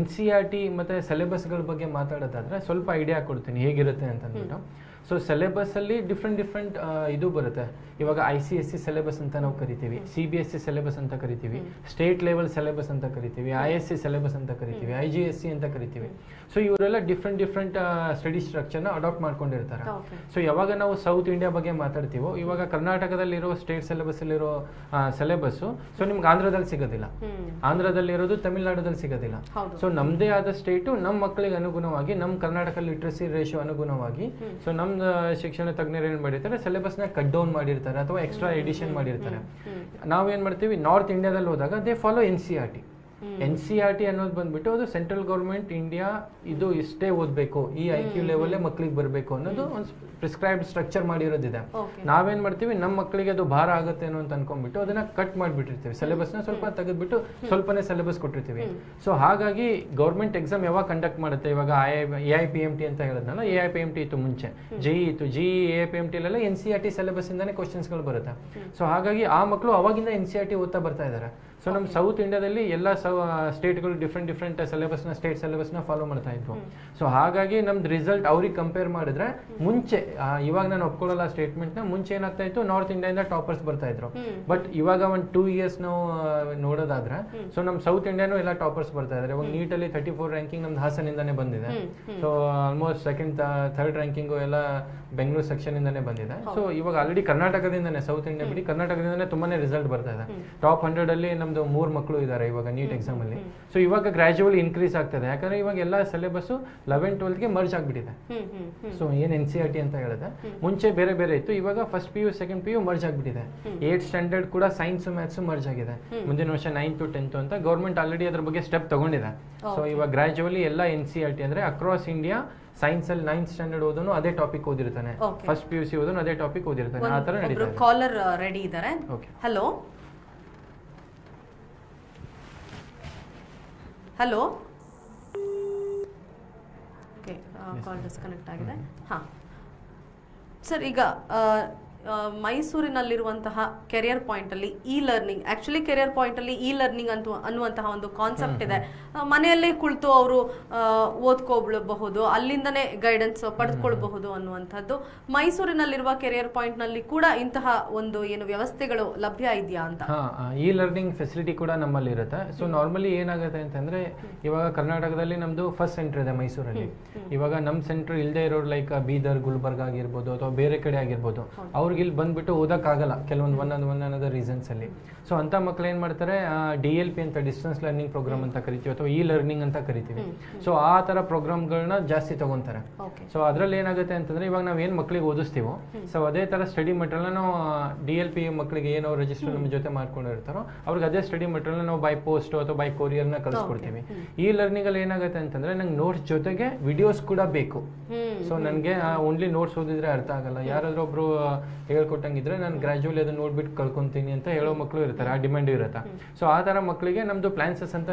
NCERT ಮತ್ತೆ ಸಿಲೆಬಸ್ಗಳ ಬಗ್ಗೆ ಮಾತಾಡೋದಾದ್ರೆ ಸ್ವಲ್ಪ ಐಡಿಯಾ ಕೊಡ್ತೀನಿ ಹೇಗಿರುತ್ತೆ ಅಂತ ಅಂದ್ಬಿಟ್ಟು. ಸೊ ಸಿಲೆಬಸ್ ಅಲ್ಲಿ ಡಿಫ್ರೆಂಟ್ ಇದು ಬರುತ್ತೆ. ಇವಾಗ ICSE ಸಿಲೆಬಸ್ ಅಂತ ನಾವು ಕರಿತೀವಿ, CBSE ಸಿಲೆಬಸ್ ಅಂತ ಕರಿತೀವಿ, ಸ್ಟೇಟ್ ಲೆವೆಲ್ ಸಿಲೆಬಸ್ ಅಂತ ಕರಿತೀವಿ, ISC ಸಿಲೆಬಸ್ ಅಂತ ಕರಿತೀವಿ, IGSE ಅಂತ ಕರಿತೀವಿ. ಸೊ ಇವರೆಲ್ಲ ಡಿಫ್ರೆಂಟ್ ಸ್ಟಡಿ ಸ್ಟ್ರಕ್ಚರ್ನ ಅಡಾಪ್ಟ್ ಮಾಡ್ಕೊಂಡಿರ್ತಾರೆ. ಸೊ ಯಾವಾಗ ನಾವು ಸೌತ್ ಇಂಡಿಯಾ ಬಗ್ಗೆ ಮಾತಾಡ್ತೀವೋ ಇವಾಗ ಕರ್ನಾಟಕದಲ್ಲಿರೋ ಸ್ಟೇಟ್ ಸಿಲೆಬಸ್ಸಲ್ಲಿರೋ ಸಿಲೆಬಸ್ಸು ಸೊ ನಿಮ್ಗೆ ಆಂಧ್ರದಲ್ಲಿ ಸಿಗೋದಿಲ್ಲ, ಆಂಧ್ರದಲ್ಲಿರೋದು ತಮಿಳ್ನಾಡಲ್ಲಿ ಸಿಗೋದಿಲ್ಲ. ಸೊ ನಮ್ಮದೇ ಆದ ಸ್ಟೇಟು ನಮ್ಮ ಮಕ್ಕಳಿಗೆ ಅನುಗುಣವಾಗಿ ನಮ್ಮ ಕರ್ನಾಟಕ ಲಿಟ್ರಸಿ ರೇಷಿಯೋ ಅನುಗುಣವಾಗಿ ಸೊ ನಮ್ಮ ಶಿಕ್ಷಣ ತಜ್ಞರು ಏನು ಮಾಡಿರ್ತಾರೆ ಸಿಲೆಬಸ್ನ ಕಟ್ ಡೌನ್ ಮಾಡಿರ್ತಾರೆ ಅಥವಾ ಎಕ್ಸ್ಟ್ರಾ ಎಡಿಷನ್ ಮಾಡಿರ್ತಾರೆ. ನಾವೇನ್ ಮಾಡ್ತೀವಿ ನಾರ್ತ್ ಇಂಡಿಯಾದಲ್ಲಿ ಹೋದಾಗ ದೇ ಫಾಲೋ NCERT ಅನ್ನೋದು ಬಂದ್ಬಿಟ್ಟು ಅದು ಸೆಂಟ್ರಲ್ ಗೌರ್ಮೆಂಟ್ ಇಂಡಿಯಾ ಇದು ಇಷ್ಟೇ ಓದಬೇಕು, ಈ IQ ಲೆವೆಲ್ಲೇ ಮಕ್ಳಿಗೆ ಬರಬೇಕು ಅನ್ನೋದು ಒಂದು ಪ್ರಿಸ್ಕ್ರೈಬ್ಡ್ ಸ್ಟ್ರಕ್ಚರ್ ಮಾಡಿರೋದಿದೆ. ನಾವೇನ್ ಮಾಡ್ತೀವಿ ನಮ್ಮ ಮಕ್ಕಳಿಗೆ ಅದು ಭಾರ ಆಗುತ್ತೆ ಅನ್ನೋ ಅಂತ ಅನ್ಕೊಂಡ್ಬಿಟ್ಟು ಅದನ್ನ ಕಟ್ ಮಾಡಿಬಿಟ್ಟಿರ್ತೀವಿ, ಸಿಲೆಬಸ್ನ ಸ್ವಲ್ಪ ತೆಗೆದ್ಬಿಟ್ಟು ಸ್ವಲ್ಪನೇ ಸಿಲೆಬಸ್ ಕೊಟ್ಟಿರ್ತೀವಿ. ಸೊ ಹಾಗಾಗಿ ಗೌರ್ಮೆಂಟ್ ಎಕ್ಸಾಮ್ ಯಾವಾಗ ಕಂಡಕ್ಟ್ ಮಾಡುತ್ತೆ, ಇವಾಗ AIPMT ಅಂತ ಹೇಳಿದ್ನಲ್ಲ, AIPMT ಇತ್ತು ಮುಂಚೆ, JEE ಇತ್ತು, JEE AIPMT ಅಲ್ಲೆಲ್ಲ NCERT ಸಿಲೆಬಸ್ ಇಂದಾನೆ ಕ್ವಶನ್ಸ್ಗಳು ಬರುತ್ತೆ. ಸೊ ಹಾಗಾಗಿ ಆ ಮಕ್ಕಳು ಅವಾಗಿಂದ NCERT ಓದ್ತಾ ಬರ್ತಾ ಇದ್ದಾರೆ. ಸೊ ನಮ್ಮ ಸೌತ್ ಇಂಡಿಯಾದಲ್ಲಿ ಎಲ್ಲ ಸ್ಟೇಟ್ಗಳು ಡಿಫ್ರೆಂಟ್ ಸಿಲೆಬಸ್ನ ಸ್ಟೇಟ್ ಸಿಲೆಬಸ್ನ ಫಾಲೋ ಮಾಡ್ತಾ ಇದ್ರು. ಸೊ ಹಾಗಾಗಿ ನಮ್ದು ರಿಸಲ್ಟ್ ಅವ್ರಿಗೆ ಕಂಪೇರ್ ಮಾಡಿದ್ರೆ ಮುಂಚೆ ಇವಾಗ ನಾನು ಒಪ್ಕೊಳ್ಳಲ್ಲ ಸ್ಟೇಟ್ಮೆಂಟ್ನ, ಮುಂಚೆ ಏನಾಗ್ತಾ ಇತ್ತು ನಾರ್ತ್ ಇಂಡಿಯಾದಿಂದ ಟಾಪರ್ಸ್ ಬರ್ತಾ ಇದ್ರು. ಬಟ್ ಇವಾಗ ಒಂದು 2 years ನಾವು ನೋಡೋದಾದ್ರೆ ಸೊ ನಮ್ಮ ಸೌತ್ ಇಂಡಿಯಾನು ಎಲ್ಲ ಟಾಪರ್ಸ್ ಬರ್ತಾ ಇದ್ದಾರೆ. ಇವಾಗ ನೀಟಲ್ಲಿ 34 ರ್ಯಾಂಕಿಂಗ್ ನಮ್ದು ಹಾಸನಿಂದಾನೇ ಬಂದಿದೆ. So almost second third ranking ಎಲ್ಲ ಬೆಂಗಳೂರು ಸೆಕ್ಷನ್ ಇಂದಾನೆ ಬಂದಿದೆ. ಸೊ ಇವಾಗ ಆಲ್ರೆಡಿ ಕರ್ನಾಟಕದಿಂದಾನೆ, ಸೌತ್ ಇಂಡಿಯಾ ಬಿಡಿ ಕರ್ನಾಟಕದಿಂದಾನೆ ತುಂಬಾನೇ ರಿಸಲ್ಟ್ ಬರ್ತಾ ಇದೆ. ಟಾಪ್ 100 ಅಲ್ಲಿ ನಮ್ದು 3 ಮಕ್ಕಳು ಇದ್ದಾರೆ ಇವಾಗ ನೀಟ್ ಎಕ್ಸಾಮ್ ಅಲ್ಲಿ. ಸೊ ಇವಾಗ ಗ್ರಾಜುವಲಿ ಇನ್ಕ್ರೀಸ್ ಆಗ್ತದೆ, ಯಾಕಂದ್ರೆ ಇವಾಗ ಎಲ್ಲ ಸಿಲೆಬಸ್ 11th 12th ಮರ್ಜ್ ಆಗ್ಬಿಟ್ಟಿದೆ. ಸೊ ಏನ್ NCERT ಅಂತ ಹೇಳಿದೆ ಮುಂಚೆ ಬೇರೆ ಬೇರೆ ಇತ್ತು, ಇವಾಗ first PU second PU merge ಆಗ್ಬಿಟ್ಟಿದೆ. 8th ಸ್ಟ್ಯಾಂಡರ್ಡ್ ಕೂಡ ಸೈನ್ಸ್ ಮ್ಯಾಥ್ಸ್ ಮರ್ಜ್ ಆಗಿದೆ. ಮುಂದಿನ ವರ್ಷ 9th 10th ಅಂತ ಗೌರ್ಮೆಂಟ್ ಆಲ್ರೆಡಿ ಅದ್ರ ಬಗ್ಗೆ ಸ್ಟೆಪ್ ತಗೊಂಡಿದೆ. ಸೊ ಇವಾಗ ಗ್ರಾಜುವಲಿ ಎಲ್ಲ NCERT ಅಂದ್ರೆ ಅಕ್ರಾಸ್ ಇಂಡಿಯಾ ಸೈನ್ಸ್ ಅಲ್ಲಿ 9th ಸ್ಟ್ಯಾಂಡರ್ಡ್ ಓದೋನು ಅದೇ ಟಾಪಿಕ್ ಓದಿರ್ತಾನೆ, ಫಸ್ಟ್ PUC ಓದೋನು ಅದೇ ಟಾಪಿಕ್ ಓದಿರ್ತಾನೆ. ಆ ತರ ನಡೀತಾ ಇದೆ. ಕಾಲರ್ ರೆಡಿ ಇದ್ದಾರೆ. Hello hello, okay, call disconnect ಆಗಿದೆ. ಹಾಂ ಸರ್, ಈಗ ಮೈಸೂರಿನಲ್ಲಿರುವಂತಹ ಕೆರಿಯರ್ ಪಾಯಿಂಟ್ ಅಲ್ಲಿ ಲರ್ನಿಂಗ್, ಆಕ್ಚುಲಿ ಕೆರಿಯರ್ ಪಾಯಿಂಟ್ ಅಲ್ಲಿ ಲರ್ನಿಂಗ್ ಅನ್ನುವಂತಹ ಒಂದು ಕಾನ್ಸೆಪ್ಟ್ ಇದೆ. ಮನೆಯಲ್ಲೇ ಕುಳಿತು ಅವರು ಓದ್ಕೋಬಹುದು, ಅಲ್ಲಿಂದನೇ ಗೈಡೆನ್ಸ್ ಪಡೆದುಕೊಳ್ಬಹುದು ಅನ್ನುವಂಥದ್ದು. ಮೈಸೂರಿನಲ್ಲಿರುವ ಕೆರಿಯರ್ ಪಾಯಿಂಟ್ ನಲ್ಲಿ ಕೂಡ ಇಂತಹ ಒಂದು ಏನು ವ್ಯವಸ್ಥೆಗಳು ಲಭ್ಯ ಇದೆಯಾ ಅಂತ? ಲರ್ನಿಂಗ್ ಫೆಸಿಲಿಟಿ ಕೂಡ ನಮ್ಮಲ್ಲಿ ಇರುತ್ತೆ. ಸೊ ನಾರ್ಮಲಿ ಏನಾಗುತ್ತೆ ಅಂತಂದ್ರೆ ಇವಾಗ ಕರ್ನಾಟಕದಲ್ಲಿ ನಮ್ದು ಫಸ್ಟ್ ಸೆಂಟರ್ ಇದೆ ಮೈಸೂರಲ್ಲಿ. ಇವಾಗ ನಮ್ಮ ಸೆಂಟರ್ ಇಲ್ಲದೆ ಇರೋರು ಲೈಕ್ ಬೀದರ್, ಗುಲ್ಬರ್ಗ ಆಗಿರ್ಬೋದು ಅಥವಾ ಬೇರೆ ಕಡೆ ಆಗಿರ್ಬೋದು, ಅವ್ರಿಗೆ ಇಲ್ಲಿ ಬಂದ್ಬಿಟ್ಟು ಓದಕ್ಕಾಗಲ್ಲ ಕೆಲವೊಂದು ಒಂದೊಂದು ರೀಸನ್ಸ್ ಅಲ್ಲಿ. ಸೊ ಅಂತ ಮಕ್ಳು ಏನ್ ಮಾಡ್ತಾರೆ DLP ಅಂತ ಡಿಸ್ಟೆನ್ಸ್ ಲರ್ನಿಂಗ್ ಪ್ರೋಗ್ರಾಮ್ ಅಂತ ಕರಿತೀವಿ ಅಥವಾ ಲರ್ನಿಂಗ್ ಅಂತ ಕರಿತೀವಿ. ಸೊ ಆ ತರ ಪ್ರೋಗ್ರಾಮ್ಗಳನ್ನ ಜಾಸ್ತಿ ತಗೊಂತಾರೆ. ಸೊ ಅದ್ರಲ್ಲಿ ಏನಾಗುತ್ತೆ ಅಂತಂದ್ರೆ ಇವಾಗ ನಾವ್ ಏನ್ ಮಕ್ಳಿಗೆ ಓದಿಸ್ತೀವೋ ಸೊ ಅದೇ ತರ ಸ್ಟಡಿ ಮೆಟೀರಿಯಲ್ ನಾವು DLP ಮಕ್ಳಿಗೆ ಏನೋ ರಿಜಿಸ್ಟರ್ ನಮ್ಮ ಜೊತೆ ಮಾಡ್ಕೊಂಡಿರ್ತಾರೋ ಅವ್ರಿಗೆ ಅದೇ ಸ್ಟಡಿ ಮೆಟೀರಿಯಲ್ ನಾವು ಬೈ ಪೋಸ್ಟ್ ಅಥವಾ ಬೈ ಕೊರಿಯರ್ನ ಕಳಿಸ್ಕೊಡ್ತೀವಿ. ಲರ್ನಿಂಗ್ ಅಲ್ಲಿ ಏನಾಗುತ್ತೆ ಅಂತಂದ್ರೆ ನಂಗೆ ನೋಟ್ಸ್ ಜೊತೆಗೆ ವಿಡಿಯೋಸ್ ಕೂಡ ಬೇಕು. ಸೊ ನನಗೆ ಓನ್ಲಿ ನೋಟ್ಸ್ ಓದಿದ್ರೆ ಅರ್ಥ ಆಗಲ್ಲ, ಯಾರಾದ್ರೂ ಒಬ್ರು ಹೇಳ್ಕೊಟ್ಟಂಗಿದ್ರೆ ನಾನು ಗ್ರಾಜುವಲಿ ಅದನ್ನ ನೋಡ್ಬಿಟ್ಟು ಕಳ್ಕೊಂತೀನಿ ಅಂತ ಹೇಳೋ ಮಕ್ಕಳು ಇರ್ತಾರೆ, ಆ ಡಿಮ್ಯಾಂಡ್ ಇರುತ್ತೆ. ಸೊ ಆ ತರ ಮಕ್ಕಳಿಗೆ ನಮ್ದು ಪ್ಲಾನ್ಸಸ್ ಅಂತ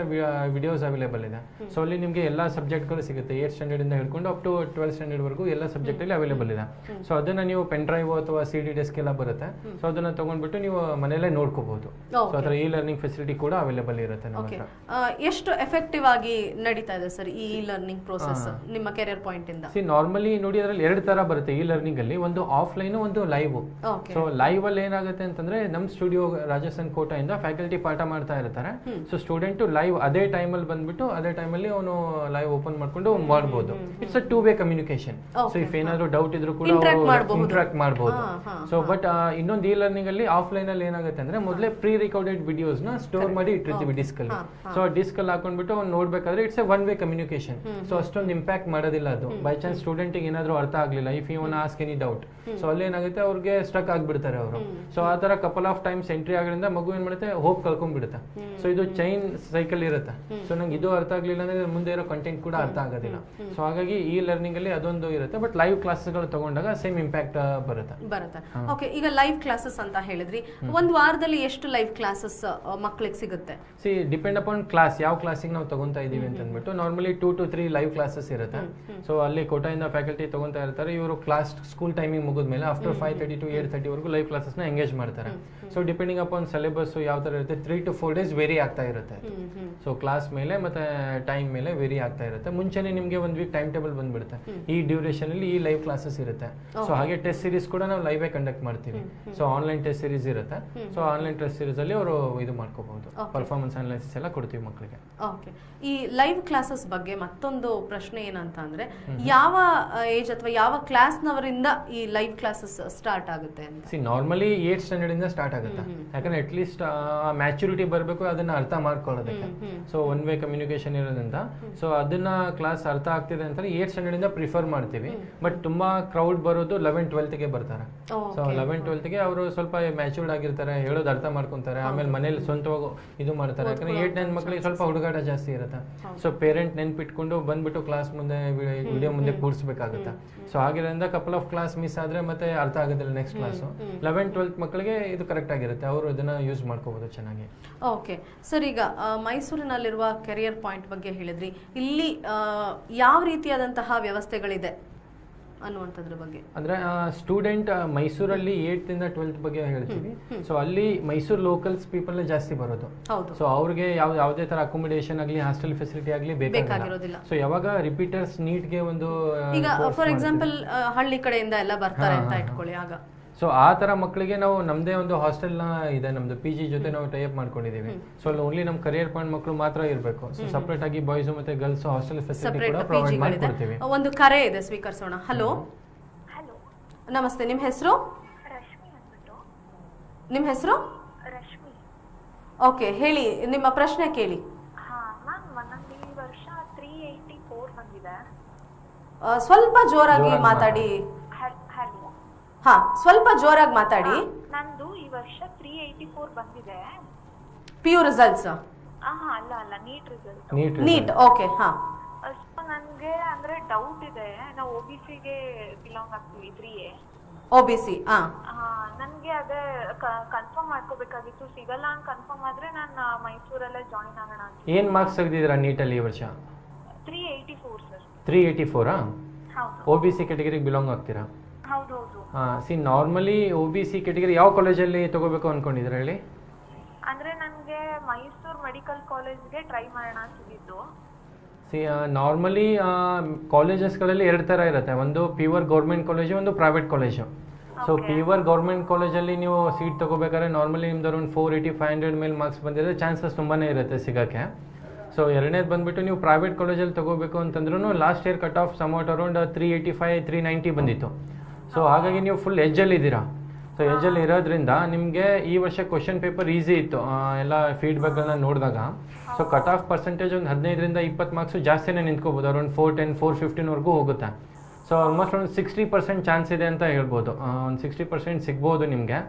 ವಿಡಿಯೋಸ್ ಅವೈಲೇಬಲ್ ಇದೆ. ಸೊ ಅಲ್ಲಿ ನಿಮಗೆ ಎಲ್ಲ ಸಬ್ಜೆಕ್ಟ್ಗಳು ಸಿಗುತ್ತೆ, 8th ಸ್ಟ್ಯಾಂಡರ್ಡ್ ಇಂದ ಹಿಡ್ಕೊಂಡು ಅಪ್ ಟು 12th ಸ್ಟ್ಯಾಂಡರ್ಡ್ ವರೆಗೂ ಎಲ್ಲ ಸಬ್ಜೆಕ್ಟ್ ಅಲ್ಲಿ ಅವೈಲೇಬಲ್ ಇದೆ. ಸೊ ಅದನ್ನ ನೀವು ಪೆನ್ ಡ್ರೈವ್ ಅಥವಾ CD ಡೆಸ್ಕ್ ಎಲ್ಲ ಬರುತ್ತೆ. ಸೊ ಅದನ್ನ ತಗೊಂಡ್ಬಿಟ್ಟು ನೀವು ಮನೆಯಲ್ಲೇ ನೋಡ್ಕೋಬಹುದು. ಸೊ ಅದರ ಲರ್ನಿಂಗ್ ಫೆಸಿಲಿಟಿ ಕೂಡ ಅವೈಲೇಬಲ್ ಇರುತ್ತೆ ನಮ್ಮ ಹತ್ರ. ಎಷ್ಟು ಎಫೆಕ್ಟಿವ್ ಆಗಿ ನಡೀತಾ ಇದೆ ಸರ್ ಈ ಲರ್ನಿಂಗ್ ಪ್ರೋಸೆಸ್ ನಿಮ್ಮ ಕೆರಿಯರ್ ಪಾಯಿಂಟ್ ಇಂದ? ನಾರ್ಮಲಿ ನೋಡಿ ಅದ್ರಲ್ಲಿ 2 ತರ ಬರುತ್ತೆ ಲರ್ನಿಂಗ್ ಅಲ್ಲಿ, ಒಂದು ಆಫ್ಲೈನ್ ಒಂದು ಲೈವ್. Okay. ಸೊ ಲೈವ್ ಅಲ್ಲಿ ಏನಾಗುತ್ತೆ ಅಂತಂದ್ರೆ ನಮ್ಮ ಸ್ಟುಡಿಯೋ ರಾಜಸ್ಥಾನ್ ಕೋಟಾಯಿಂದ ಫ್ಯಾಕಲ್ಟಿ ಪಾಠ ಮಾಡ್ತಾ ಇರ್ತಾರೆ. ಸೊ ಸ್ಟೂಡೆಂಟ್ ಲೈವ್ ಅದೇ ಟೈಮಲ್ಲಿ ಬಂದ್ಬಿಟ್ಟು ಅದೇ ಟೈಮಲ್ಲಿ ಅವನು ಲೈವ್ ಓಪನ್ ಮಾಡ್ಕೊಂಡು ಮಾಡ್ಬೋದು. It's a 2-way communication. So if ಏನಾದ್ರು ಡೌಟ್ ಇದ್ರು ಕೂಡ ಇಂಟ್ರಾಕ್ಟ್ ಮಾಡಬಹುದು. ಸೊ ಬಟ್ ಇನ್ನೊಂದು ಇ ಲರ್ನಿಂಗ್ ಅಲ್ಲಿ ಆಫ್ಲೈನ್ ಅಲ್ಲಿ ಏನಾಗುತ್ತೆ ಅಂದ್ರೆ ಮೊದಲೇ ಪ್ರೀ ರಿಕಾರ್ಡೆಡ್ ವಿಡಿಯೋಸ್ ನ ಸ್ಟೋರ್ ಮಾಡಿ ಇಟ್ಟಿರ್ತೀವಿ ಡಿಸ್ಕ್ ಅಲ್ಲಿ. ಸೊ ಡಿಸ್ಕ್ ಅಲ್ಲಿ ಹಾಕೊಂಡ್ಬಿಟ್ಟು ಅವ್ನು ನೋಡ್ಬೇಕಾದ್ರೆ it's a 1-way communication. So ಅಷ್ಟೊಂದು ಇಂಪ್ಯಾಕ್ಟ್ ಮಾಡೋದಿಲ್ಲ ಅದು. ಬೈ ಚಾನ್ಸ್ ಸ್ಟೂಡೆಂಟ್ ಏನಾದ್ರು ಅರ್ಥ ಆಗ್ಲಿಲ್ಲ, if you want ask any doubt, so ಅಲ್ಲಿ ಏನಾಗುತ್ತೆ ಅವ್ರಿಗೆ ಸ್ಟಕ್ ಆಗ್ಬಿಡ್ತಾರೆ ಅವರು. ಸೊ ಆ ತರ ಕಪಲ್ ಆಫ್ ಟೈಮ್ಸ್ ಎಂಟ್ರಿ ಆಗೋದ್ರಿಂದ ಮಗು ಏನ್ ಮಾಡುತ್ತೆ, ಹೋಪ್ ಕಳ್ಕೊಂಡ್ಬಿಡುತ್ತೆ. ಸೊ ಇದು ಚೈನ್ ಸೈಕಲ್ ಇರುತ್ತೆ. ಸೊ ನಂಗೆ ಇದು ಅರ್ಥ ಆಗ್ಲಿಲ್ಲ ಅಂದ್ರೆ ಮುಂದೆ ಇರೋ ಕಂಟೆಂಟ್ ಕೂಡ ಅರ್ಥ ಆಗೋದಿಲ್ಲ. ಸೊ ಹಾಗಾಗಿ ಈ ಲರ್ನಿಂಗ್ ಅಲ್ಲಿ ಅದೊಂದು ಇರುತ್ತೆ. ಬಟ್ ಲೈವ್ ಕ್ಲಾಸ್ಗಳು ತಗೊಂಡಾಗ ಸೇಮ್ ಇಂಪ್ಯಾಕ್ಟ್ ಬರುತ್ತೆ. ಓಕೆ, ಈಗ ಲೈವ್ ಕ್ಲಾಸಸ್ ಅಂತ ಹೇಳಿದ್ರಿ, ಒಂದು ವಾರದಲ್ಲಿ ಎಷ್ಟು ಲೈವ್ ಕ್ಲಾಸಸ್ ಮಕ್ಕಳಿಗೆ ಸಿಗುತ್ತೆ? ಸಿ ಡಿಪೆಂಡ್ ಅಪಾನ್ ಕ್ಲಾಸ್, ಯಾವ ಕ್ಲಾಸಿಗೆ ನಾವು ತಗೊಂತಾ ಇದೀವಿ ಅಂತ ಅಂದ್ಬಿಟ್ಟು ನಾರ್ಮಲಿ 2 to 3 ಲೈವ್ ಕ್ಲಾಸಸ್ ಇರುತ್ತೆ. ಸೊ ಅಲ್ಲಿ ಕೋಟಾಯಿಂದ ಫ್ಯಾಕಲ್ಟಿ ತಗೊಂತಾ ಇರ್ತಾರೆ. ಇವರು ಕ್ಲಾಸ್ ಸ್ಕೂಲ್ ಟೈಮಿಂಗ್ ಮುಗಿದ್ಮೇಲೆ ಆಫ್ಟರ್ 5:30 to 8:30 ವರೆಗೂ ಲೈವ್ ಕ್ಲಾಸಸ್ ನ ಎಂಗೇಜ್ ಮಾಡ್ತಾರೆ. ಸೊ ಡಿಪೆಂಡಿಂಗ್ ಅಪಾನ್ ಸಿಲೆಬಸ್ ಯಾವ ತರ ಇರುತ್ತೆ, 3 to 4 days ವೇರಿ ಆಗ್ತಾ ಇರುತ್ತೆ. ಸೊ ಕ್ಲಾಸ್ ಮೇಲೆ ಮತ್ತೆ ಟೈಮ್ ಮೇಲೆ ವೇರಿ ಆಗ್ತಾ ಇರುತ್ತೆ. ಮುಂಚೆನೆ ನಿಮಗೆ 1 week ಟೈಮ್ ಟೇಬಲ್ ಬಂದ್ಬಿಡುತ್ತೆ, ಈ ಡ್ಯೂರೇಷನ್ ಅಲ್ಲಿ ಈ ಲೈವ್ ಕ್ಲಾಸಸ್ ಇರುತ್ತೆ. ಸೊ ಹಾಗೆ ಟೆಸ್ಟ್ ಸೀರೀಸ್ ಕೂಡ ನಾವು ಲೈವ್ ಕಂಡಕ್ಟ್ ಮಾಡ್ತೀವಿ. ಸೊ ಆನ್ಲೈನ್ ಟೆಸ್ಟ್ ಸೀರೀಸ್ ಇರುತ್ತೆ. ಸೊ ಆನ್ಲೈನ್ ಟೆಸ್ಟ್ ಸೀರೀಸ್ ಅಲ್ಲಿ ಅವರು ಇದು ಮಾಡ್ಕೋಬಹುದು, ಪರ್ಫಾರ್ಮೆನ್ಸ್ ಅನಾಲಿಸಿಸ್ ಎಲ್ಲ ಕೊಡ್ತೀವಿ ಮಕ್ಕಳಿಗೆ. ಓಕೆ, ಈ ಲೈವ್ ಕ್ಲಾಸಸ್ ಬಗ್ಗೆ ಮತ್ತೊಂದು ಪ್ರಶ್ನೆ ಏನಂತ ಅಂದ್ರೆ, ಯಾವ ಏಜ್ ಅಥವಾ ಯಾವ ಕ್ಲಾಸ್ನವರಿಂದ ಈ ಲೈವ್ ಕ್ಲಾಸಸ್ ಸ್ಟಾರ್ಟ್ ಆಗುತ್ತೆ ಅಂತ? ಸಿ ನಾರ್ಮಲಿ 8th ಸ್ಟ್ಯಾಂಡರ್ಡ್ ಇಂದ ಸ್ಟಾರ್ಟ್ ಆಗುತ್ತೆ. ಯಾಕಂದ್ರೆ ಅಟ್ ಲೀಸ್ಟ್ ಮ್ಯಾಚುರಿಟಿ ಬರಬೇಕು ಅದನ್ನ ಅರ್ಥ ಮಾಡ್ಕೊಳ್ಳೋದಕ್ಕೆ. ಸೊ 1-way ಕಮ್ಯುನಿಕೇಶನ್ ಇರೋದ್ರಿಂದ ಸೊ ಅದನ್ನ ಕ್ಲಾಸ್ ಅರ್ಥ ಆಗ್ತಿದೆ ಅಂತ 8th ಸ್ಟ್ಯಾಂಡರ್ಡ್ ಇಂದ ಪ್ರಿಫರ್ ಮಾಡ್ತೀವಿ. ಬಟ್ ತುಂಬಾ ಕ್ರೌಡ್ ಬರೋದು 11th 12th ಗೆ ಬರ್ತಾರೆ. ಸೊ 11th 12th ಗೆ ಅವರು ಸ್ವಲ್ಪ ಮ್ಯಾಚೂರ್ಡ್ ಆಗಿರ್ತಾರೆ, ಹೇಳೋದು ಅರ್ಥ ಮಾಡ್ಕೊಂತಾರೆ, ಆಮೇಲೆ ಮನೇಲಿ ಸ್ವಂತವಾಗಿ ಇದು ಮಾಡ್ತಾರೆ. ಯಾಕಂದ್ರೆ 8-9 ಮಕ್ಕಳಿಗೆ ಸ್ವಲ್ಪ ಹುಡುಗಾಟ ಜಾಸ್ತಿ ಇರುತ್ತೆ. ಸೊ ಪೇರೆಂಟ್ ನೆನ್ಪಿಟ್ಕೊಂಡು ಬಂದ್ಬಿಟ್ಟು ಕ್ಲಾಸ್ ಮುಂದೆ ವಿಡಿಯೋ ಮುಂದೆ ಕೂರಿಸಬೇಕಾಗುತ್ತೆ. ಸೊ ಆಗಿರೋದ್ರಿಂದ ಕಪಲ್ ಆಫ್ ಕ್ಲಾಸ್ ಮಿಸ್ ಆದ್ರೆ ಮತ್ತೆ ಅರ್ಥ ಆಗೋದಿಲ್ಲ ನೆಕ್ಸ್ಟ್ ಕ್ಲಾಸ್. 11th 12th ಮಕ್ಕಳಿಗೆ ಇದು ಕರೆಕ್ಟ್ ಆಗಿರುತ್ತೆ, ಅವರು ಇದನ್ನ ಯೂಸ್ ಮಾಡ್ಕೋಬಹುದು ಚೆನ್ನಾಗಿ. ಓಕೆ ಸರ್, ಈಗ ಮೈಸೂರಿನಲ್ಲಿರುವ ಕೆರಿಯರ್ ಪಾಯಿಂಟ್ ಬಗ್ಗೆ ಹೇಳಿದ್ರಿ, ಇಲ್ಲಿ ಯಾವ ರೀತಿಯಾದಂತಹ ವ್ಯವಸ್ಥೆಗಳಿದೆ ಅನ್ನುವಂಥದ್ರ ಬಗ್ಗೆ? ಅಂದ್ರೆ ಸ್ಟೂಡೆಂಟ್ ಮೈಸೂರಲ್ಲಿ 8th ಇಂದ 12th ಬಗ್ಗೆ ಹೇಳ್ತೀವಿ. ಸೊ ಅಲ್ಲಿ ಮೈಸೂರು ಲೋಕಲ್ಸ್ ಪೀಪಲ್ ಜಾಸ್ತಿ ಬರೋದು. ಸೊ ಅವ್ರಿಗೆ ಯಾವುದೇ ತರ ಅಕೊಮಿಡೇಷನ್ ಆಗಲಿ ಹಾಸ್ಟೆಲ್ ಫೆಸಿಲಿಟಿ ಆಗಲಿ ಬೇಕಾಗಿರೋದಿಲ್ಲ. ಸೊ ಯಾವಾಗ ರಿಪೀಟರ್ಸ್ ನೀಟ್ಗೆ ಒಂದು ಈಗ ಫಾರ್ ಎಕ್ಸಾಂಪಲ್ ಹಳ್ಳಿ ಕಡೆಯಿಂದ ಎಲ್ಲ ಬರ್ತಾರೆ ಅಂತ ಇಟ್ಕೊಳ್ಳಿ, ಆಗ ಸೊ ಆ ತರ ಮಕ್ಕಳಿಗೆ ನಾವು ನಮ್ದೇ ಒಂದು ಹಾಸ್ಟೆಲ್ ಇದೆ, ನಮ್ದು PG ಜೊತೆ ನಾವು ಟೈಪ್ ಮಾಡ್ಕೊಂಡಿದೀವಿ. ಸೊ ಅಲ್ಲಿ ಓನ್ಲಿ ನಮ್ಮ ಕರಿಯರ್ ಪಾಯಿಂಟ್ ಮಕ್ಕಳು ಮಾತ್ರ ಇರಬೇಕು. ಸೊ ಸಪರೇಟ್ ಆಗಿ ಬಾಯ್ಸ್ ಮತ್ತೆ ಗರ್ಲ್ಸ್ ಹಾಸ್ಟೆಲ್ ಫೆಸಿಲಿಟಿ ಕೂಡ ಪ್ರೊವೈಡ್ ಮಾಡ್ಕೊಡ್ತೀವಿ. ಒಂದು ಕರೆ ಇದೆ, ಸ್ವೀಕರಿಸೋಣ. ಹಲೋ, ನಮಸ್ತೆ, ನಿಮ್ಮ ಹೆಸರು? ರಶ್ಮಿ ಅಂದ್ಬಿಟ್ಟು. ನಿಮ್ಮ ಹೆಸರು? ರಶ್ಮಿ. ಓಕೆ, ಹೇಳಿ, ನಿಮ್ಮ ಪ್ರಶ್ನೆ ಕೇಳಿ. ಹಾ ಮ್ಯಾಮ್, ನಮ್ಗೆ ಈ ವರ್ಷ 384 ಬಂದಿದೆ. ಸ್ವಲ್ಪ ಜೋರಾಗಿ ಮಾತಾಡಿ. ಹಲೋ, ಹಾ, ಸ್ವಲ್ಪ ಜೋರಾಗಿ ಮಾತಾಡಿ. ನಂದು ಈ ವರ್ಷ 384 ಬಂದಿದೆ. PU results? ಅಲ್ಲ, ನೀಟ್ ರಿಸಲ್ಟ್. NEET, okay. ಹಾ, ಸೊ ನನಗೆ ಅಂದ್ರೆ ಡೌಟ್ ಇದೆ, ನಾವು OBCಗೆ ಬಿಲಾಂಗ್ ಆಗ್ತೀವಿ, 3A. OBC. ನನಗೆ ಅದೇ ಕನ್ಫರ್ಮ್ ಮಾಡ್ಕೋಬೇಕಾಗಿತ್ತು. ಸಿಗಲ್ಲ ಅಂತ ಕನ್ಫರ್ಮ್ ಆದ್ರೆ ನಾನು ಮೈಸೂರಲ್ಲೇ ಜಾಯಿನ್ ಆಗೋಣ ಅಂತ. ಏನ್ ಮಾರ್ಕ್ಸ್ ತೆಗೆದಿದ್ದೀರಾ ನೀಟಲ್ಲಿ ಈ ವರ್ಷ? 384 ಸರ್. 384? ಹೌದು. OBC ಕ್ಯಾಟಗರಿಗೆ ಬಿಲಾಂಗ್ ಆಗ್ತೀರಾ? ಹೌದು. ಸಿ ನಾರ್ಮಲಿ OBC ಕ್ಯಾಟಗರಿ ಯಾವ ಕಾಲೇಜಲ್ಲಿ ತಗೋಬೇಕು ಅನ್ಕೊಂಡಿದ್ರೆ ಹೇಳಿ? ಅಂದ್ರೆ ನನಗೆ ಮೈಸೂರು ಮೆಡಿಕಲ್ ಕಾಲೇಜ್ಗೆ ಟ್ರೈ ಮಾಡೋಣ ಅಂತಿದ್ದು. ಸಿ ನಾರ್ಮಲಿ ಕಾಲೇಜಸ್ಗಳಲ್ಲಿ 2 ಥರ ಇರುತ್ತೆ, ಒಂದು ಪ್ಯೂರ್ ಗೌರ್ಮೆಂಟ್ ಕಾಲೇಜು, ಒಂದು private college. So pure government ಕಾಲೇಜಲ್ಲಿ ನೀವು ಸೀಟ್ ತಗೋಬೇಕಾದ್ರೆ ನಾರ್ಮಲಿ ನಿಮ್ದು ಅರೌಂಡ್ 480-500 ಮೇಲೆ ಮಾರ್ಕ್ಸ್ ಬಂದಿದ್ರೆ ಚಾನ್ಸಸ್ ತುಂಬಾ ಇರುತ್ತೆ ಸಿಗೋಕ್ಕೆ. ಸೊ ಎರಡನೇದು ಬಂದುಬಿಟ್ಟು ನೀವು ಪ್ರೈವೇಟ್ ಕಾಲೇಜಲ್ಲಿ ತಗೋಬೇಕು ಅಂತಂದ್ರೂ last year cut off somewhat around 385-390 ಬಂದಿತ್ತು. ಸೊ ಹಾಗಾಗಿ ನೀವು ಫುಲ್ ಎಜ್ಜಲ್ಲಿದ್ದೀರಾ. ಸೊ ಎಜ್ಜಲ್ಲಿ ಇರೋದ್ರಿಂದ ನಿಮಗೆ ಈ ವರ್ಷ ಕ್ವಶನ್ ಪೇಪರ್ ಈಸಿ ಇತ್ತು ಎಲ್ಲ ಫೀಡ್ಬ್ಯಾಕ್ಗಳನ್ನ ನೋಡಿದಾಗ. ಸೊ ಕಟ್ ಆಫ್ ಪರ್ಸೆಂಟೇಜ್ ಒಂದು 15ರಿಂದ 20 ಮಾರ್ಕ್ಸು ಜಾಸ್ತಿನೇ ನಿಂತ್ಕೋಬೋದು, ಅರೌಂಡ್ 410-415ವರೆಗೂ ಹೋಗುತ್ತೆ. ಸೊ ಆಲ್ಮೋಸ್ಟ್ ಒಂದು 60% ಚಾನ್ಸ್ ಇದೆ ಅಂತ ಹೇಳ್ಬೋದು. ಒಂದು 60% ಸಿಗ್ಬೋದು ನಿಮಗೆ,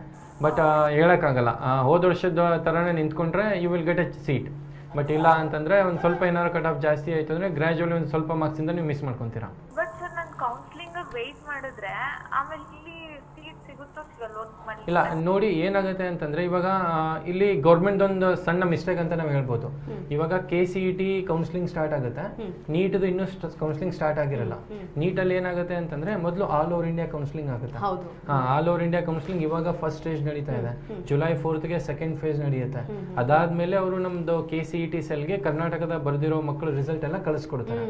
ಬಟ್ ಹೇಳೋಕ್ಕಾಗಲ್ಲ. ಹೋದ ವರ್ಷದ ಥರನೇ ನಿಂತ್ಕೊಂಡ್ರೆ you will get a seat. But ಇಲ್ಲ ಅಂತಂದರೆ ಒಂದು ಸ್ವಲ್ಪ ಏನಾದ್ರು ಕಟ್ ಆಫ್ ಜಾಸ್ತಿ ಆಯಿತು ಅಂದರೆ ಗ್ರ್ಯಾಜುವಲಿ ಒಂದು ಸ್ವಲ್ಪ ಮಾರ್ಕ್ಸಿಂದ ನೀವು ಮಿಸ್ ಮಾಡ್ಕೊತೀರಾ. ಬಟ್ ಸರ್, ನಾನು ಕೌನ್ಸಿಲಿಂಗ್ ವೆಯ್ಟ್ ಮಾಡಿದ್ರೆ ಆಮೇಲೆ ಇಲ್ಲಿ ಸೀಟ್ ಸಿಗುತ್ತೋ ಸಿಗಲ್ವೋ? ಇಲ್ಲ ನೋಡಿ, ಏನಾಗುತ್ತೆ ಅಂತಂದರೆ ಇವಾಗ ಇಲ್ಲಿ ಗೌರ್ಮೆಂಟ್ ಒಂದು ಸಣ್ಣ ಮಿಸ್ಟೇಕ್ ಅಂತ ನಾವು ಹೇಳ್ಬೋದು. ಇವಾಗ KCET ಕೌನ್ಸಿಲಿಂಗ್ ಸ್ಟಾರ್ಟ್ ಆಗುತ್ತೆ, ನೀಟ್ದು ಇನ್ನೂ ಕೌನ್ಸಿಲಿಂಗ್ ಸ್ಟಾರ್ಟ್ ಆಗಿರಲ್ಲ. ನೀಟಲ್ಲಿ ಏನಾಗುತ್ತೆ ಅಂತಂದ್ರೆ ಮೊದಲು ಆಲ್ ಓವರ್ ಇಂಡಿಯಾ ಕೌನ್ಸಿಲಿಂಗ್ ಆಗುತ್ತೆ. ಆಲ್ ಓವರ್ ಇಂಡಿಯಾ ಕೌನ್ಸಿಲಿಂಗ್ ಇವಾಗ ಫಸ್ಟ್ ಸ್ಟೇಜ್ ನಡೀತಾ ಇದೆ. July 4th ಸೆಕೆಂಡ್ ಫೇಸ್ ನಡೆಯುತ್ತೆ. ಅದಾದ್ಮೇಲೆ ಅವರು ನಮ್ದು KCET ಸೆಲ್ಗೆ ಕರ್ನಾಟಕದ ಬರೆದಿರೋ ಮಕ್ಕಳು ರಿಸಲ್ಟ್ ಎಲ್ಲ ಕಳಿಸ್ಕೊಡ್ತಾರೆ.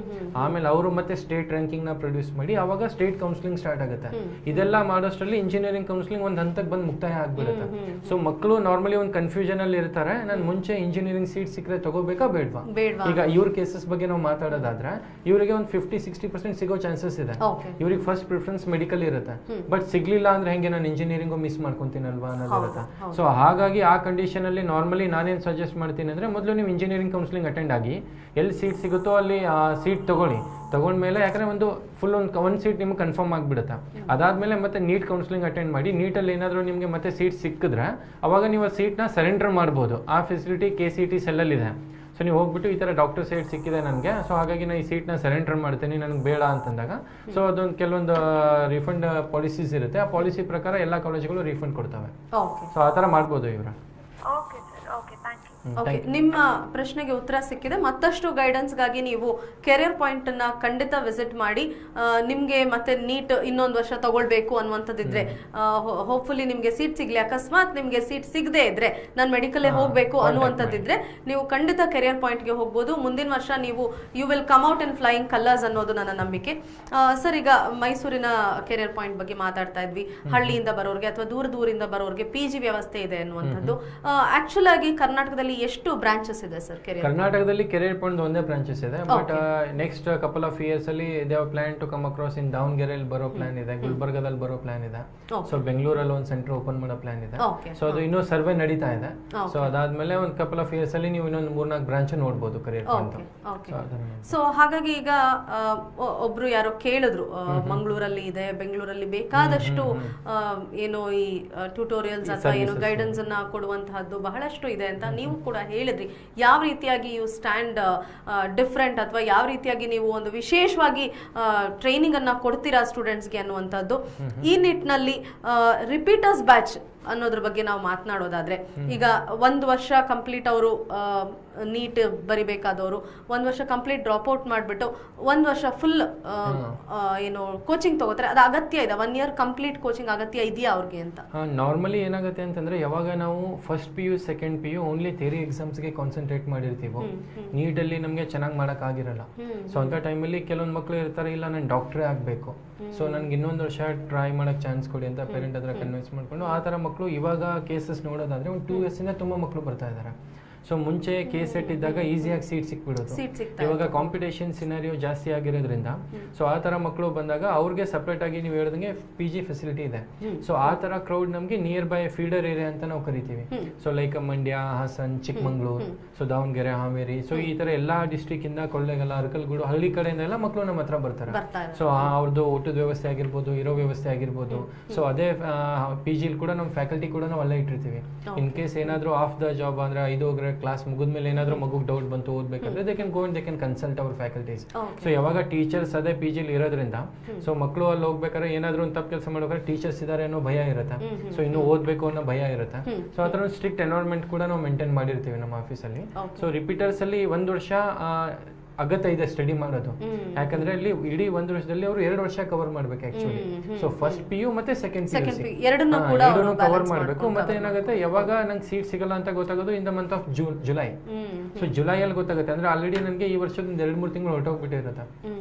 ಆಮೇಲೆ ಅವರು ಮತ್ತೆ ಸ್ಟೇಟ್ ರ್ಯಾಂಕಿಂಗ್ ನ ಪ್ರೊಡ್ಯೂಸ್ ಮಾಡಿ ಅವಾಗ ಸ್ಟೇಟ್ ಕೌನ್ಸಿಲಿಂಗ್ ಸ್ಟಾರ್ಟ್ ಆಗುತ್ತೆ. ಇದೆಲ್ಲ ಮಾಡೋಷ್ಟರಲ್ಲಿ ಇಂಜಿನಿಯರಿಂಗ್ ಕೌನ್ಸಿಲಿಂಗ್ ಕೌನ್ಸಿಲಿಂಗ್ ಒಂದು ಹಂತಕ್ಕೆ ಬಂದು ಮುಕ್ತಾಯ ಆಗ್ಬಿಡುತ್ತೆ. ಸೊ ಮಕ್ಕಳು ನಾರ್ಮಲಿ ಒಂದು ಕನ್ಫ್ಯೂಷನ್ ಅಲ್ಲಿ ಇರ್ತಾರೆ, ನಾನು ಮುಂಚೆ ಇಂಜಿನಿಯರಿಂಗ್ ಸೀಟ್ ಸಿಕ್ಕರೆ ತಗೋಬೇಕಾ ಬೇಡವಾ. ಈಗ ಇವ್ರ ಕೇಸಸ್ ಬಗ್ಗೆ ನಾವು ಮಾತಾಡೋದಾದ್ರೆ ಇವರಿಗೆ ಒಂದು 50-60% ಸಿಗೋ ಚಾನ್ಸಸ್ ಇದೆ. ಇವ್ರಿಗೆ ಫಸ್ಟ್ ಪ್ರಿಫರೆನ್ಸ್ ಮೆಡಿಕಲ್ ಇರುತ್ತೆ, ಬಟ್ ಸಿಗ್ಲಿಲ್ಲ ಅಂದ್ರೆ ಹೆಂಗೆ ನಾನು ಇಂಜಿನಿಯರಿಂಗು ಮಿಸ್ ಮಾಡ್ಕೊಂತೀನಲ್ವಾ ಅನ್ನೋದಿರುತ್ತೆ. ಸೊ ಹಾಗಾಗಿ ಆ ಕಂಡೀಷನ್ ಅಲ್ಲಿ ನಾರ್ಮಲಿ ನಾನೇನು ಸಜೆಸ್ಟ್ ಮಾಡ್ತೀನಿ ಅಂದ್ರೆ ಮೊದಲು ನೀವು ಇಂಜಿನಿಯರಿಂಗ್ ಕೌನ್ಸಿಲಿಂಗ್ ಅಟೆಂಡ್ ಆಗಿ, ಎಲ್ಲಿ ಸೀಟ್ ಸಿಗುತ್ತೋ ಅಲ್ಲಿ ಸೀಟ್ ತಗೊಂಡ್ಮೇಲೆ, ಯಾಕಂದ್ರೆ ಒಂದು ಫುಲ್ ಒಂದು ಸೀಟ್ ನಿಮ್ಗೆ ಕನ್ಫರ್ಮ್ ಆಗಿಬಿಡುತ್ತೆ. ಅದಾದ್ಮೇಲೆ ಮತ್ತೆ ನೀಟ್ ಕೌನ್ಸಿಲಿಂಗ್ ಅಟೆಂಡ್ ಮಾಡಿ, ನೀಟಲ್ಲಿ ಏನಾದರೂ ನಿಮಗೆ ಮತ್ತೆ ಸೀಟ್ ಸಿಕ್ಕಿದ್ರೆ ಅವಾಗ ನೀವು ಆ ಸೀಟ್ನ ಸರೆಂಡರ್ ಮಾಡ್ಬೋದು. ಆ ಫೆಸಿಲಿಟಿ KCET ಸೆಲ್ಲಲ್ಲಿದೆ. ಸೊ ನೀವು ಹೋಗ್ಬಿಟ್ಟು ಈ ಥರ ಡಾಕ್ಟರ್ ಸೀಟ್ ಸಿಕ್ಕಿದೆ ನನಗೆ, ಸೊ ಹಾಗಾಗಿ ನಾನು ಈ ಸೀಟ್ನ ಸರೆಂಡರ್ ಮಾಡ್ತೀನಿ, ನನಗೆ ಬೇಡ ಅಂತಂದಾಗ ಸೊ ಅದೊಂದು ಕೆಲವೊಂದು ರಿಫಂಡ್ ಪಾಲಿಸೀಸ್ ಇರುತ್ತೆ. ಆ ಪಾಲಿಸಿ ಪ್ರಕಾರ ಎಲ್ಲ ಕಾಲೇಜುಗಳು ರಿಫಂಡ್ ಕೊಡ್ತವೆ. ಸೊ ಆ ಥರ ಮಾಡ್ಬೋದು ಇವರು. Okay sir, okay, thank you. Okay, ನಿಮ್ಮ ಪ್ರಶ್ನೆಗೆ ಉತ್ತರ ಸಿಕ್ಕಿದೆ. ಮತ್ತಷ್ಟು ಗೈಡೆನ್ಸ್ಗಾಗಿ ನೀವು ಕೆರಿಯರ್ ಪಾಯಿಂಟ್ ಅನ್ನ ಖಂಡಿತ ವಿಸಿಟ್ ಮಾಡಿ. ನಿಮ್ಗೆ ಮತ್ತೆ ನೀಟ್ ಇನ್ನೊಂದು ವರ್ಷ ತಗೊಳ್ಬೇಕು ಅನ್ನುವಂಥದ್ದಿದ್ರೆ, ಹೋಪ್ಫುಲಿ ನಿಮ್ಗೆ ಸೀಟ್ ಸಿಗ್ಲಿ, ಅಕಸ್ಮಾತ್ ನಿಮ್ಗೆ ಸೀಟ್ ಸಿಗದೆ ಇದ್ರೆ ನಾನು ಮೆಡಿಕಲ್ ಹೋಗ್ಬೇಕು ಅನ್ನುವಂಥದ್ದಿದ್ರೆ ನೀವು ಖಂಡಿತ ಕೆರಿಯರ್ ಪಾಯಿಂಟ್ಗೆ ಹೋಗ್ಬೋದು. ಮುಂದಿನ ವರ್ಷ ನೀವು you will come out in flying colours ಅನ್ನೋದು ನನ್ನ ನಂಬಿಕೆ. ಸರ್, ಈಗ ಮೈಸೂರಿನ ಕೆರಿಯರ್ ಪಾಯಿಂಟ್ ಬಗ್ಗೆ ಮಾತಾಡ್ತಾ ಇದ್ವಿ. ಹಳ್ಳಿಯಿಂದ ಬರೋರಿಗೆ ಅಥವಾ ದೂರದಿಂದ ಬರೋರಿಗೆ PG ವ್ಯವಸ್ಥೆ ಇದೆ ಅನ್ನುವಂಥದ್ದು. ಆಕ್ಚುಲ್ ಆಗಿ ಕರ್ನಾಟಕದಲ್ಲಿ ಎಷ್ಟು ಬ್ರಾಂಚಸ್ ಇದೆ ಸರ್? ಕರ್ನಾಟಕದಲ್ಲಿ ಕೆರಿಯರ್ ಪಾಯಿಂಟ್ ಒಂದೇ ಬ್ರಾಂಚಸ್ ಇದೆ, but next couple of years ಅಲ್ಲಿ they have plan to come across in ದಾವಣಗೆರೆಯಲ್ಲಿ ಬರೋ ಪ್ಲಾನ್ ಇದೆ, ಗುಲ್ಬರ್ಗದಲ್ಲಿ ಬರೋ ಪ್ಲಾನ್ ಇದೆ, ಸೊ ಬೆಂಗಳೂರಲ್ಲಿ ಒಂದು ಸೆಂಟರ್ ಓಪನ್ ಮಾಡೋ ಪ್ಲಾನ್ ಇದೆ. ಸೊ ಅದು ಇನ್ನೂ ಸರ್ವೆ ನಡೀತಾ ಇದೆ. ಸೊ ಅದಾದ್ಮೇಲೆ ಒಂದು ಕಪಲ್ ಆಫ್ ಇಯರ್ಸ್ ಅಲ್ಲಿ ನೀವು ಇನ್ನೊಂದು 3-4 ಬ್ರಾಂಚ್ ನೋಡಬಹುದು ಕೆರಿಯರ್ ಪಾಯಿಂಟ್. ಸೊ ಹಾಗಾಗಿ ಈಗ ಒಬ್ರು ಯಾರೋ ಕೇಳಿದ್ರು, ಮಂಗಳೂರಲ್ಲಿ ಇದೆ, ಬೆಂಗಳೂರಲ್ಲಿ ಬೇಕಾದಷ್ಟು ಏನೋ ಈ ಟ್ಯೂಟೋರಿಯಲ್ಸ್ ಅಥವಾ ಏನು ಗೈಡೆನ್ಸ್ ಅನ್ನ ಕೊಡುವಂತಹದ್ದು ಬಹಳಷ್ಟು ಇದೆ ಅಂತ ನೀವು ಕೂಡ ಹೇಳಿದ್ರಿ. ಯಾವ ರೀತಿಯಾಗಿ ಯು ಸ್ಟ್ಯಾಂಡ್ ಡಿಫ್ರೆಂಟ್ ಅಥವಾ ಯಾವ ರೀತಿಯಾಗಿ ನೀವು ಒಂದು ವಿಶೇಷವಾಗಿ ಟ್ರೈನಿಂಗ್ ಅನ್ನ ಕೊಡ್ತೀರಾ ಸ್ಟೂಡೆಂಟ್ಸ್ಗೆ ಅನ್ನುವಂಥದ್ದು. ಈ ನಿಟ್ಟಿನಲ್ಲಿ ರಿಪೀಟರ್ಸ್ ಬ್ಯಾಚ್ ಅನ್ನೋದ್ರ ಬಗ್ಗೆ ನಾವು ಮಾತನಾಡೋದಾದ್ರೆ, ಈಗ 1 ವರ್ಷ ಕಂಪ್ಲೀಟ್ ಅವರು ನೀಟ್ ಬರಿಬೇಕಾದವರು 1 ವರ್ಷ ಕಂಪ್ಲೀಟ್ ಡ್ರಾಪ್ ಔಟ್ ಮಾಡಿಬಿಟ್ಟು 1 ವರ್ಷ ಫುಲ್ ಏನು ಕೋಚಿಂಗ್ ತಗೋತಾರೆ, ಅದು ಅಗತ್ಯ ಇದೆ? 1 ಇಯರ್ ಕಂಪ್ಲೀಟ್ ಕೋಚಿಂಗ್ ಅಗತ್ಯ ಇದೆಯಾ ಅವ್ರಿಗೆ ಅಂತ? ನಾರ್ಮಲಿ ಏನಾಗುತ್ತೆ ಅಂತಂದ್ರೆ, ಯಾವಾಗ ನಾವು first PU second PU only theory ಎಕ್ಸಾಮ್ಸ್ಗೆ ಕಾನ್ಸಂಟ್ರೇಟ್ ಮಾಡಿರ್ತೀವೋ, ನೀಟಲ್ಲಿ ನಮಗೆ ಚೆನ್ನಾಗಿ ಮಾಡೋಕ್ಕಾಗಿರಲ್ಲ. ಸೊ ಅಂಥ ಟೈಮಲ್ಲಿ ಕೆಲವೊಂದು ಮಕ್ಕಳು ಇರ್ತಾರೆ, ಇಲ್ಲ ನಾನು ಡಾಕ್ಟ್ರೇ ಆಗಬೇಕು, ಸೊ ನನಗೆ ಇನ್ನೊಂದು ವರ್ಷ ಟ್ರೈ ಮಾಡೋಕ್ಕೆ ಚಾನ್ಸ್ ಕೊಡಿ ಅಂತ ಪೇರೆಂಟ್ ಹತ್ರ ಕನ್ವಿನ್ಸ್ ಮಾಡ್ಕೊಂಡು, ಆ ಥರ ಮಕ್ಕಳು ಇವಾಗ ಕೇಸಸ್ ನೋಡೋದಾದ್ರೆ ಒಂದು 2 ಇಯರ್ಸಿಂದ ತುಂಬ ಮಕ್ಕಳು ಬರ್ತಾ ಇದ್ದಾರೆ. ಸೊ ಮುಂಚೆ KCET ಇದ್ದಾಗ ಈಸಿಯಾಗಿ ಸೀಟ್ ಸಿಕ್ಬಿಡೋದು. ಇವಾಗ ಕಾಂಪಿಟೇಷನ್ ಸಿನಾರಿಯೋ ಜಾಸ್ತಿ ಆಗಿರೋದ್ರಿಂದ ಸೊ ಆ ಥರ ಮಕ್ಕಳು ಬಂದಾಗ ಅವ್ರಿಗೆ ಸಪ್ರೇಟ್ ಆಗಿ ನೀವು ಹೇಳ್ದಂಗೆ PG ಫೆಸಿಲಿಟಿ ಇದೆ. ಸೊ ಆ ಥರ ಕ್ರೌಡ್ ನಮಗೆ ನಿಯರ್ ಬೈ ಫೀಡರ್ ಏರಿಯಾ ಅಂತ ನಾವು ಕರಿತೀವಿ. So like Mandya, Hassan, Chikmagalur, so Davanagere, Haveri, so ಈ ಥರ ಎಲ್ಲ ಡಿಸ್ಟ್ರಿಕ್ಟ್ ಇಂದ ಕೊಳ್ಳೇಗಾಲ, ಅರಕಲಗೂಡು, ಹಳ್ಳಿ ಕಡೆಯಿಂದ ಎಲ್ಲ ಮಕ್ಕಳು ನಮ್ಮ ಹತ್ರ ಬರ್ತಾರೆ. ಸೊ ಅವ್ರದ್ದು ಊಟದ ವ್ಯವಸ್ಥೆ ಆಗಿರ್ಬೋದು, ಇರೋ ವ್ಯವಸ್ಥೆ ಆಗಿರ್ಬೋದು. ಸೊ ಅದೇ PG ಕೂಡ ನಮ್ಮ ಫ್ಯಾಕಲ್ಟಿ ಕೂಡ ನಾವು ಅಲ್ಲೇ ಇಟ್ಟಿರ್ತೀವಿ. ಇನ್ ಕೇಸ್ ಏನಾದರೂ ಆಫ್ ದ ಜಾಬ್ ಅಂದ್ರೆ 5 ಕ್ಲಾಸ್ ಮುಗಿದ್ಮೇಲೆ ಏನಾದರೂ ಮಗುಗೆ ಡೌಟ್ ಬಂತು ಓದ್ಬೇಕಂದ್ರೆ they can go and they can consult our faculties. So ಯಾವಾಗ ಟೀಚರ್ಸ್ ಅದೇ PGಲಿ ಇರೋದ್ರಿಂದ ಸೊ ಮಕ್ಕಳು ಅಲ್ಲಿ ಹೋಗ್ಬೇಕಾದ್ರೆ ಏನಾದರೂ ಒಂದು ತಪ್ಪು ಕೆಲಸ ಮಾಡ್ಬೇಕಾದ್ರೆ ಟೀಚರ್ಸ್ ಇದ್ದಾರೆ ಅನ್ನೋ ಭಯ ಇರುತ್ತೆ. ಸೊ ಇನ್ನು ಓದಬೇಕು ಅನ್ನೋ ಭಯ ಇರುತ್ತೆ. ಸೊ ಆ ಥರ ಒಂದು ಸ್ಟ್ರಿಕ್ಟ್ ಎನ್ವೈರನ್ಮೆಂಟ್ ಕೂಡ ನಾವು ಮೇಂಟೈನ್ ಮಾಡಿರ್ತೀವಿ ನಮ್ಮ ಆಫೀಸಲ್ಲಿ. ಸೊ ರಿಪೀಟರ್ಸ್ ಅಲ್ಲಿ 1 ವರ್ಷ ಅಗತ್ಯ ಇದೆ ಸ್ಟಡಿ ಮಾಡೋದು. ಯಾಕಂದ್ರೆ ಇಲ್ಲಿ ಇಡೀ 1 ವರ್ಷದಲ್ಲಿ ಅವರು 2 ವರ್ಷ ಕವರ್ ಮಾಡ್ಬೇಕು ಆಕ್ಚುಲಿ. ಸೊ ಫಸ್ಟ್ PU ಮತ್ತೆ ಸೆಕೆಂಡ್ PU ಎರಡನ್ನೂ ಕವರ್ ಮಾಡಬೇಕು. ಮತ್ತೆ ಏನಾಗುತ್ತೆ, ಯಾವಾಗ ನಂಗೆ ಸೀಟ್ ಸಿಗಲ್ಲ ಅಂತ ಗೊತ್ತಾಗೋದು in the month of July. So ಜುಲೈಯಲ್ಲಿ ಗೊತ್ತಾಗುತ್ತೆ. ಅಂದ್ರೆ ಆಲ್ರೆಡಿ ನನಗೆ ಈ ವರ್ಷದ 2-3 ತಿಂಗಳು ಹೊರಟೋಗ್ಬಿಟ್ಟಿರುತ್ತೆ.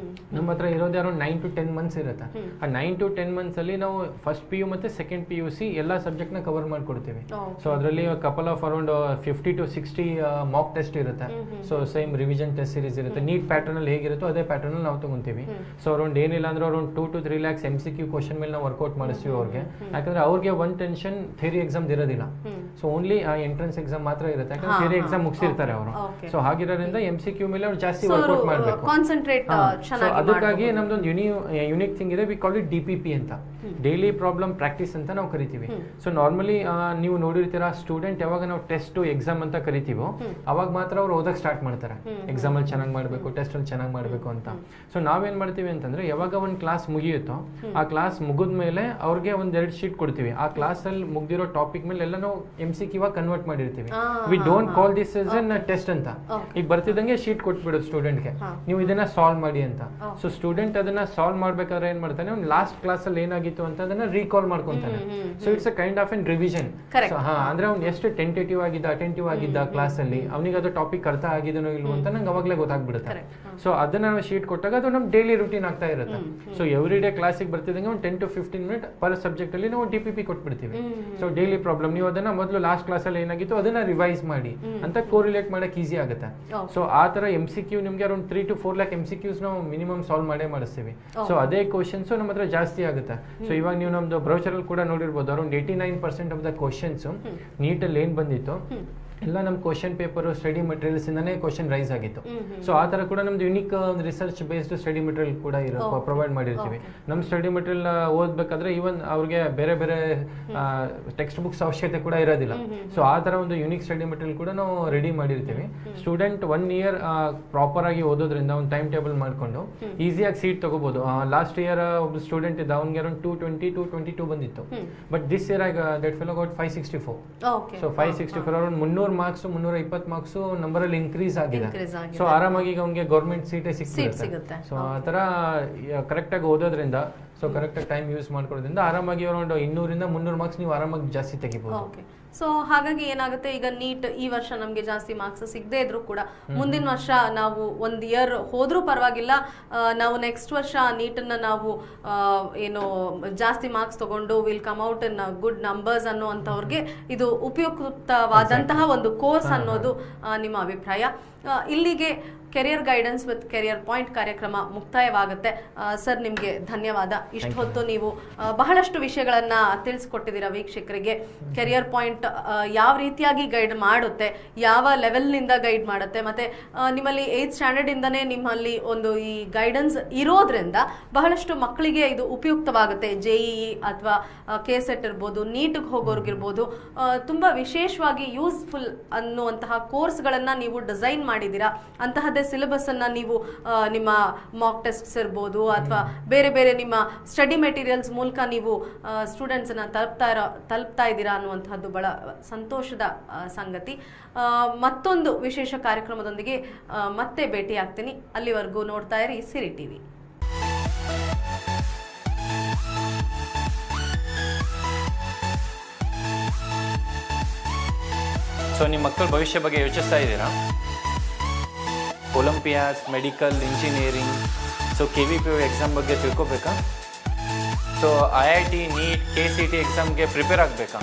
ನಮ್ಮ ಹತ್ರ ಇರೋದು ಯಾರೋ 9 to 10 ಮಂತ್ಸ್ ಇರುತ್ತೆ. ಆ 9 to 10 ಮಂತ್ಸ್ ಅಲ್ಲಿ ನಾವು ಫಸ್ಟ್ PU ಮತ್ತೆ ಸೆಕೆಂಡ್ PUC ಎಲ್ಲ ಸಬ್ಜೆಕ್ಟ್ ನ ಕವರ್ ಮಾಡ್ಕೊಡ್ತೀವಿ. ಸೊ ಅದರಲ್ಲಿ couple of around 50 to 60 mock test ಇರುತ್ತೆ. So same revision test series ಇರುತ್ತೆ. ನೀಟ್ ಪ್ಯಾಟರ್ನ್ ಅಲ್ಲಿ ಹೇಗಿರುತ್ತೋ ಅದೇ ಪ್ಯಾಟರ್ನ್ ಅಲ್ಲಿ ನಾವು ತಗೊಂತೀವಿ. ಸೊ ಅರೌಂಡ್ ಏನಿಲ್ಲ ಅಂದ್ರೆ around 2 to 3 lakhs MCQ question ಮೇಲೆ ನಾವು ವರ್ಕೌಟ್ ಮಾಡಿಸ್ತೀವಿ ಅವ್ರಿಗೆ. ಯಾಕಂದ್ರೆ ಅವ್ರಿಗೆ ಒಂದು ಟೆನ್ಷನ್ ಥಿಯರಿ ಎಕ್ಸಾಮ್ ಇರೋದಿಲ್ಲ. ಸೊ ಓನ್ಲಿ ಆ ಎಂಟ್ರೆನ್ಸ್ ಎಕ್ಸಾಮ್ ಮಾತ್ರ ಇರುತ್ತೆ. ಯಾಕಂದ್ರೆ ಥಿಯರಿ ಎಕ್ಸಾಮ್ ಮುಗಿಸಿರ್ತಾರೆ ಅವರು. ಸೊ ಹಾಗಿರೋದ್ರಿಂದ MCQ ಮೇಲೆ ಅವ್ರು ಜಾಸ್ತಿ ವರ್ಕೌಟ್ ಮಾಡಬೇಕು. ಅದಕ್ಕಾಗಿ ನಮ್ದೊಂದು ಯುನಿಕ್ ಥಿಂಗ್ ಇದೆ, ವಿ ಕಾಲ್ ಇಟ್ DPP ಅಂತ, ಡೈಲಿ ಪ್ರಾಬ್ಲಮ್ ಪ್ರಾಕ್ಟೀಸ್ ಅಂತ ನಾವು ಕರಿತೀವಿ. ಸೊ ನಾರ್ಮಲಿ ನೀವು ನೋಡಿರ್ತೀರಾ, ಸ್ಟೂಡೆಂಟ್ ಯಾವಾಗ ನಾವು ಟೆಸ್ಟ್ ಎಕ್ಸಾಮ್ ಅಂತ ಕರಿತೀವೋ ಅವಾಗ ಮಾತ್ರ ಅವ್ರು ಓದಕ್ಕೆ ಸ್ಟಾರ್ಟ್ ಮಾಡ್ತಾರೆ. ಎಕ್ಸಾಮ್ ಅಲ್ಲಿ ಚೆನ್ನಾಗಿ ಮಾಡಬೇಕು, ಟೆಸ್ಟ್ ಅಲ್ಲಿ ಚೆನ್ನಾಗಿ ಮಾಡಬೇಕು ಅಂತ. ಸೊ ನಾವೇನ್ ಮಾಡ್ತೀವಿ ಅಂತಂದ್ರೆ, ಯಾವಾಗ ಒಂದು ಕ್ಲಾಸ್ ಮುಗಿಯುತ್ತೋ ಆ ಕ್ಲಾಸ್ ಮುಗಿದ್ಮೇಲೆ ಅವ್ರಿಗೆ 1-2 ಶೀಟ್ ಕೊಡ್ತೀವಿ. ಆ ಕ್ಲಾಸ್ ಅಲ್ಲಿ ಮುಗ್ದಿರೋ ಟಾಪಿಕ್ ಮೇಲೆ ಎಲ್ಲ ನಾವು MCQ ಕನ್ವರ್ಟ್ ಮಾಡಿರ್ತೀವಿ. We don't call this as an test ಅಂತ. ಈಗ ಬರ್ತಿದ್ದಂಗೆ ಶೀಟ್ ಕೊಟ್ಬಿಡೋದು ಸ್ಟೂಡೆಂಟ್ಗೆ, ನೀವು ಇದನ್ನ ಸಾಲ್ವ್ ಮಾಡಿ ಅಂತ. ಸೊ ಸ್ಟೂಡೆಂಟ್ ಅದನ್ನ ಸಾಲ್ವ್ ಮಾಡ್ಬೇಕಾದ್ರೆ ಏನ್ ಮಾಡ್ತಾನೆ, ಅವ್ನು ಲಾಸ್ಟ್ ಕ್ಲಾಸ್ ಅಲ್ಲಿ ಏನಾಗಿತ್ತು ಅಂತ ಅದನ್ನ ರೀಕಾಲ್ ಮಾಡ್ಕೊಂತಾನೆ. So it's a kind of an revision. ಅಂದ್ರೆ ಅವ್ನು ಎಷ್ಟು ಟೆಂಟೇಟಿವ್ ಆಗಿದ್ದ, ಅಟೆಂಟಿವ್ ಆಗಿದ್ದ ಕ್ಲಾಸ್ ಅಲ್ಲಿ, ಅವನಿಗೆ ಅದು ಟಾಪಿಕ್ ಅರ್ಥ ಆಗಿದನೋ ಇಲ್ವೋ ಅಂತ ನಂಗೆ ಅವಾಗಲೇ ಗೊತ್ತಾಗ್ಬಿಡುತ್ತೆ. Correct. ಸೊ ಅದನ್ನ ನಾವು ಶೀಟ್ ಕೊಟ್ಟಾಗ ಅದು ನಮ್ಮ ಡೈಲಿ ರೂಟೀನ್ ಆಗ್ತಾ ಇರುತ್ತೆ. ಸೊ ಎವ್ರಿ ಡೇ ಕ್ಲಾಸಿಗೆ ಬರ್ತಿದ್ದಂಗೆ ಒಂದು 10 to 15 ಮಿನಿಟ್ ಪರ್ ಸಬ್ಜೆಕ್ಟ್ ಅಲ್ಲಿ ನಾವು DPP ಕೊಟ್ಬಿಡ್ತೀವಿ. ಸೊ ಡೈಲಿ ಪ್ರಾಬ್ಲಮ್ ನೀವು ಅದನ್ನ ಮೊದಲು ಲಾಸ್ಟ್ ಕ್ಲಾಸಲ್ಲಿ ಏನಾಗಿತ್ತು ಅದನ್ನ ರಿವೈಸ್ ಮಾಡಿ ಅಂತ ಕೋರಿಲೇಟ್ ಮಾಡಕ್ ಈಸಿ ಆಗುತ್ತೆ. ಸೊ ಆ ತರ MCQ ನಿಮ್ಗೆ ಅರೌಂಡ್ 3 to 4 lakh MCQs ನಾವು ಮಿನಿಮಮ್ ಸಾಲ್ವ್ ಮಾಡೇ ಮಾಡಿಸ್ತೀವಿ. ಸೊ ಅದೇ ಕ್ವಶನ್ಸ್ ನಮ್ಮ ಹತ್ರ ಜಾಸ್ತಿ ಆಗುತ್ತೆ. ಸೊ ಇವಾಗ ನೀವು ನಮ್ದು ಬ್ರೌಚರ್ ಅಲ್ಲಿ ಕೂಡ ನೋಡಿರ್ಬೋದು, ಅರೌಂಡ್ 89% ಆಫ್ ದ ಕ್ವಶನ್ಸ್ ನೀಟಲ್ಲಿ ಏನ್ ಬಂದಿತ್ತು ಎಲ್ಲ ನಮ್ಮ ಕ್ವಶನ್ ಪೇಪರ್ ಸ್ಟಡಿ ಮೆಟೀರಿಯಲ್ಸ್ ಇಂದಾನೇ ಕ್ವಶನ್ ರೈಸ್ ಆಗಿತ್ತು. ಸೊ ಆ ತರ ಕೂಡ ನಮ್ದು ಯುನಿಕ್ ಒಂದು ರಿಸರ್ಚ್ ಬೇಸ್ಡ್ ಸ್ಟಡಿ ಮೆಟೀರಿಯಲ್ ಕೂಡ ಪ್ರೊವೈಡ್ ಮಾಡಿರ್ತೀವಿ. ನಮ್ಮ ಸ್ಟಡಿ ಮೆಟೀರಿಯಲ್ ಓದ್ಬೇಕಾದ್ರೆ ಈವನ್ ಅವ್ರಿಗೆ ಬೇರೆ ಬೇರೆ ಟೆಕ್ಸ್ಟ್ ಬುಕ್ಸ್ ಅವಶ್ಯಕತೆ ಕೂಡ ಇರೋದಿಲ್ಲ. ಸೊ ಆ ತರ ಒಂದು ಯುನಿಕ್ ಸ್ಟಡಿ ಮೆಟೀರಿಯಲ್ ಕೂಡ ನಾವು ರೆಡಿ ಮಾಡಿರ್ತೀವಿ. ಸ್ಟೂಡೆಂಟ್ 1 year ಪ್ರಾಪರ್ ಆಗಿ ಓದೋದ್ರಿಂದ ಒಂದು ಟೈಮ್ ಟೇಬಲ್ ಮಾಡ್ಕೊಂಡು ಈಸಿಯಾಗಿ ಸೀಟ್ ತಗೋಬಹುದು. ಲಾಸ್ಟ್ ಇಯರ್ ಒಬ್ಬ ಸ್ಟೂಡೆಂಟ್ ಇದ್ದ, ಅವ್ನಿಗೆ ಅರೌಂಡ್ 220 to 22 ಬಂದಿತ್ತು. But this year that fellow got 564. So 564 around 300 marks 320 marks number ಅಲ್ಲಿ ಇನ್ಕ್ರೀಸ್ ಆಗಿದೆ. ಸೊ ಆರಾಮಾಗಿ ಅವ್ನಿಗೆ ಗೌರ್ಮೆಂಟ್ ಸೀಟೇ ಸಿಗುತ್ತೆ. ಸೊ ಆ ತರ ಕರೆಕ್ಟ್ ಆಗಿ ಓದೋದ್ರಿಂದ, ಸೊ ಕರೆಕ್ಟ್ ಆಗಿ ಟೈಮ್ ಯೂಸ್ ಮಾಡ್ಕೊಳ್ಳೋದ್ರಿಂದ ಆರಾಮಾಗಿ ಅರೌಂಡ್ 200 ಇಂದ 300 ಮಾರ್ಕ್ಸ್ ನೀವು ಆರಾಮಾಗಿ ಜಾಸ್ತಿ ತೆಗಿಬಹುದು. ಸೊ ಹಾಗಾಗಿ ಏನಾಗುತ್ತೆ, ಈಗ ನೀಟ್ ಈ ವರ್ಷ ನಮಗೆ ಜಾಸ್ತಿ ಮಾರ್ಕ್ಸ್ ಸಿಗದೇ ಇದ್ರು ಕೂಡ ಮುಂದಿನ ವರ್ಷ ನಾವು 1 year ಹೋದ್ರೂ ಪರವಾಗಿಲ್ಲ, ನಾವು ನೆಕ್ಸ್ಟ್ ವರ್ಷ ನೀಟನ್ನ ನಾವು ಏನು ಜಾಸ್ತಿ ಮಾರ್ಕ್ಸ್ ತಗೊಂಡು will come out in good numbers ಅನ್ನೋಂಥವ್ರಿಗೆ ಇದು ಉಪಯುಕ್ತವಾದಂತಹ ಒಂದು ಕೋರ್ಸ್ ಅನ್ನೋದು ನಿಮ್ಮ ಅಭಿಪ್ರಾಯ. ಇಲ್ಲಿಗೆ career guidance with career point ಕಾರ್ಯಕ್ರಮ ಮುಕ್ತಾಯವಾಗುತ್ತೆ. ಸರ್, ನಿಮಗೆ ಧನ್ಯವಾದ. ಇಷ್ಟು ಹೊತ್ತು ನೀವು ಬಹಳಷ್ಟು ವಿಷಯಗಳನ್ನ ತಿಳಿಸ್ಕೊಟ್ಟಿದ್ದೀರಾ ವೀಕ್ಷಕರಿಗೆ. ಕೆರಿಯರ್ ಪಾಯಿಂಟ್ ಯಾವ ರೀತಿಯಾಗಿ ಗೈಡ್ ಮಾಡುತ್ತೆ, ಯಾವ ಲೆವೆಲ್ನಿಂದ ಗೈಡ್ ಮಾಡುತ್ತೆ, ಮತ್ತೆ ನಿಮ್ಮಲ್ಲಿ 8th ಸ್ಟ್ಯಾಂಡರ್ಡ್ ಇಂದನೇ ನಿಮ್ಮಲ್ಲಿ ಒಂದು ಈ ಗೈಡೆನ್ಸ್ ಇರೋದ್ರಿಂದ ಬಹಳಷ್ಟು ಮಕ್ಕಳಿಗೆ ಇದು ಉಪಯುಕ್ತವಾಗುತ್ತೆ. JEE ಅಥವಾ KSET ಇರ್ಬೋದು, ನೀಟ್ಗೆ ಹೋಗೋರ್ಗಿರ್ಬೋದು, ತುಂಬ ವಿಶೇಷವಾಗಿ ಯೂಸ್ಫುಲ್ ಅನ್ನುವಂತಹ ಕೋರ್ಸ್ಗಳನ್ನು ನೀವು ಡಿಸೈನ್ ಮಾಡಿದ್ದೀರಾ. ಅಂತಹದ್ದೇ ಸಿಲೆಬಸ್ ಅನ್ನ ನೀವು ನಿಮ್ಮ ಮಾಕ್ ಟೆಸ್ಟ್ಸ್ ಇರ್ಬೋದು ಅಥವಾ ಬೇರೆ ಬೇರೆ ನಿಮ್ಮ ಸ್ಟಡಿ ಮೆಟೀರಿಯಲ್ಸ್ ಮೂಲಕ ನೀವು ಸ್ಟೂಡೆಂಟ್ಸ್ ಅನ್ನ ತಲುಪ್ತಾ ಇದ್ದೀರಾ ಅನ್ನುವಂಥದ್ದು ಬಹಳ ಸಂತೋಷದ ಸಂಗತಿ. ಮತ್ತೊಂದು ವಿಶೇಷ ಕಾರ್ಯಕ್ರಮದೊಂದಿಗೆ ಮತ್ತೆ ಭೇಟಿ ಆಗ್ತೀನಿ. ಅಲ್ಲಿವರೆಗೂ ನೋಡ್ತಾ ಇರಿ ಸಿರಿ ಟಿವಿ. ಸೊ ನಿಮ್ಮ ಮಕ್ಕಳ ಭವಿಷ್ಯ ಬಗ್ಗೆ ಯೋಚಿಸ್ತಾ ಇದ್ದೀರಾ? Olympiads, medical, engineering, so KVPO exam ಬಗ್ಗೆ ತಿಳ್ಕೊಬೇಕಾ? ಸೊ IIT, NEET, KCET ಎಕ್ಸಾಮ್ಗೆ ಪ್ರಿಪೇರ್ ಆಗಬೇಕಾ?